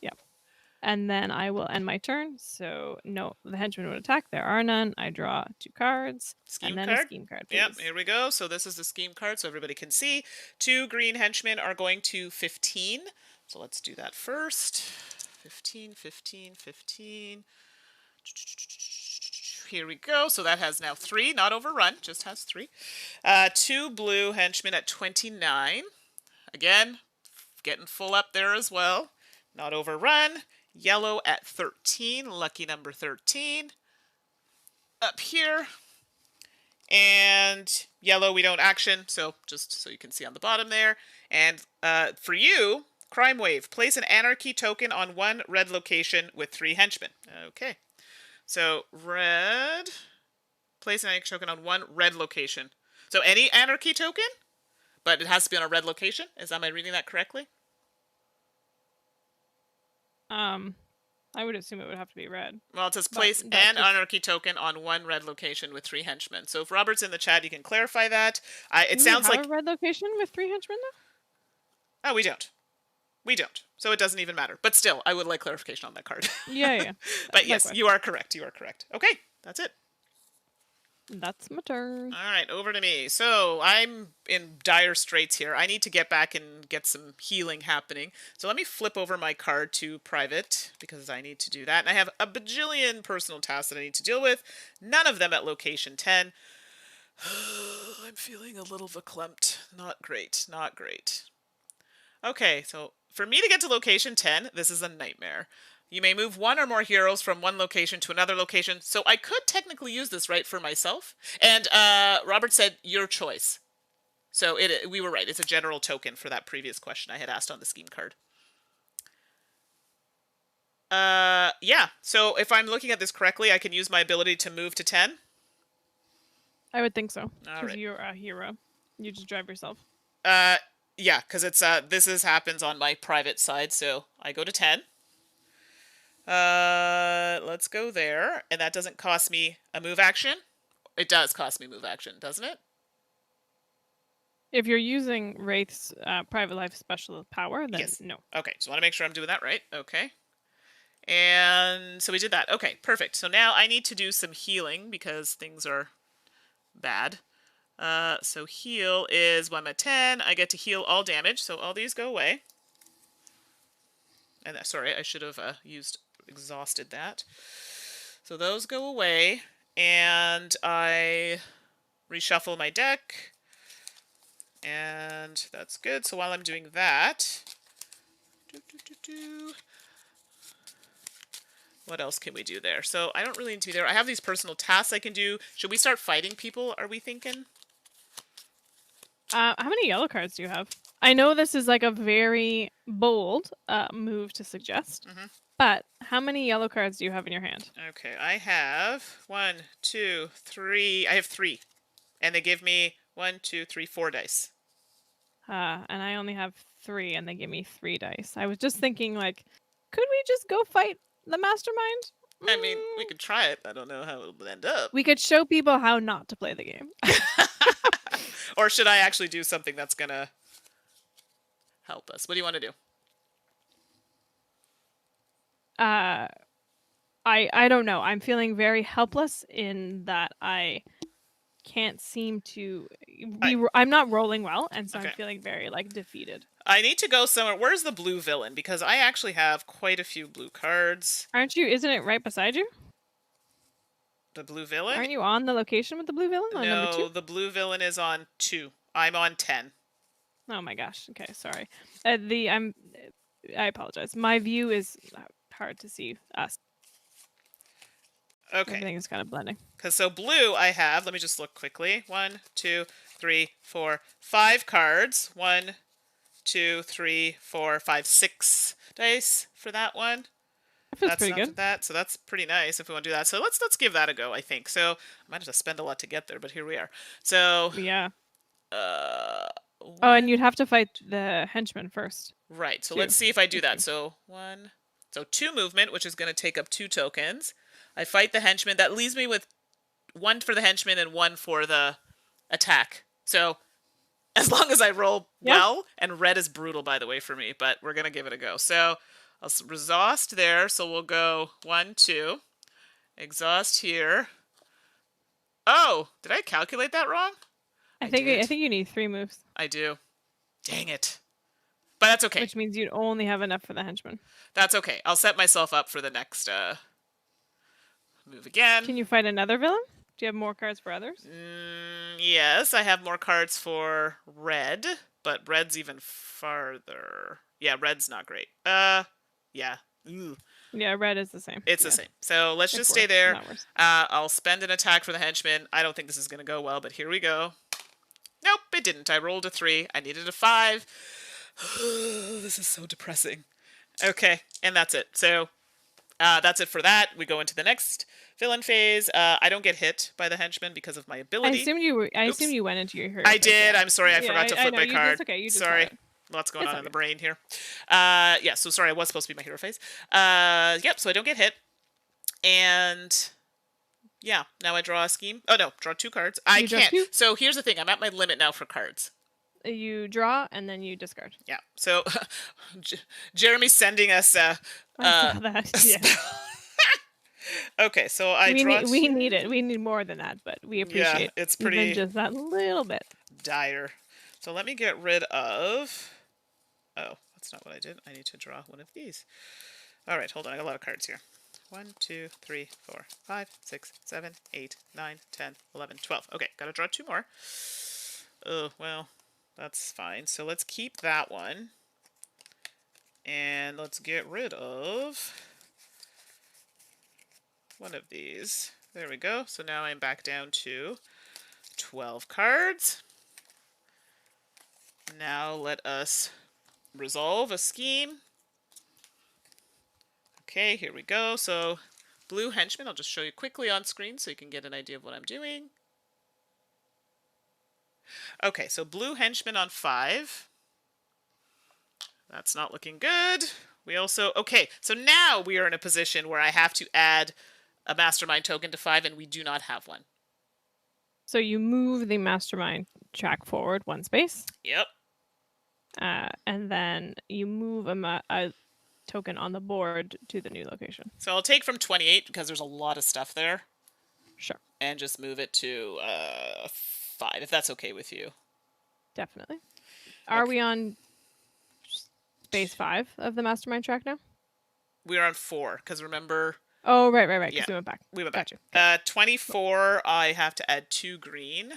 B: Yeah. And then I will end my turn. So, no, the henchmen would attack. There are none. I draw 2 cards.
A: Scheme
B: and then
A: card.
B: A scheme card, please.
A: Yep, here we go. So this is the scheme card so everybody can see. 2 green henchmen are going to 15. So let's do that first. 15, 15, 15. Here we go. So that has now 3, not overrun, just has 3. 2 blue henchmen at 29. Again, getting full up there as well. Not overrun. Yellow at 13, lucky number 13. Up here. And yellow we don't action, so just so you can see on the bottom there. And for you, Crime Wave, place an anarchy token on 1 red location with 3 henchmen. Okay. So red, place an anarchy token on 1 red location. So any anarchy token, but it has to be on a red location. Am I reading that correctly?
B: I would assume it would have to be red.
A: Well, it says place an anarchy token on 1 red location with 3 henchmen. So if Robert's in the chat, you can clarify that. It sounds like
B: a red location with 3 henchmen though.
A: Oh, we don't. We don't. So it doesn't even matter. But still, I would like clarification on that card.
B: Yeah.
A: But yes, you are correct. You are correct. Okay, that's it.
B: That's my turn.
A: All right, over to me. So I'm in dire straits here. I need to get back and get some healing happening. So let me flip over my card to private because I need to do that. And I have a bajillion personal tasks that I need to deal with. None of them at location 10. I'm feeling a little verklempt. Not great. Not great. Okay, so for me to get to location 10, this is a nightmare. You may move one or more heroes from one location to another location. So I could technically use this, right, for myself. And Robert said, your choice. So we were right. It's a general token for that previous question I had asked on the scheme card. Yeah. So if I'm looking at this correctly, I can use my ability to move to 10.
B: I would think so.
A: All
B: Because
A: right.
B: you're a hero. You just drive yourself.
A: Yeah, because it's happens on my private side, so I go to 10. Let's go there, and that doesn't cost me a move action. It does cost me move action, doesn't it?
B: If you're using Wraith's private life special power, then
A: Yes.
B: no.
A: Okay, so I want to make sure I'm doing that right. Okay. And so we did that. Okay, perfect. So now I need to do some healing because things are bad. So heal is when I'm at 10. I get to heal all damage, so all these go away. And sorry, I should have exhausted that. So those go away, and I reshuffle my deck, and that's good. So while I'm doing that, what else can we do there? So I don't really need to be there. I have these personal tasks I can do. Should we start fighting people, are we thinking?
B: How many yellow cards do you have? I know this is like a very bold move to suggest, but how many yellow cards do you have in your hand?
A: Okay, I have 1, 2, 3. I have 3. And they give me 1, 2, 3, 4 dice.
B: And I only have 3, and they give me 3 dice. I was just thinking, like, could we just go fight the mastermind?
A: I mean, we could try it. I don't know how it'll end up.
B: We could show people how not to play the game.
A: Or should I actually do something that's gonna help us? What do you want to do?
B: I don't know. I'm feeling very helpless in that I can't seem to I'm not rolling well, and so
A: Okay.
B: I'm feeling very like defeated.
A: I need to go somewhere. Where's the blue villain? Because I actually have quite a few blue cards.
B: Aren't you? Isn't it right beside you?
A: The blue villain?
B: Aren't you on the location with the blue villain on number 2?
A: No, the blue villain is on 2. I'm on 10.
B: Oh my gosh. Okay, sorry. I apologize. My view is hard to see us.
A: Okay.
B: Everything is kind of blending.
A: Because so blue I have, let me just look quickly. 1, 2, 3, 4, 5 cards. 1, 2, 3, 4, 5, 6 dice for that one.
B: That feels
A: That's
B: pretty
A: not
B: good.
A: that, so that's pretty nice if we want to do that. So let's give that a go, I think. So I might have to spend a lot to get there, but here we are. So
B: Yeah.
A: uh
B: Oh, and you'd have to fight the henchman first.
A: right. So
B: 2.
A: let's see if I do that. So 2 movement, which is going to take up 2 tokens. I fight the henchman. That leaves me with 1 for the henchman and 1 for the attack. So as long as I roll well, and red is brutal, by the way, for me, but we're going to give it a go. So I'll exhaust there. So we'll go 1, 2. Exhaust here. Oh, did I calculate that wrong?
B: I think you need 3 moves.
A: I do. Dang it. But that's okay.
B: Which means you'd only have enough for the henchman.
A: That's okay. I'll set myself up for the next move again.
B: Can you fight another villain? Do you have more cards for others?
A: Yes, I have more cards for red, but red's even farther. Yeah, red's not great. Yeah. Ooh.
B: Yeah, red is the same.
A: It's the same. So let's just stay there. I'll spend an attack for the henchman. I don't think this is going to go well, but here we go. Nope, it didn't. I rolled a 3. I needed a 5. This is so depressing. Okay, and that's it. So that's it for that. We go into the next villain phase. I don't get hit by the henchman because of my ability.
B: I assume you went into your hero.
A: I did. I'm sorry. I forgot to flip my card.
B: It's okay. You just
A: sorry. Lots going on in the brain here. Yeah, so sorry. I was supposed to be my hero phase. Yep, so I don't get hit. And yeah, now I draw a scheme. Oh, no, draw 2 cards. I can't. So here's the thing. I'm at my limit now for cards.
B: You draw and then you discard.
A: Yeah. So Jeremy's sending us
B: I saw that. Yeah.
A: Okay, so
B: we need it. We need more than that, but we appreciate
A: it's pretty
B: even just that little bit.
A: Dire. So let me get rid of. Oh, that's not what I did. I need to draw one of these. All right, hold on. I got a lot of cards here. 1, 2, 3, 4, 5, 6, 7, 8, 9, 10, 11, 12. Okay, gotta draw 2 more. Oh, well, that's fine. So let's keep that one. And let's get rid of one of these. There we go. So now I'm back down to 12 cards. Now let us resolve a scheme. Okay, here we go. So blue henchman, I'll just show you quickly on screen so you can get an idea of what I'm doing. Okay, so blue henchman on 5. That's not looking good. We also, okay, so now we are in a position where I have to add a mastermind token to 5, and we do not have one.
B: So you move the mastermind track forward 1 space.
A: Yep.
B: And then you move a token on the board to the new location.
A: So I'll take from 28 because there's a lot of stuff there.
B: Sure.
A: And just move it to 5, if that's okay with you.
B: Definitely. Are we on space 5 of the mastermind track now?
A: We're on 4, because remember...
B: Oh, right, because
A: yeah,
B: we went back.
A: We went back.
B: Gotcha.
A: 24, I have to add 2 green.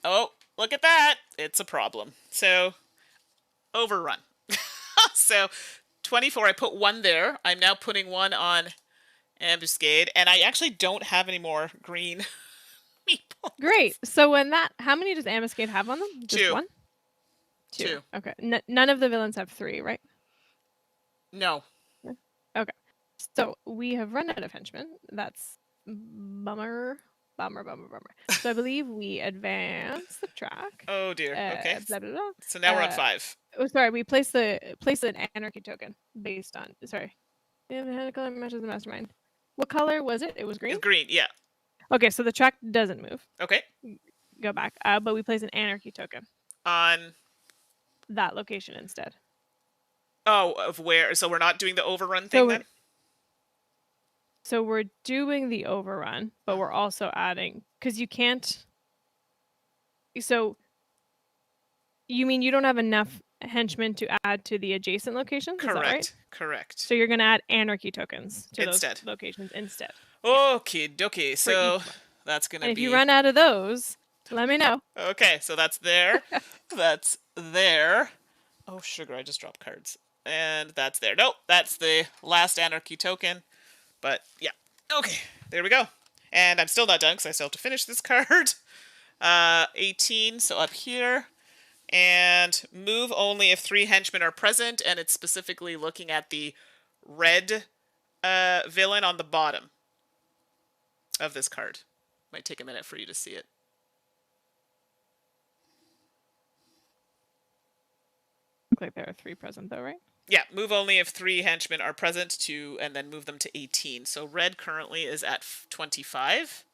A: Oh, look at that. It's a problem. So, overrun. So, 24, I put 1 there. I'm now putting 1 on ambuscade, and I actually don't have any more green meatballs.
B: Great. So when that, how many does ambuscade have on them? Just
A: 2.
B: 1?
A: 2.
B: 2. Okay. None of the villains have 3, right?
A: No.
B: Okay. So we have run out of henchmen. That's bummer. So I believe we advance the track.
A: Oh dear. Okay.
B: Blah, blah, blah.
A: So now we're on 5.
B: Oh, sorry. We place an anarchy token based on. Sorry. The color matches the mastermind. What color was it? It was green.
A: It's green. Yeah.
B: Okay, so the track doesn't move.
A: Okay.
B: Go back. But we place an anarchy token
A: on
B: that location instead.
A: Oh, of where? So we're not doing the overrun thing then?
B: So we're doing the overrun, but we're also adding, because you can't. So you mean you don't have enough henchmen to add to the adjacent locations?
A: Correct.
B: Is that right?
A: Correct.
B: So you're going to add anarchy tokens to
A: instead.
B: Those locations instead.
A: Okay, okay. So that's going to be...
B: if you run out of those, let me know.
A: Okay, so that's there. That's there. Oh, sugar, I just dropped cards. And that's there. Nope, that's the last anarchy token. But, yeah. Okay, there we go. And I'm still not done because I still have to finish this card. 18, so up here. And move only if 3 henchmen are present, and it's specifically looking at the red villain on the bottom of this card. Might take a minute for you to see it.
B: Looks like there are 3 present though, right?
A: Yeah, move only if 3 henchmen are present and then move them to 18. So red currently is at 25.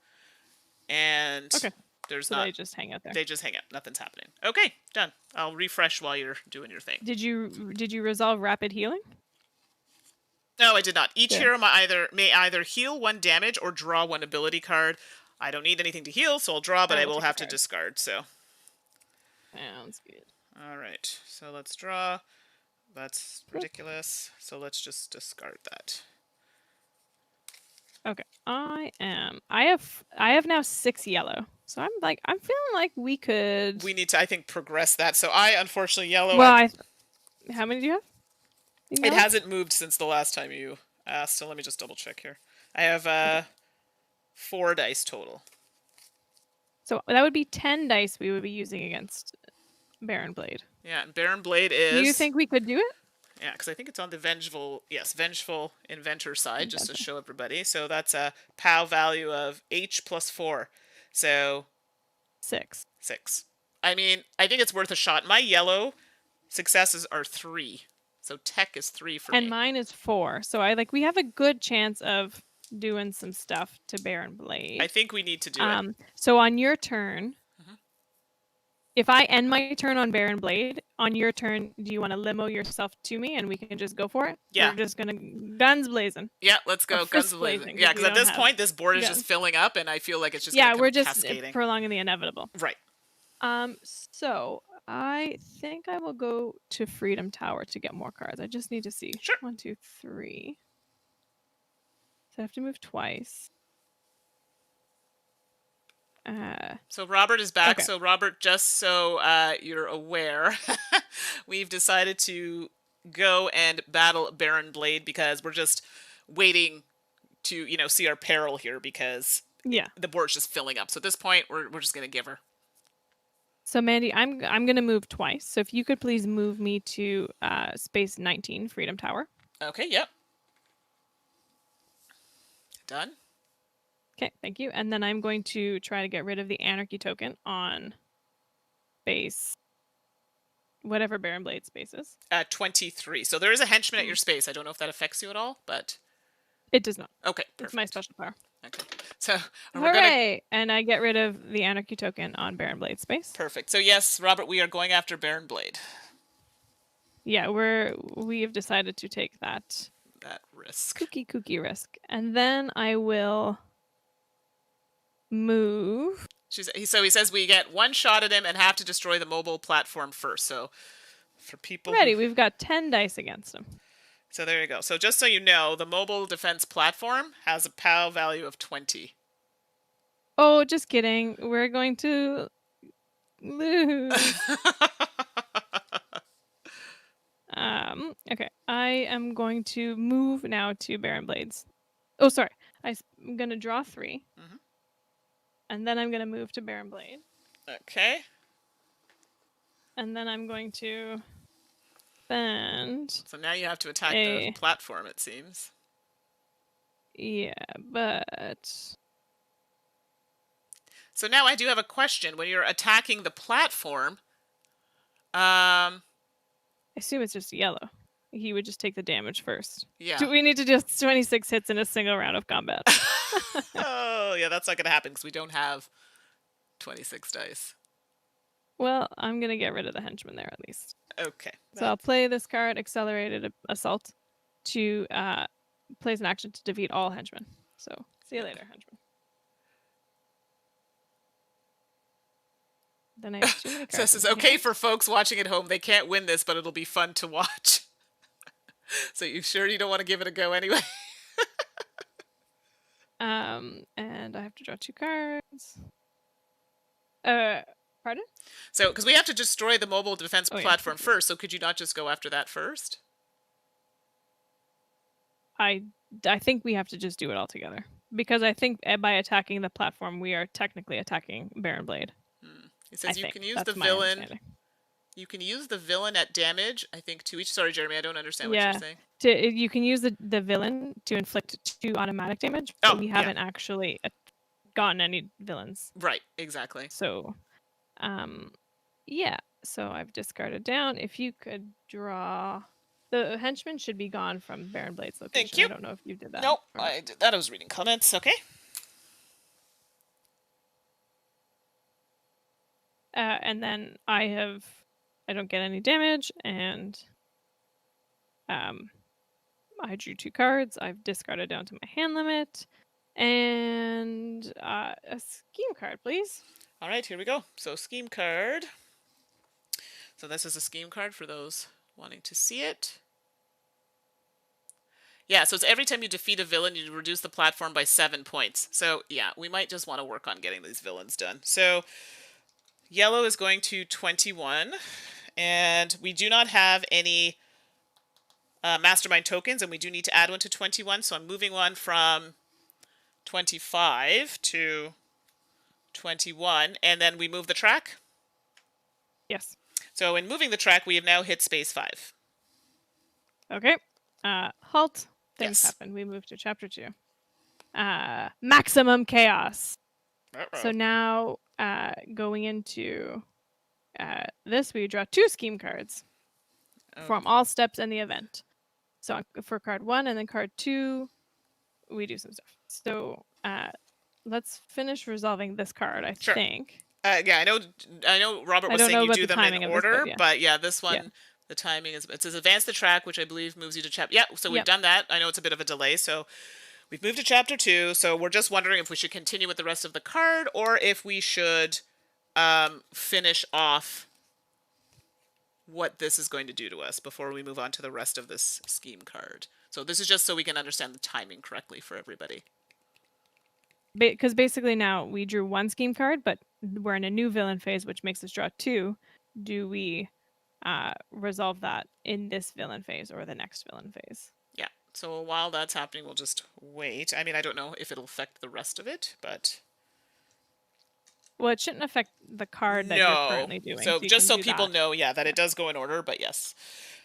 A: And there's
B: so
A: not...
B: they just hang out there.
A: They just hang out. Nothing's happening. Okay, done. I'll refresh while you're doing your thing.
B: Did you resolve rapid healing?
A: No, I did not. Each hero may either heal 1 damage or draw 1 ability card. I don't need anything to heal, so I'll draw, but I will have to discard, so...
B: Sounds good.
A: All right, so let's draw. That's ridiculous. So let's just discard that.
B: Okay, I have now 6 yellow. So I'm feeling like we could...
A: We need to, I think, progress that. So I, unfortunately, yellow...
B: Well, how many do you have?
A: It hasn't moved since the last time you asked, so let me just double check here. I have 4 dice total.
B: So that would be 10 dice we would be using against Baron Blade.
A: Yeah, and Baron Blade is...
B: Do you think we could do it?
A: Yeah, because I think it's on the vengeful inventor side, just to show everybody. So that's a POW value of H plus 4. So...
B: 6.
A: I mean, I think it's worth a shot. My yellow successes are 3. So tech is 3 for me.
B: And mine is 4. So we have a good chance of doing some stuff to Baron Blade.
A: I think we need to do it.
B: So on your turn... If I end my turn on Baron Blade, on your turn, do you want to limo yourself to me and we can just go for it?
A: Yeah.
B: We're just going to guns blazing.
A: Yeah, let's go. Guns blazing. Yeah, because at this point, this board is just filling up and I feel like it's just
B: we're just
A: cascading.
B: Prolonging the inevitable.
A: Right.
B: So I think I will go to Freedom Tower to get more cards. I just need to see.
A: Sure.
B: 1, 2, 3. So I have to move twice.
A: So Robert is back.
B: Okay.
A: So Robert, just so you're aware, we've decided to go and battle Baron Blade because we're just waiting to, see our peril here because
B: Yeah.
A: the board's just filling up. So at this point, we're just going to give her.
B: So Mandi, I'm gonna move twice. So if you could please move me to space 19, Freedom Tower.
A: Okay, yep. Done.
B: Okay, thank you. And then I'm going to try to get rid of the anarchy token on space, whatever Baron Blade space is.
A: 23. So there is a henchman at your space. I don't know if that affects you at all, but
B: It does not.
A: okay, perfect.
B: It's my special power.
A: Okay. So
B: Hooray! And I get rid of the anarchy token on Baron Blade space.
A: Perfect. So yes, Robert, we are going after Baron Blade.
B: Yeah, we have decided to take that
A: risk.
B: kooky risk. And then I will move.
A: So he says we get one shot at him and have to destroy the mobile platform first. So for people
B: we've got 10 dice against him.
A: So there you go. So just so you know, the mobile defense platform has a POW value of 20.
B: Oh, just kidding. We're going to lose. Okay. I am going to move now to Baron Blades. Oh, sorry. I'm going to draw 3.
A: Mm-hmm.
B: And then I'm going to move to Baron Blade.
A: Okay.
B: And then I'm going to spend...
A: So now you have to attack the platform, it seems.
B: Yeah, but...
A: So now I do have a question. When you're attacking the platform,
B: I assume it's just yellow. He would just take the damage first.
A: Yeah.
B: Do we need to do 26 hits in a single round of combat?
A: Oh, yeah, that's not going to happen because we don't have 26 dice.
B: Well, I'm going to get rid of the henchman there at least.
A: Okay.
B: So I'll play this card, Accelerated Assault, to plays an action to defeat all henchmen. So see you later, henchman. Then I have too many cards.
A: So this is okay for folks watching at home. They can't win this, but it'll be fun to watch. So you sure you don't want to give it a go anyway?
B: And I have to draw 2 cards. Pardon?
A: So, because we have to destroy the mobile defense platform first, so could you not just go after that first?
B: I think we have to just do it all together. Because I think by attacking the platform, we are technically attacking Baron Blade.
A: He says you can use the villain. You can use the villain at damage, I think, to each... Sorry, Jeremy, I don't understand what you're saying.
B: You can use the villain to inflict 2 automatic damage, but we haven't actually gotten any villains.
A: Right, exactly.
B: So, yeah. So I've discarded down. If you could draw... The henchman should be gone from Baron Blade's location.
A: Thank you.
B: I don't know if you did that.
A: Nope, I did that. I was reading comments. Okay.
B: And then I don't get any damage, and I drew 2 cards. I've discarded down to my hand limit, and a scheme card, please.
A: All right, here we go. So scheme card. So this is a scheme card for those wanting to see it. Yeah, so it's every time you defeat a villain, you reduce the platform by 7 points. So yeah, we might just want to work on getting these villains done. So yellow is going to 21, and we do not have any mastermind tokens, and we do need to add one to 21, so I'm moving one from 25 to 21, and then we move the track?
B: Yes.
A: So in moving the track, we have now hit space 5.
B: Okay. Halt. Things happen. We move to chapter 2. Maximum chaos.
A: Uh-oh.
B: So now, going into this, we draw 2 scheme cards from all steps in the event. So for card 1 and then card 2, we do some stuff. So let's finish resolving this card, I think.
A: Yeah, I know Robert was saying you do them in order, but yeah, this one, the timing is... It says advance the track, which I believe moves you to chapter... Yeah, so we've done that. I know it's a bit of a delay, so we've moved to chapter 2, so we're just wondering if we should continue with the rest of the card, or if we should finish off what this is going to do to us before we move on to the rest of this scheme card. So this is just so we can understand the timing correctly for everybody.
B: Because basically now we drew 1 scheme card, but we're in a new villain phase, which makes us draw 2. Do we resolve that in this villain phase or the next villain phase.
A: Yeah. So while that's happening, we'll just wait. I mean, I don't know if it'll affect the rest of it, but
B: Well, it shouldn't affect the card that you're
A: no.
B: currently doing.
A: So
B: So you
A: just
B: can
A: so
B: do
A: people
B: that.
A: know, yeah, that it does go in order, but yes.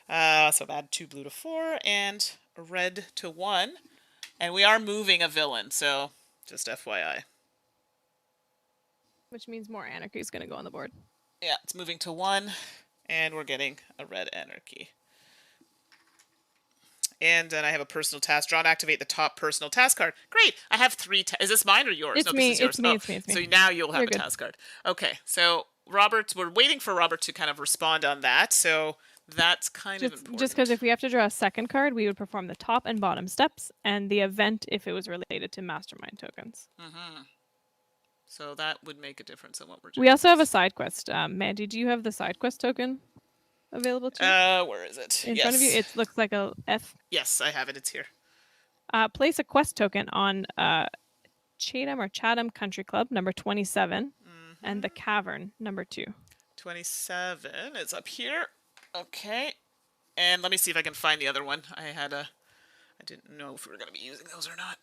A: So add 2 blue to 4 and a red to 1. And we are moving a villain, so just FYI.
B: Which means more anarchy is going to go on the board.
A: Yeah, it's moving to 1, and we're getting a red anarchy. And then I have a personal task. Draw and activate the top personal task card. Great. I have 3. Is this mine or yours?
B: It's
A: No,
B: me.
A: this is yours.
B: It's me.
A: Oh,
B: It's me. It's me.
A: so now you'll have
B: You're
A: a
B: good.
A: task card. Okay. So we're waiting for Robert to kind of respond on that. So that's kind of important.
B: Just because if we have to draw a second card, we would perform the top and bottom steps and the event if it was related to mastermind tokens.
A: Mm-hmm. So that would make a difference in what we're doing.
B: We also have a side quest. Mandy, do you have the side quest token available to you?
A: Where is it?
B: In
A: Yes.
B: front of you, it looks like a F.
A: Yes, I have it. It's here.
B: Place a quest token on Chatham Country Club, number 27, and the Cavern, number 2.
A: 27 is up here. Okay. And let me see if I can find the other one. I didn't know if we were going to be using those or not.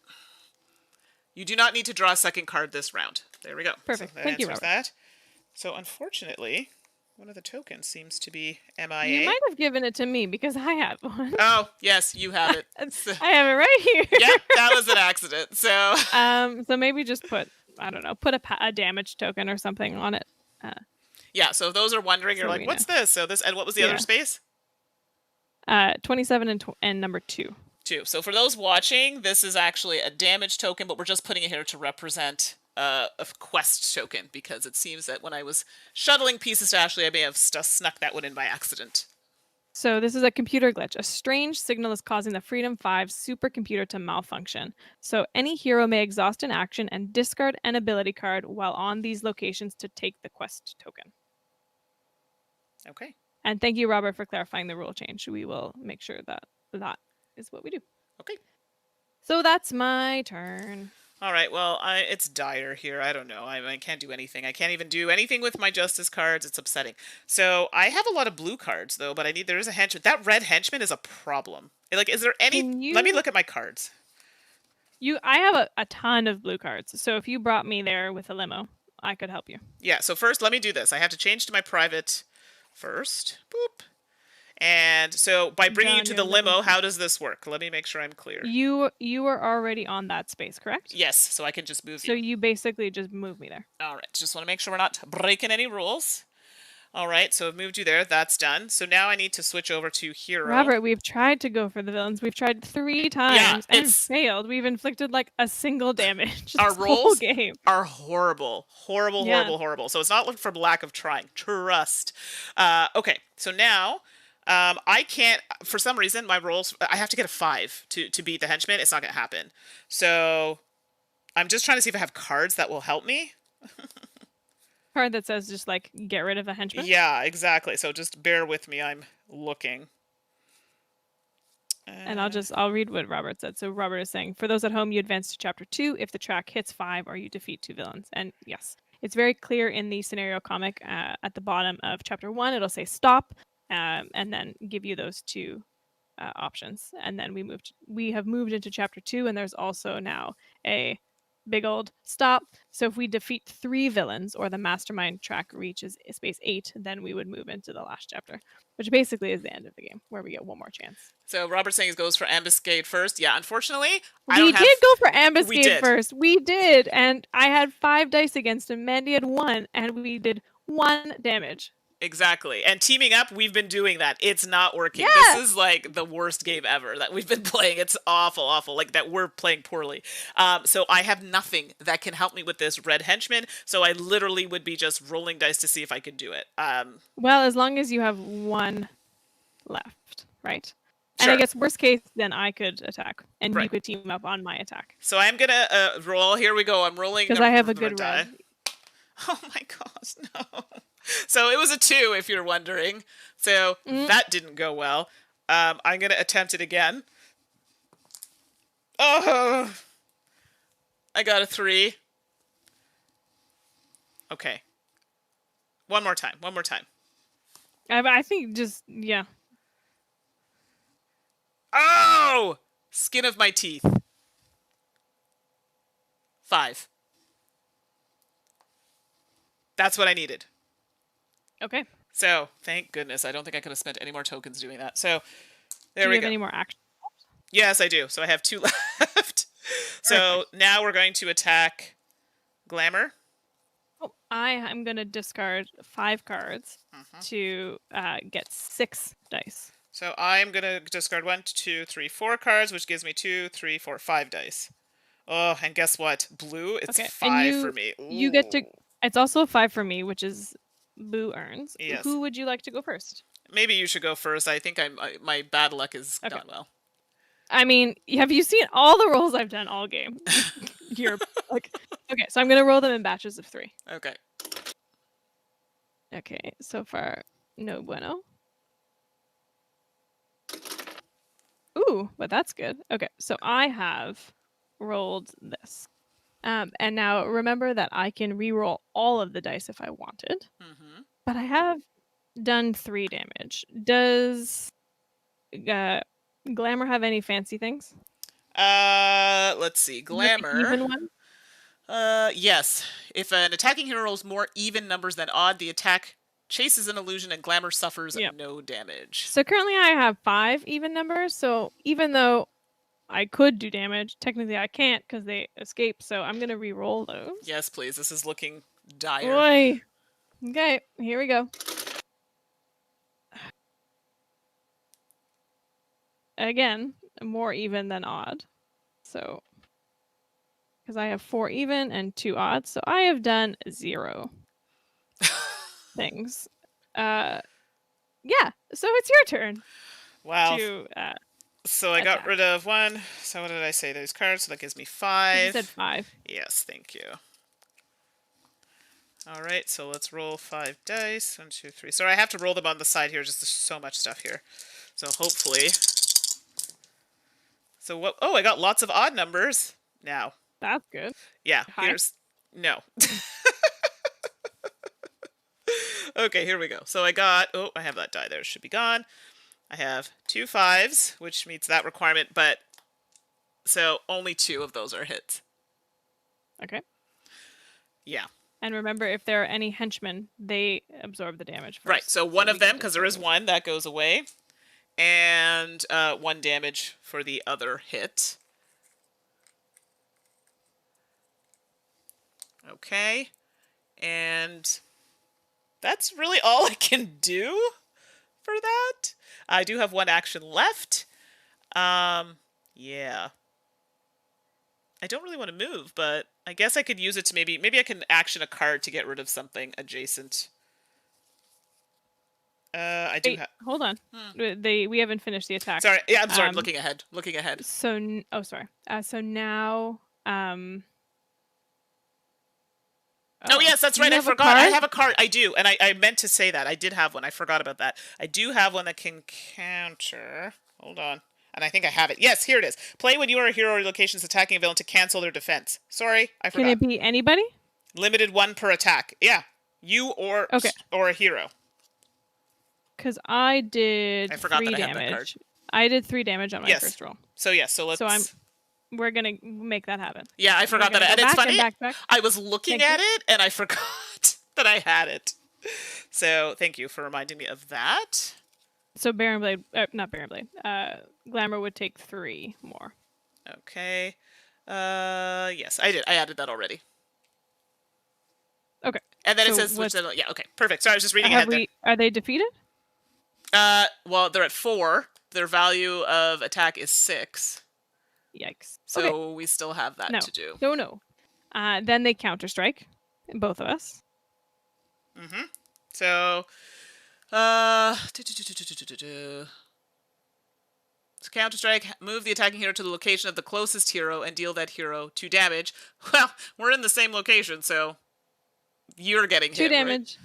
A: You do not need to draw a second card this round. There we go.
B: Perfect.
A: So that
B: Thank you,
A: answers
B: Robert.
A: that. So unfortunately, one of the tokens seems to be MIA.
B: You might have given it to me because I have one.
A: Oh, yes, you have it.
B: I have it right here.
A: Yep, that was an accident. So
B: So maybe just put, I don't know, put a damage token or something on it.
A: yeah, so if those are wondering, you're
B: So
A: like,
B: we
A: what's
B: know.
A: this? So this, and what was the other
B: Yeah.
A: space?
B: 27 and number 2.
A: 2. So for those watching, this is actually a damage token, but we're just putting it here to represent a quest token because it seems that when I was shuttling pieces to Ashley, I may have snuck that one in by accident.
B: So this is a computer glitch. A strange signal is causing the Freedom 5 supercomputer to malfunction. So any hero may exhaust an action and discard an ability card while on these locations to take the quest token.
A: Okay.
B: And thank you, Robert, for clarifying the rule change. We will make sure that that is what we do.
A: Okay.
B: So that's my turn.
A: All right. Well, it's dire here. I don't know. I can't do anything. I can't even do anything with my justice cards. It's upsetting. So I have a lot of blue cards though, but there is a henchman. That red henchman is a problem. Like, is there any? Let me look at my cards.
B: I have a ton of blue cards. So if you brought me there with a limo, I could help you.
A: Yeah. So first, let me do this. I have to change to my private first. Boop. And so by bringing you to the limo, how does this work? Let me make sure I'm clear.
B: You are already on that space, correct?
A: Yes, so I can just move you.
B: So you basically just move me there.
A: All right, just want to make sure we're not breaking any rules. All right, so I've moved you there. That's done. So now I need to switch over to hero.
B: Robert, we've tried to go for the villains. We've tried 3 times and failed. We've inflicted like a single damage.
A: Our rolls
B: game.
A: are horrible. Horrible. So it's not for lack of trying. Trust. Okay, so now I can't, for some reason, my rolls, I have to get a 5 to beat the henchman. It's not going to happen. So I'm just trying to see if I have cards that will help me.
B: Card that says just like get rid of a henchman?
A: Yeah, exactly. So just bear with me. I'm looking.
B: And I'll read what Robert said. So Robert is saying, for those at home, you advance to chapter 2 if the track hits 5 or you defeat 2 villains. And yes, it's very clear in the scenario comic at the bottom of chapter 1. It'll say stop and then give you those 2 options. And then we have moved into chapter 2, and there's also now a big old stop. So if we defeat 3 villains or the mastermind track reaches space 8, then we would move into the last chapter, which basically is the end of the game where we get one more chance.
A: So Robert's saying he goes for ambuscade first. Yeah, unfortunately,
B: we did go for ambuscade first. We did, and I had 5 dice against him. Mandy had 1, and we did 1 damage.
A: Exactly. And teaming up, we've been doing that. It's not working.
B: Yeah.
A: This is like the worst game ever that we've been playing. It's awful. Like that we're playing poorly. So I have nothing that can help me with this red henchman. So I literally would be just rolling dice to see if I could do it.
B: Well, as long as you have 1 left, right?
A: Sure.
B: And I guess worst case, then I could attack, and
A: Right.
B: you could team up on my attack.
A: So I'm going to roll. Here we go. I'm rolling.
B: Because I have a good
A: die.
B: red.
A: Oh my gosh, no. So it was a 2, if you're wondering. So that didn't go well. I'm going to attempt it again. Oh! I got a 3. Okay. One more time.
B: I think just, yeah.
A: Oh! Skin of my teeth. 5. That's what I needed.
B: Okay.
A: So, thank goodness. I don't think I could have spent any more tokens doing that. So, there
B: Do you
A: we
B: have
A: go.
B: any more action?
A: Yes, I do. So I have 2 left. So
B: Perfect.
A: now we're going to attack Glamour.
B: Oh, I am going to discard 5 cards to get 6 dice.
A: So I'm going to discard 1, 2, 3, 4 cards, which gives me 2, 3, 4, 5 dice. Oh, and guess what? Blue, it's
B: Okay.
A: 5 for me.
B: You get to.
A: Ooh.
B: It's also 5 for me, which is Boo earns.
A: Yes.
B: Who would you like to go first?
A: Maybe you should go first. I think my bad luck has
B: Okay.
A: gone well.
B: I mean, have you seen all the rolls I've done all game? You're like, okay, so I'm gonna roll them in batches of 3.
A: Okay.
B: Okay, so far, no bueno. Ooh, but that's good. Okay, so I have rolled this. And now remember that I can re-roll all of the dice if I wanted. But I have done 3 damage. Does Glamour have any fancy things?
A: Let's see.
B: You have the
A: Glamour.
B: even one?
A: Yes. If an attacking hero rolls more even numbers than odd, the attack chases an illusion and Glamour suffers
B: Yeah.
A: no damage.
B: So currently I have 5 even numbers. So even though I could do damage, technically I can't because they escape. So I'm gonna re-roll those.
A: Yes, please. This is looking dire.
B: Boy. Okay, here we go. Again, more even than odd. So, because I have 4 even and 2 odd, so I have done 0 things. Yeah, so it's your turn
A: Wow.
B: to
A: So I got
B: attack.
A: rid of 1. So what did I say? Those cards. So that gives me
B: You
A: 5.
B: said 5.
A: Yes, thank you. All right, so let's roll 5 dice. 1, 2, 3. So I have to roll them on the side here. Just there's so much stuff here. So hopefully. So what? Oh, I got lots of odd numbers now.
B: That's good.
A: Yeah.
B: Hi.
A: Here's no. Okay, here we go. So I got. Oh, I have that die there. It should be gone. I have 2 5s, which meets that requirement, but so only 2 of those are hits.
B: Okay.
A: Yeah.
B: And remember, if there are any henchmen, they absorb the damage first.
A: Right. So one of
B: we
A: them,
B: get
A: because there is
B: discarded.
A: 1 that goes away, and 1 damage for the other hit. Okay. And that's really all I can do for that. I do have 1 action left. Yeah. I don't really want to move, but I guess I could use it to maybe I can action a card to get rid of something adjacent. I do
B: Wait,
A: have.
B: hold on. We haven't finished the attack.
A: Sorry, yeah, I'm sorry. Looking ahead.
B: So sorry. So now
A: Oh, yes, that's
B: do you
A: right. I
B: have a
A: forgot. I
B: card?
A: have a card. I do, and I meant to say that. I did have one. I forgot about that. I do have one that can counter. Hold on. And I think I have it. Yes, here it is. Play when you are a hero or locations attacking a villain to cancel their defense. Sorry, I
B: Can
A: forgot.
B: it be anybody?
A: Limited 1 per attack. Yeah. You or
B: Okay.
A: or a hero.
B: Because I did
A: I forgot
B: 3
A: that I had that card.
B: damage. I did 3 damage on my
A: Yes.
B: first roll.
A: So yes, so let's.
B: So we're gonna make that happen.
A: Yeah, I forgot
B: We're
A: that.
B: gonna
A: And
B: go
A: it's
B: back
A: funny.
B: and back.
A: I was looking
B: Thank
A: at
B: you.
A: it and I forgot that I had it. So thank you for reminding me of that.
B: So Baron Blade, not Baron Blade. Glamour would take 3 more.
A: Okay. Yes, I did. I added that already.
B: Okay.
A: And then it
B: So
A: says switch. Yeah. Okay. Perfect. Sorry, I was just reading
B: Have
A: ahead
B: we? Are they defeated?
A: there. Well, they're at 4. Their value of attack is 6.
B: Yikes.
A: So
B: Okay.
A: we still have that
B: No.
A: to do.
B: No. Then they counter strike, both of us.
A: So, Counter Strike, move the attacking hero to the location of the closest hero and deal that hero 2 damage. Well, we're in the same location, so you're getting
B: 2
A: hit,
B: damage.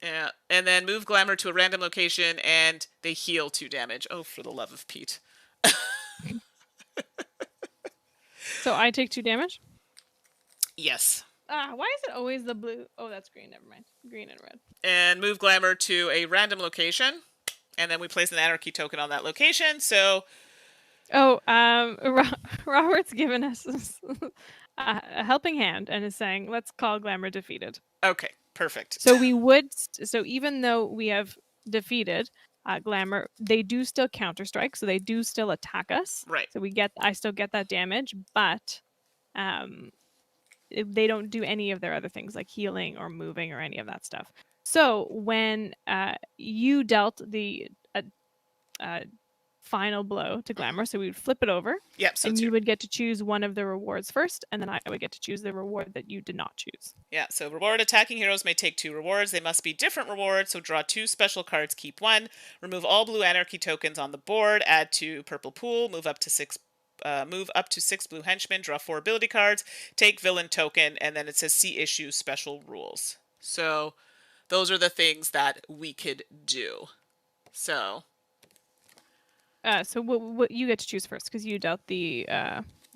A: Right? Yeah, and then move Glamour to a random location and they heal 2 damage. Oh, for the love of Pete.
B: So I take 2 damage.
A: Yes.
B: Why is it always the blue? Oh, that's green. Never mind. Green and red.
A: And move Glamour to a random location. And then we place an anarchy token on that location. So,
B: Oh, Robert's given us a helping hand and is saying, let's call Glamour defeated.
A: okay, perfect.
B: So we would, so even though we have defeated Glamour, they do still counterstrike, so they do still attack us.
A: Right.
B: So I still get that damage, but they don't do any of their other things like healing or moving or any of that stuff. So when you dealt the final blow to Glamour, so we would flip it over,
A: Yep, so
B: and
A: two.
B: you would get to choose one of the rewards first, and then I would get to choose the reward that you did not choose.
A: Yeah, so reward attacking heroes may take 2 rewards. They must be different rewards, so draw 2 special cards, keep 1. Remove all blue anarchy tokens on the board, add 2 purple pool, move up to 6 blue henchmen, draw 4 ability cards, take villain token, and then it says see issue special rules. So those are the things that we could do. So
B: So what you get to choose first because you dealt the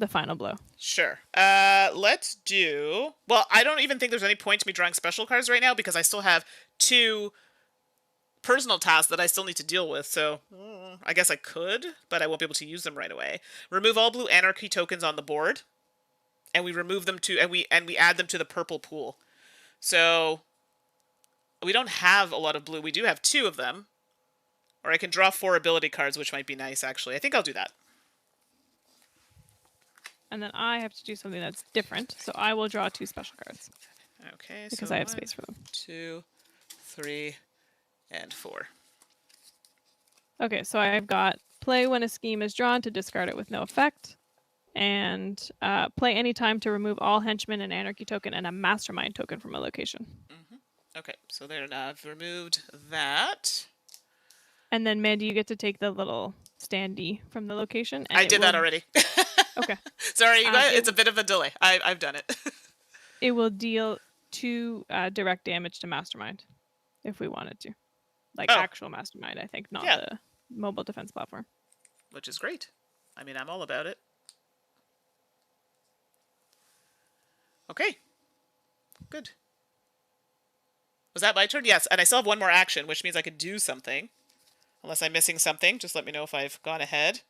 B: final blow.
A: sure. Let's do. Well, I don't even think there's any point to me drawing special cards right now because I still have 2 personal tasks that I still need to deal with. So I guess I could, but I won't be able to use them right away. Remove all blue anarchy tokens on the board, and we remove them to and we add them to the purple pool. So we don't have a lot of blue. We do have 2 of them. Or I can draw 4 ability cards, which might be nice, actually. I think I'll do that.
B: And then I have to do something that's different, so I will draw 2 special cards.
A: Okay,
B: because
A: so
B: I have
A: 1,
B: space for them.
A: 2, 3, and 4.
B: Okay, so I've got play when a scheme is drawn to discard it with no effect, and play any time to remove all henchmen and anarchy token and a mastermind token from a location.
A: Okay, so there, I've removed that.
B: And then Mandy, you get to take the little standee from the location. And
A: I did that already.
B: Okay.
A: Sorry, you guys, it's a bit of a delay. I've done it.
B: It will deal 2 direct damage to mastermind if we wanted to. Like actual mastermind, I think, not the mobile defense platform.
A: Which is great. I mean, I'm all about it. Okay. Good. Was that my turn? Yes, and I still have 1 more action, which means I could do something. Unless I'm missing something, just let me know if I've gone ahead.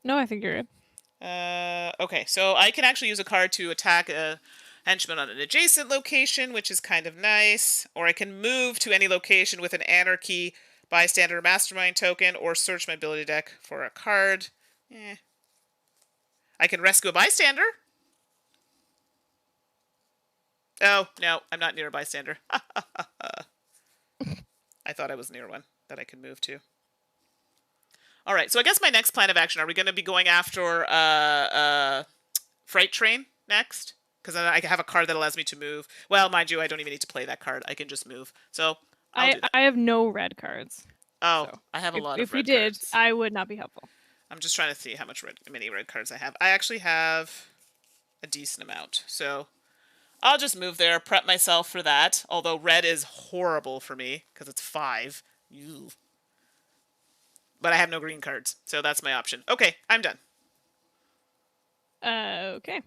B: No, I think you're good.
A: Okay, so I can actually use a card to attack a henchman on an adjacent location, which is kind of nice. Or I can move to any location with an anarchy, bystander, mastermind token, or search my ability deck for a card. I can rescue a bystander. Oh, no, I'm not near a bystander. I thought I was near one that I could move to. All right, so I guess my next plan of action, are we going to be going after Freight Train next? Because then I have a card that allows me to move. Well, mind you, I don't even need to play that card. I can just move. So I'll do that.
B: I have no red cards.
A: Oh, so I have a lot of red cards.
B: If we did, I would not be helpful.
A: I'm just trying to see how many red cards I have. I actually have a decent amount. So I'll just move there, prep myself for that. Although red is horrible for me because it's 5. Ew. But I have no green cards, so that's my option. Okay, I'm done.
B: Okay.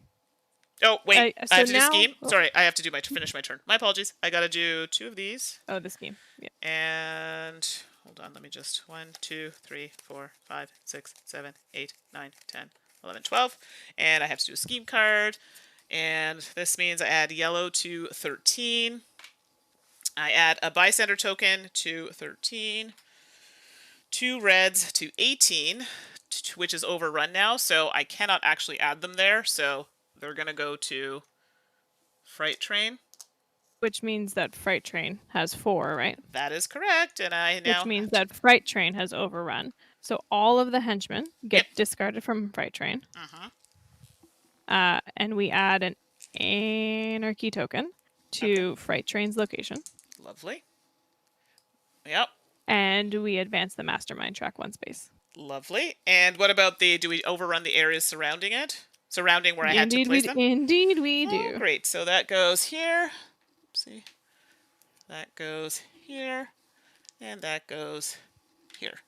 A: Oh, wait.
B: So
A: I have to
B: now...
A: do scheme? Oh. Sorry, I have to finish my turn. My apologies. I gotta do 2 of these.
B: Oh, the scheme. Yeah.
A: And hold on, let me just 1, 2, 3, 4, 5, 6, 7, 8, 9, 10, 11, 12. And I have to do a scheme card. And this means I add yellow to 13. I add a bystander token to 13. 2 reds to 18, which is overrun now, so I cannot actually add them there, so they're going to go to Freight Train.
B: Which means that Freight Train has 4, right?
A: That is correct, and I now...
B: Which means that Freight Train has overrun. So all of the henchmen get discarded from Freight Train. And we add an anarchy token to Freight Train's location.
A: Lovely. Yep.
B: And we advance the mastermind track 1 space.
A: Lovely. And what about do we overrun the areas surrounding it? Surrounding where I had to place them?
B: Indeed we do.
A: Oh, great. So that goes here. Oopsie. That goes here. And that goes here.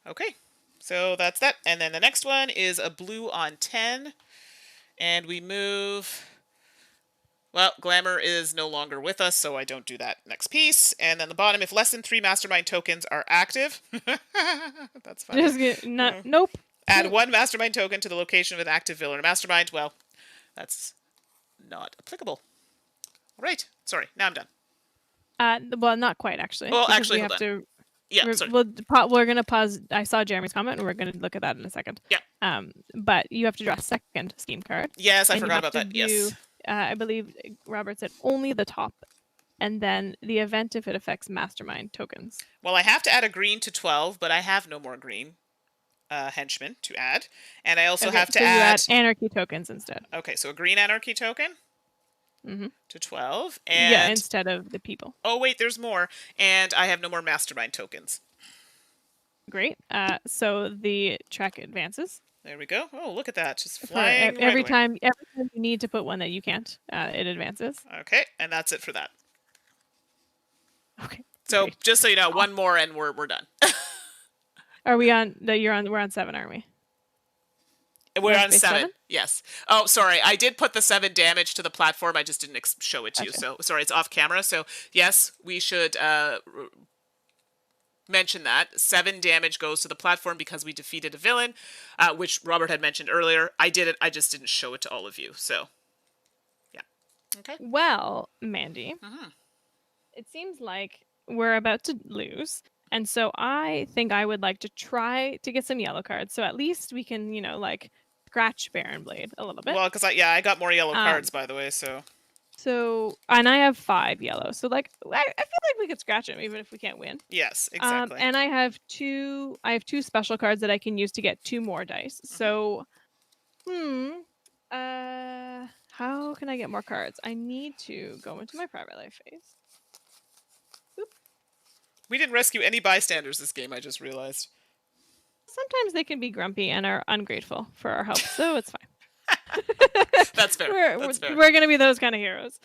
A: Okay. So that's that. And then the next one is a blue on 10. And we move... Well, Glamour is no longer with us, so I don't do that next piece. And then the bottom, if less than 3 mastermind tokens are active... That's funny.
B: Just get, not, nope.
A: Add 1 mastermind token to the location of an active villain or mastermind. Well, that's not applicable. All right. Sorry, now I'm done.
B: Well, not quite, actually.
A: Well,
B: because
A: actually,
B: we
A: hold
B: have
A: on.
B: to...
A: Yeah, sorry.
B: We're going to pause. I saw Jeremy's comment, and we're going to look at that in a second.
A: Yeah.
B: But you have to draw a second scheme card.
A: Yes, I
B: and
A: forgot about that.
B: Do,
A: yes.
B: I believe Robert said only the top, and then the event if it affects mastermind tokens.
A: Well, I have to add a green to 12, but I have no more green henchmen to add. And I also have to
B: so
A: add...
B: you add anarchy tokens instead.
A: Okay, so a green anarchy token to 12. And...
B: yeah, instead of the people.
A: Oh, wait, there's more. And I have no more mastermind tokens.
B: Great. So the track advances.
A: There we go. Oh, look at that. Just flying
B: every
A: right
B: time you need to put one that you can't, it advances.
A: Okay, and that's it for that.
B: Okay.
A: So
B: great.
A: just so you know, one more and we're done.
B: Are we on? We're on 7, aren't we?
A: We're on 7. Yes. Oh, sorry. I did put the 7 damage to the platform. I just didn't show it to you. So sorry, it's off camera. So yes, we should mention that 7 damage goes to the platform because we defeated a villain, which Robert had mentioned earlier. I did it. I just didn't show it to all of you. So yeah. Okay.
B: Well, Mandi, it seems like we're about to lose. And so I think I would like to try to get some yellow cards. So at least we can, like, scratch Baron Blade a little bit.
A: Well, because I got more yellow cards, by the way, so...
B: So, and I have 5 yellow. So, like, I feel like we could scratch him even if we can't win.
A: Yes, exactly.
B: And I have 2 special cards that I can use to get 2 more dice. So, how can I get more cards? I need to go into my private life phase. Oop.
A: We didn't rescue any bystanders this game, I just realized.
B: Sometimes they can be grumpy and are ungrateful for our help, so it's fine.
A: That's fair.
B: We're gonna be those kind of heroes.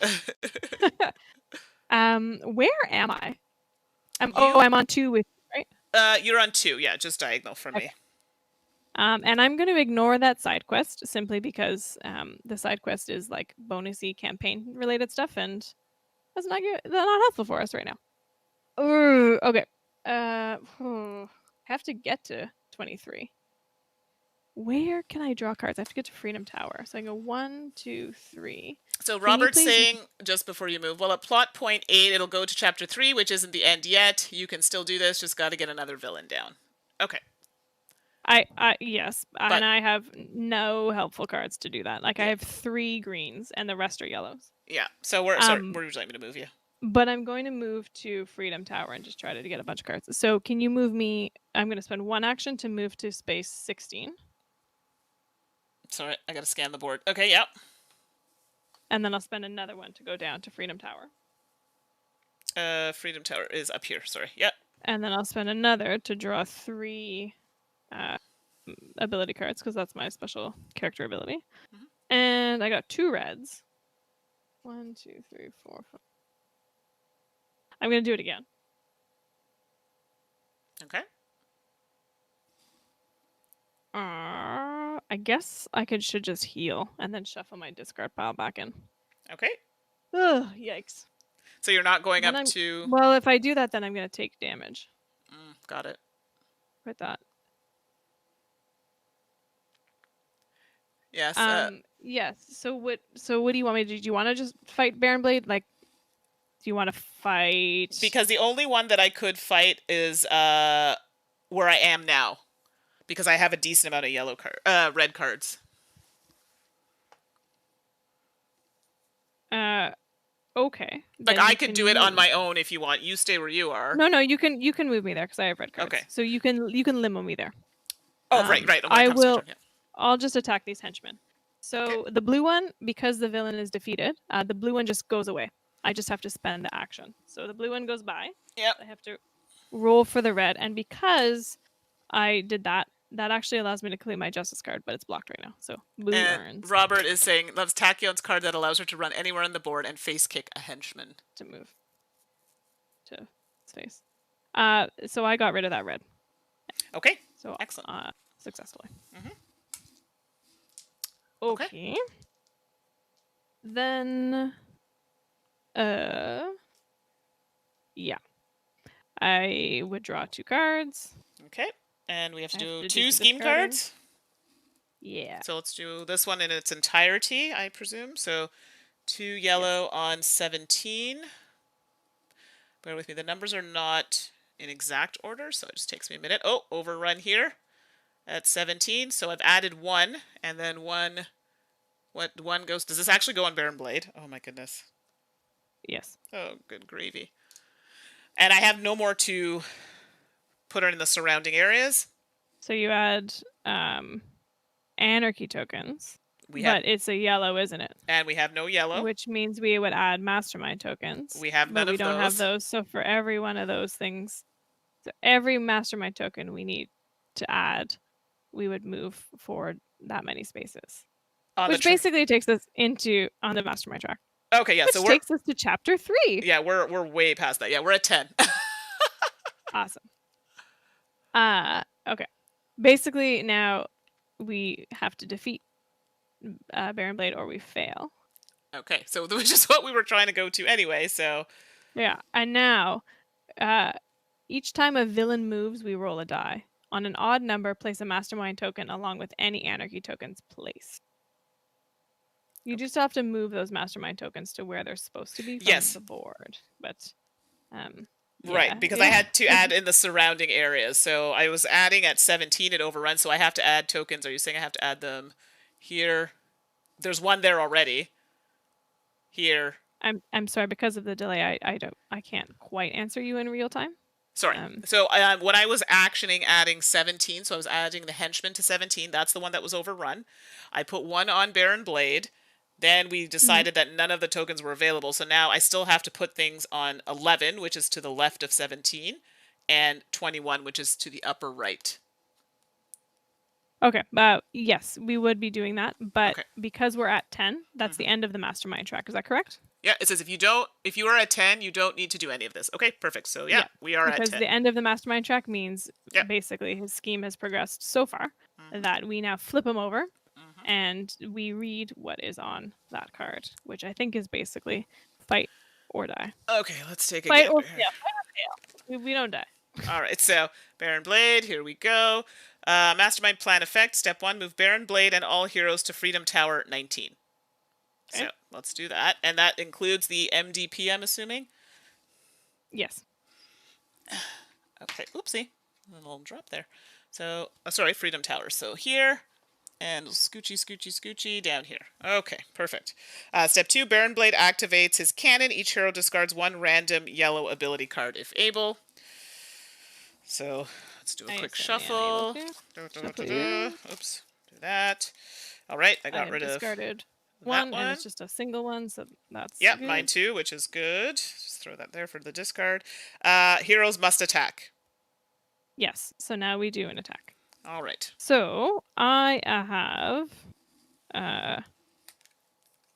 B: Where am I? I'm on 2 with you,
A: right? You're on 2, yeah, just diagonal from me.
B: And I'm going to ignore that side quest simply because the side quest is like bonusy campaign related stuff, and that's not helpful for us right now. Okay. Have to get to 23. Where can I draw cards? I have to get to Freedom Tower. So I go 1, 2, 3.
A: So Robert's saying, just before you move, well, at plot point 8, it'll go to chapter 3, which isn't the end yet. You can still do this, just got to get another villain down. Okay.
B: Yes, and I have no helpful cards to do that. Like, I have 3 greens, and the rest are yellows.
A: Yeah, so where would you like me to move you?
B: But I'm going to move to Freedom Tower and just try to get a bunch of cards. So can you move me? I'm going to spend 1 action to move to space 16.
A: Sorry, I got to scan the board. Okay, yeah.
B: And then I'll spend another one to go down to Freedom Tower.
A: Freedom Tower is up here. Sorry, yeah.
B: And then I'll spend another to draw 3 ability cards, because that's my special character ability. And I got 2 reds. 1, 2, 3, 4, 5. I'm going to do it again.
A: Okay.
B: I guess I should just heal and then shuffle my discard pile back in.
A: Okay.
B: Ugh, yikes.
A: So you're not going up to...
B: Well, if I do that, then I'm going to take damage.
A: Got it.
B: With that.
A: Yes.
B: Yes. So what do you want me to do? Do you want to just fight Baron Blade? Like, do you want to fight?
A: Because the only one that I could fight is where I am now, because I have a decent amount of red cards.
B: Okay.
A: Like, I could do it on my own if you want. You stay where you are.
B: No, you can move me there because I have red cards.
A: Okay.
B: So you can limo me there.
A: Oh, right.
B: I will. I'll just attack these henchmen. So the blue one, because the villain is defeated, the blue one just goes away. I just have to spend the action. So the blue one goes by.
A: Yep.
B: I have to roll for the red, and because I did that, that actually allows me to clear my justice card, but it's blocked right now. So blue earns.
A: Robert is saying loves Tachyon's card that allows her to run anywhere on the board and face kick a henchman.
B: To move to his face. So I got rid of that red.
A: Okay.
B: So
A: excellent.
B: Successfully. Okay. Then, yeah. I would draw 2 cards.
A: Okay. And we have to
B: I have
A: do
B: to
A: 2
B: some
A: scheme
B: discarding.
A: cards.
B: Yeah.
A: So let's do this one in its entirety, I presume. So 2 yellow on 17. Bear with me. The numbers are not in exact order, so it just takes me a minute. Oh, overrun here at 17. So I've added 1, and then 1. What 1 goes? Does this actually go on Baron Blade? Oh my goodness.
B: Yes.
A: Oh, good gravy. And I have no more to put it in the surrounding areas.
B: So you add anarchy tokens.
A: We have,
B: but it's a yellow, isn't it?
A: and we have no yellow.
B: Which means we would add mastermind tokens.
A: We have none
B: but we
A: of
B: don't have
A: those.
B: those. So for every one of those things, so every mastermind token we need to add, we would move forward that many spaces. Which basically takes us on the mastermind track.
A: Okay, yeah.
B: Which takes us to chapter 3.
A: Yeah, we're way past that. Yeah, we're at 10.
B: Awesome. Okay. Basically, now we have to defeat Baron Blade or we fail.
A: Okay, so which is what we were trying to go to anyway, so...
B: Yeah, and now, each time a villain moves, we roll a die. On an odd number, place a mastermind token along with any anarchy tokens placed. You just have to move those mastermind tokens to where they're supposed to be from the board. But,
A: right, because I had to add in the surrounding areas. So I was adding at 17, it overruns, so I have to add tokens. Are you saying I have to add them here? There's 1 there already. Here.
B: I'm sorry, because of the delay, I can't quite answer you in real time.
A: Sorry. So when I was actioning adding 17, so I was adding the henchman to 17, that's the one that was overrun. I put 1 on Baron Blade. Then we decided that none of the tokens were available. So now I still have to put things on 11, which is to the left of 17, and 21, which is to the upper right.
B: Okay. Yes, we would be doing that. But because we're at 10, that's the end of the mastermind track. Is that correct?
A: Yeah, it says if you are at 10, you don't need to do any of this. Okay, perfect. So yeah, we are at 10.
B: Because the end of the mastermind track means basically his scheme has progressed so far that we now flip him over and we read what is on that card, which I think is basically fight or die.
A: Okay, let's take a fight or fail.
B: We don't die.
A: All right, so Baron Blade, here we go. Mastermind plan effect. Step 1, move Baron Blade and all heroes to Freedom Tower 19. Okay. So let's do that. And that includes the MDP, I'm assuming?
B: Yes.
A: Okay, oopsie. A little drop there. So, sorry, Freedom Tower. So here, and scoochy, scoochy, scoochy down here. Okay, perfect. Step 2, Baron Blade activates his cannon. Each hero discards 1 random yellow ability card if able. So let's do a quick shuffle. Oops, do that. All right, I got rid of
B: discarded one, and it's just a single one, so that's
A: good. Mine too, which is good. Just throw that there for the discard. Heroes must attack.
B: Yes, so now we do an attack.
A: All right.
B: So I have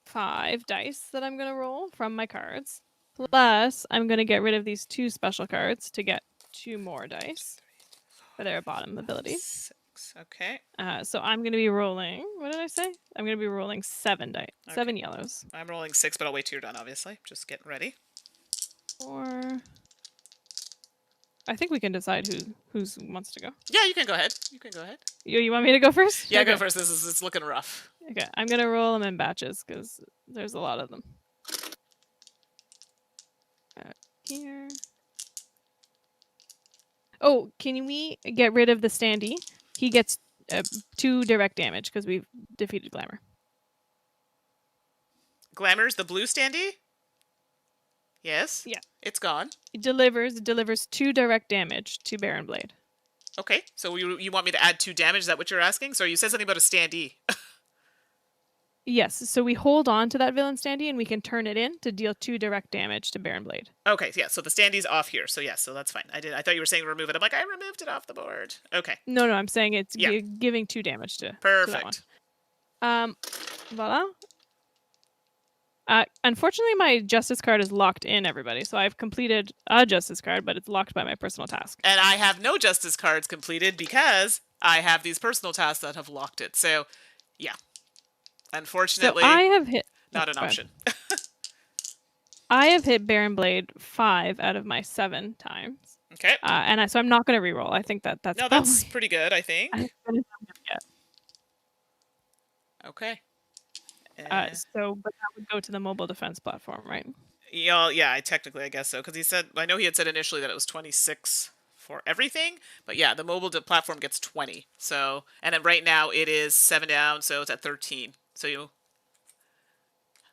B: 5 dice that I'm going to roll from my cards. Plus, I'm going to get rid of these 2 special cards to get 2 more dice for their bottom abilities.
A: 6. Okay.
B: So I'm going to be rolling. What did I say? I'm going to be rolling 7 dice, 7 yellows.
A: I'm rolling 6, but I'll wait till you're done. Obviously, just getting ready.
B: 4. I think we can decide who wants to go.
A: Yeah, you can go ahead.
B: You want me to go first?
A: Yeah, go first. It's looking rough.
B: Okay, I'm gonna roll them in batches because there's a lot of them. Here. Oh, can we get rid of the standee? He gets 2 direct damage because we've defeated Glamour.
A: Glamour's the blue standee? Yes.
B: Yeah.
A: It's gone.
B: It delivers 2 direct damage to Baron Blade.
A: Okay, so you want me to add 2 damage? Is that what you're asking? So you said something about a standee.
B: Yes, so we hold on to that villain standee and we can turn it in to deal 2 direct damage to Baron Blade.
A: Okay, yeah, so the standee's off here. So yes, so that's fine. I thought you were saying remove it. I'm like, I removed it off the board. Okay.
B: No, I'm saying it's giving 2 damage to
A: Perfect.
B: To that one. Voila. Unfortunately, my justice card is locked in, everybody. So I've completed a justice card, but it's locked by my personal task.
A: And I have no justice cards completed because I have these personal tasks that have locked it. So, yeah. Unfortunately,
B: So I have hit.
A: not an option.
B: I have hit Baron Blade 5 out of my 7 times.
A: Okay.
B: So I'm not going to reroll. I think that's
A: No,
B: probably
A: that's pretty good, I
B: as
A: think.
B: good as I'm going to get.
A: Okay.
B: But that would go to the mobile defense platform, right?
A: Yeah, technically I guess so, because I know he had said initially that it was 26 for everything, but yeah, the mobile platform gets 20. So, and then right now it is 7 down, so it's at 13. So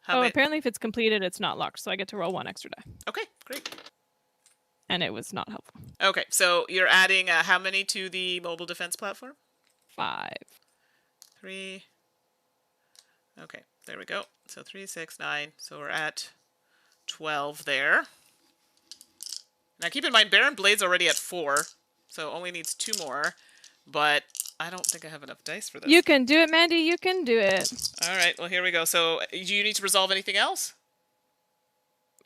B: apparently if it's completed, it's not locked, so I get to roll 1 extra die.
A: Okay, great.
B: And it was not helpful.
A: Okay, so you're adding how many to the mobile defense platform?
B: 5.
A: 3. Okay, there we go. So 3, 6, 9. So we're at 12 there. Now keep in mind, Baron Blade's already at 4, so only needs 2 more. But I don't think I have enough dice for this.
B: You can do it, Mandi. You can do it.
A: All right, well, here we go. So do you need to resolve anything else?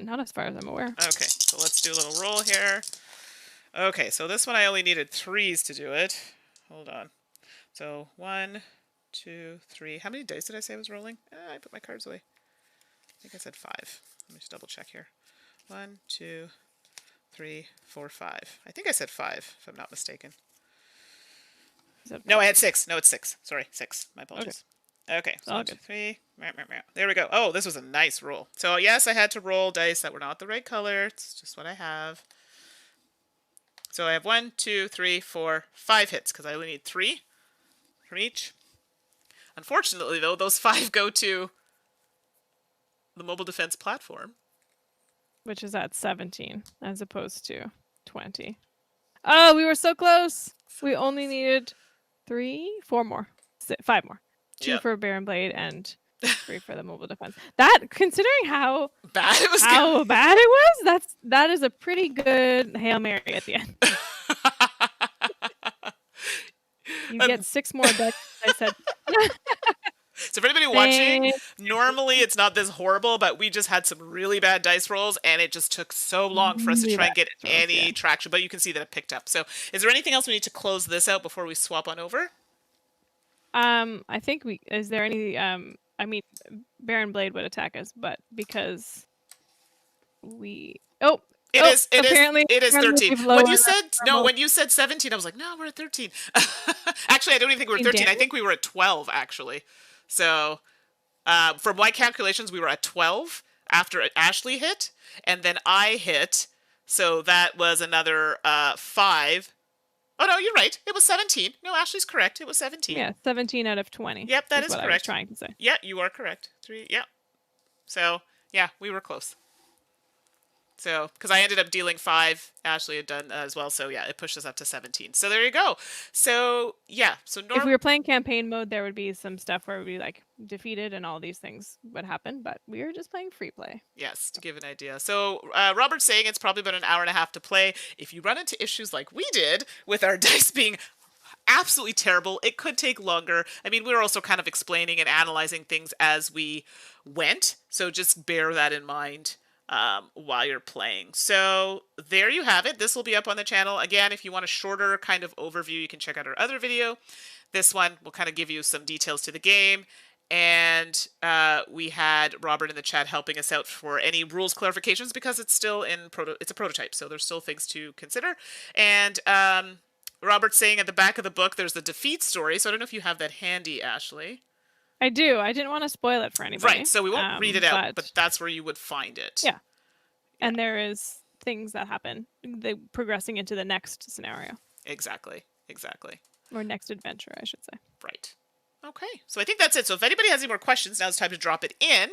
B: Not as far as I'm aware.
A: Okay, so let's do a little roll here. Okay, so this one I only needed 3s to do it. Hold on. So 1, 2, 3. How many dice did I say I was rolling? I put my cards away. I think I said 5. Let me just double check here. 1, 2, 3, 4, 5. I think I said 5, if I'm not mistaken. No, I had 6. No, it's 6. Sorry, 6. My apologies. Okay, so 1, 2, 3. There we go. Oh, this was a nice roll. So yes, I had to roll dice that were not the right color. It's just what I have. So I have 1, 2, 3, 4, 5 hits, because I only need 3 from each. Unfortunately, though, those 5 go to the mobile defense platform,
B: which is at 17 as opposed to 20. Oh, we were so close. We only needed 4 more. 5 more. 2 for Baron Blade and 3 for the mobile defense. That, considering how
A: bad it was,
B: that is a pretty good Hail Mary at the end. You get 6 more dice, I said.
A: So for anybody watching, normally it's not this horrible, but we just had some really bad dice rolls, and it just took so long for us to try and get any traction. But you can see that it picked up. So is there anything else we need to close this out before we swap on over?
B: I think is there any, I mean, Baron Blade would attack us, but because it is
A: 13. When you said 17, I was like, no, we're at 13. Actually, I don't even think we were 13. I think we were at 12, actually. So, from my calculations, we were at 12 after Ashley hit, and then I hit, so that was another 5. Oh, no, you're right. It was 17. No, Ashley's correct. It was 17.
B: Yeah, 17 out of 20.
A: Yep, that is
B: what
A: correct.
B: I was trying to say.
A: Yeah, you are correct. 3, yeah. So, yeah, we were close. So, because I ended up dealing 5, Ashley had done as well. So, yeah, it pushed us up to 17. So, there you go. So, yeah. So,
B: if we were playing campaign mode, there would be some stuff where we'd be like defeated and all these things would happen. But we were just playing free play.
A: Yes, to give an idea. So, Robert's saying it's probably about an hour and a half to play. If you run into issues like we did with our dice being absolutely terrible, it could take longer. I mean, we were also kind of explaining and analyzing things as we went. So, just bear that in mind while you're playing. So there you have it. This will be up on the channel. Again, if you want a shorter kind of overview, you can check out our other video. This one will kind of give you some details to the game. And we had Robert in the chat helping us out for any rules clarifications because it's still it's a prototype. So there's still things to consider. And Robert's saying at the back of the book, there's the defeat story. So I don't know if you have that handy, Ashley.
B: I do. I didn't want to spoil it for anybody.
A: Right, so we won't read it out, but that's where you would find it.
B: Yeah. And there is things that happen, progressing into the next scenario.
A: Exactly.
B: Or next adventure, I should say.
A: Right. Okay, so I think that's it. So if anybody has any more questions, now's the time to drop it in.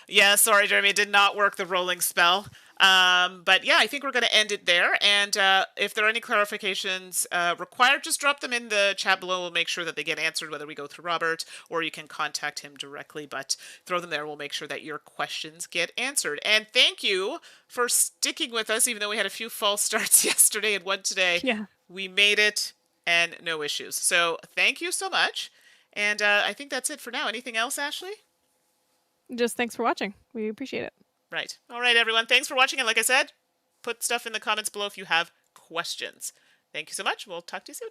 A: Yeah, sorry, Jeremy, it did not work, the rolling spell. But yeah, I think we're going to end it there. And if there are any clarifications required, just drop them in the chat below. We'll make sure that they get answered, whether we go through Robert or you can contact him directly. But throw them there. We'll make sure that your questions get answered. And thank you for sticking with us, even though we had a few false starts yesterday and one today.
B: Yeah.
A: We made it and no issues. So thank you so much. And I think that's it for now. Anything else, Ashley?
B: Just thanks for watching. We appreciate it.
A: Right. All right, everyone. Thanks for watching. And like I said, put stuff in the comments below if you have questions. Thank you so much. We'll talk to you soon.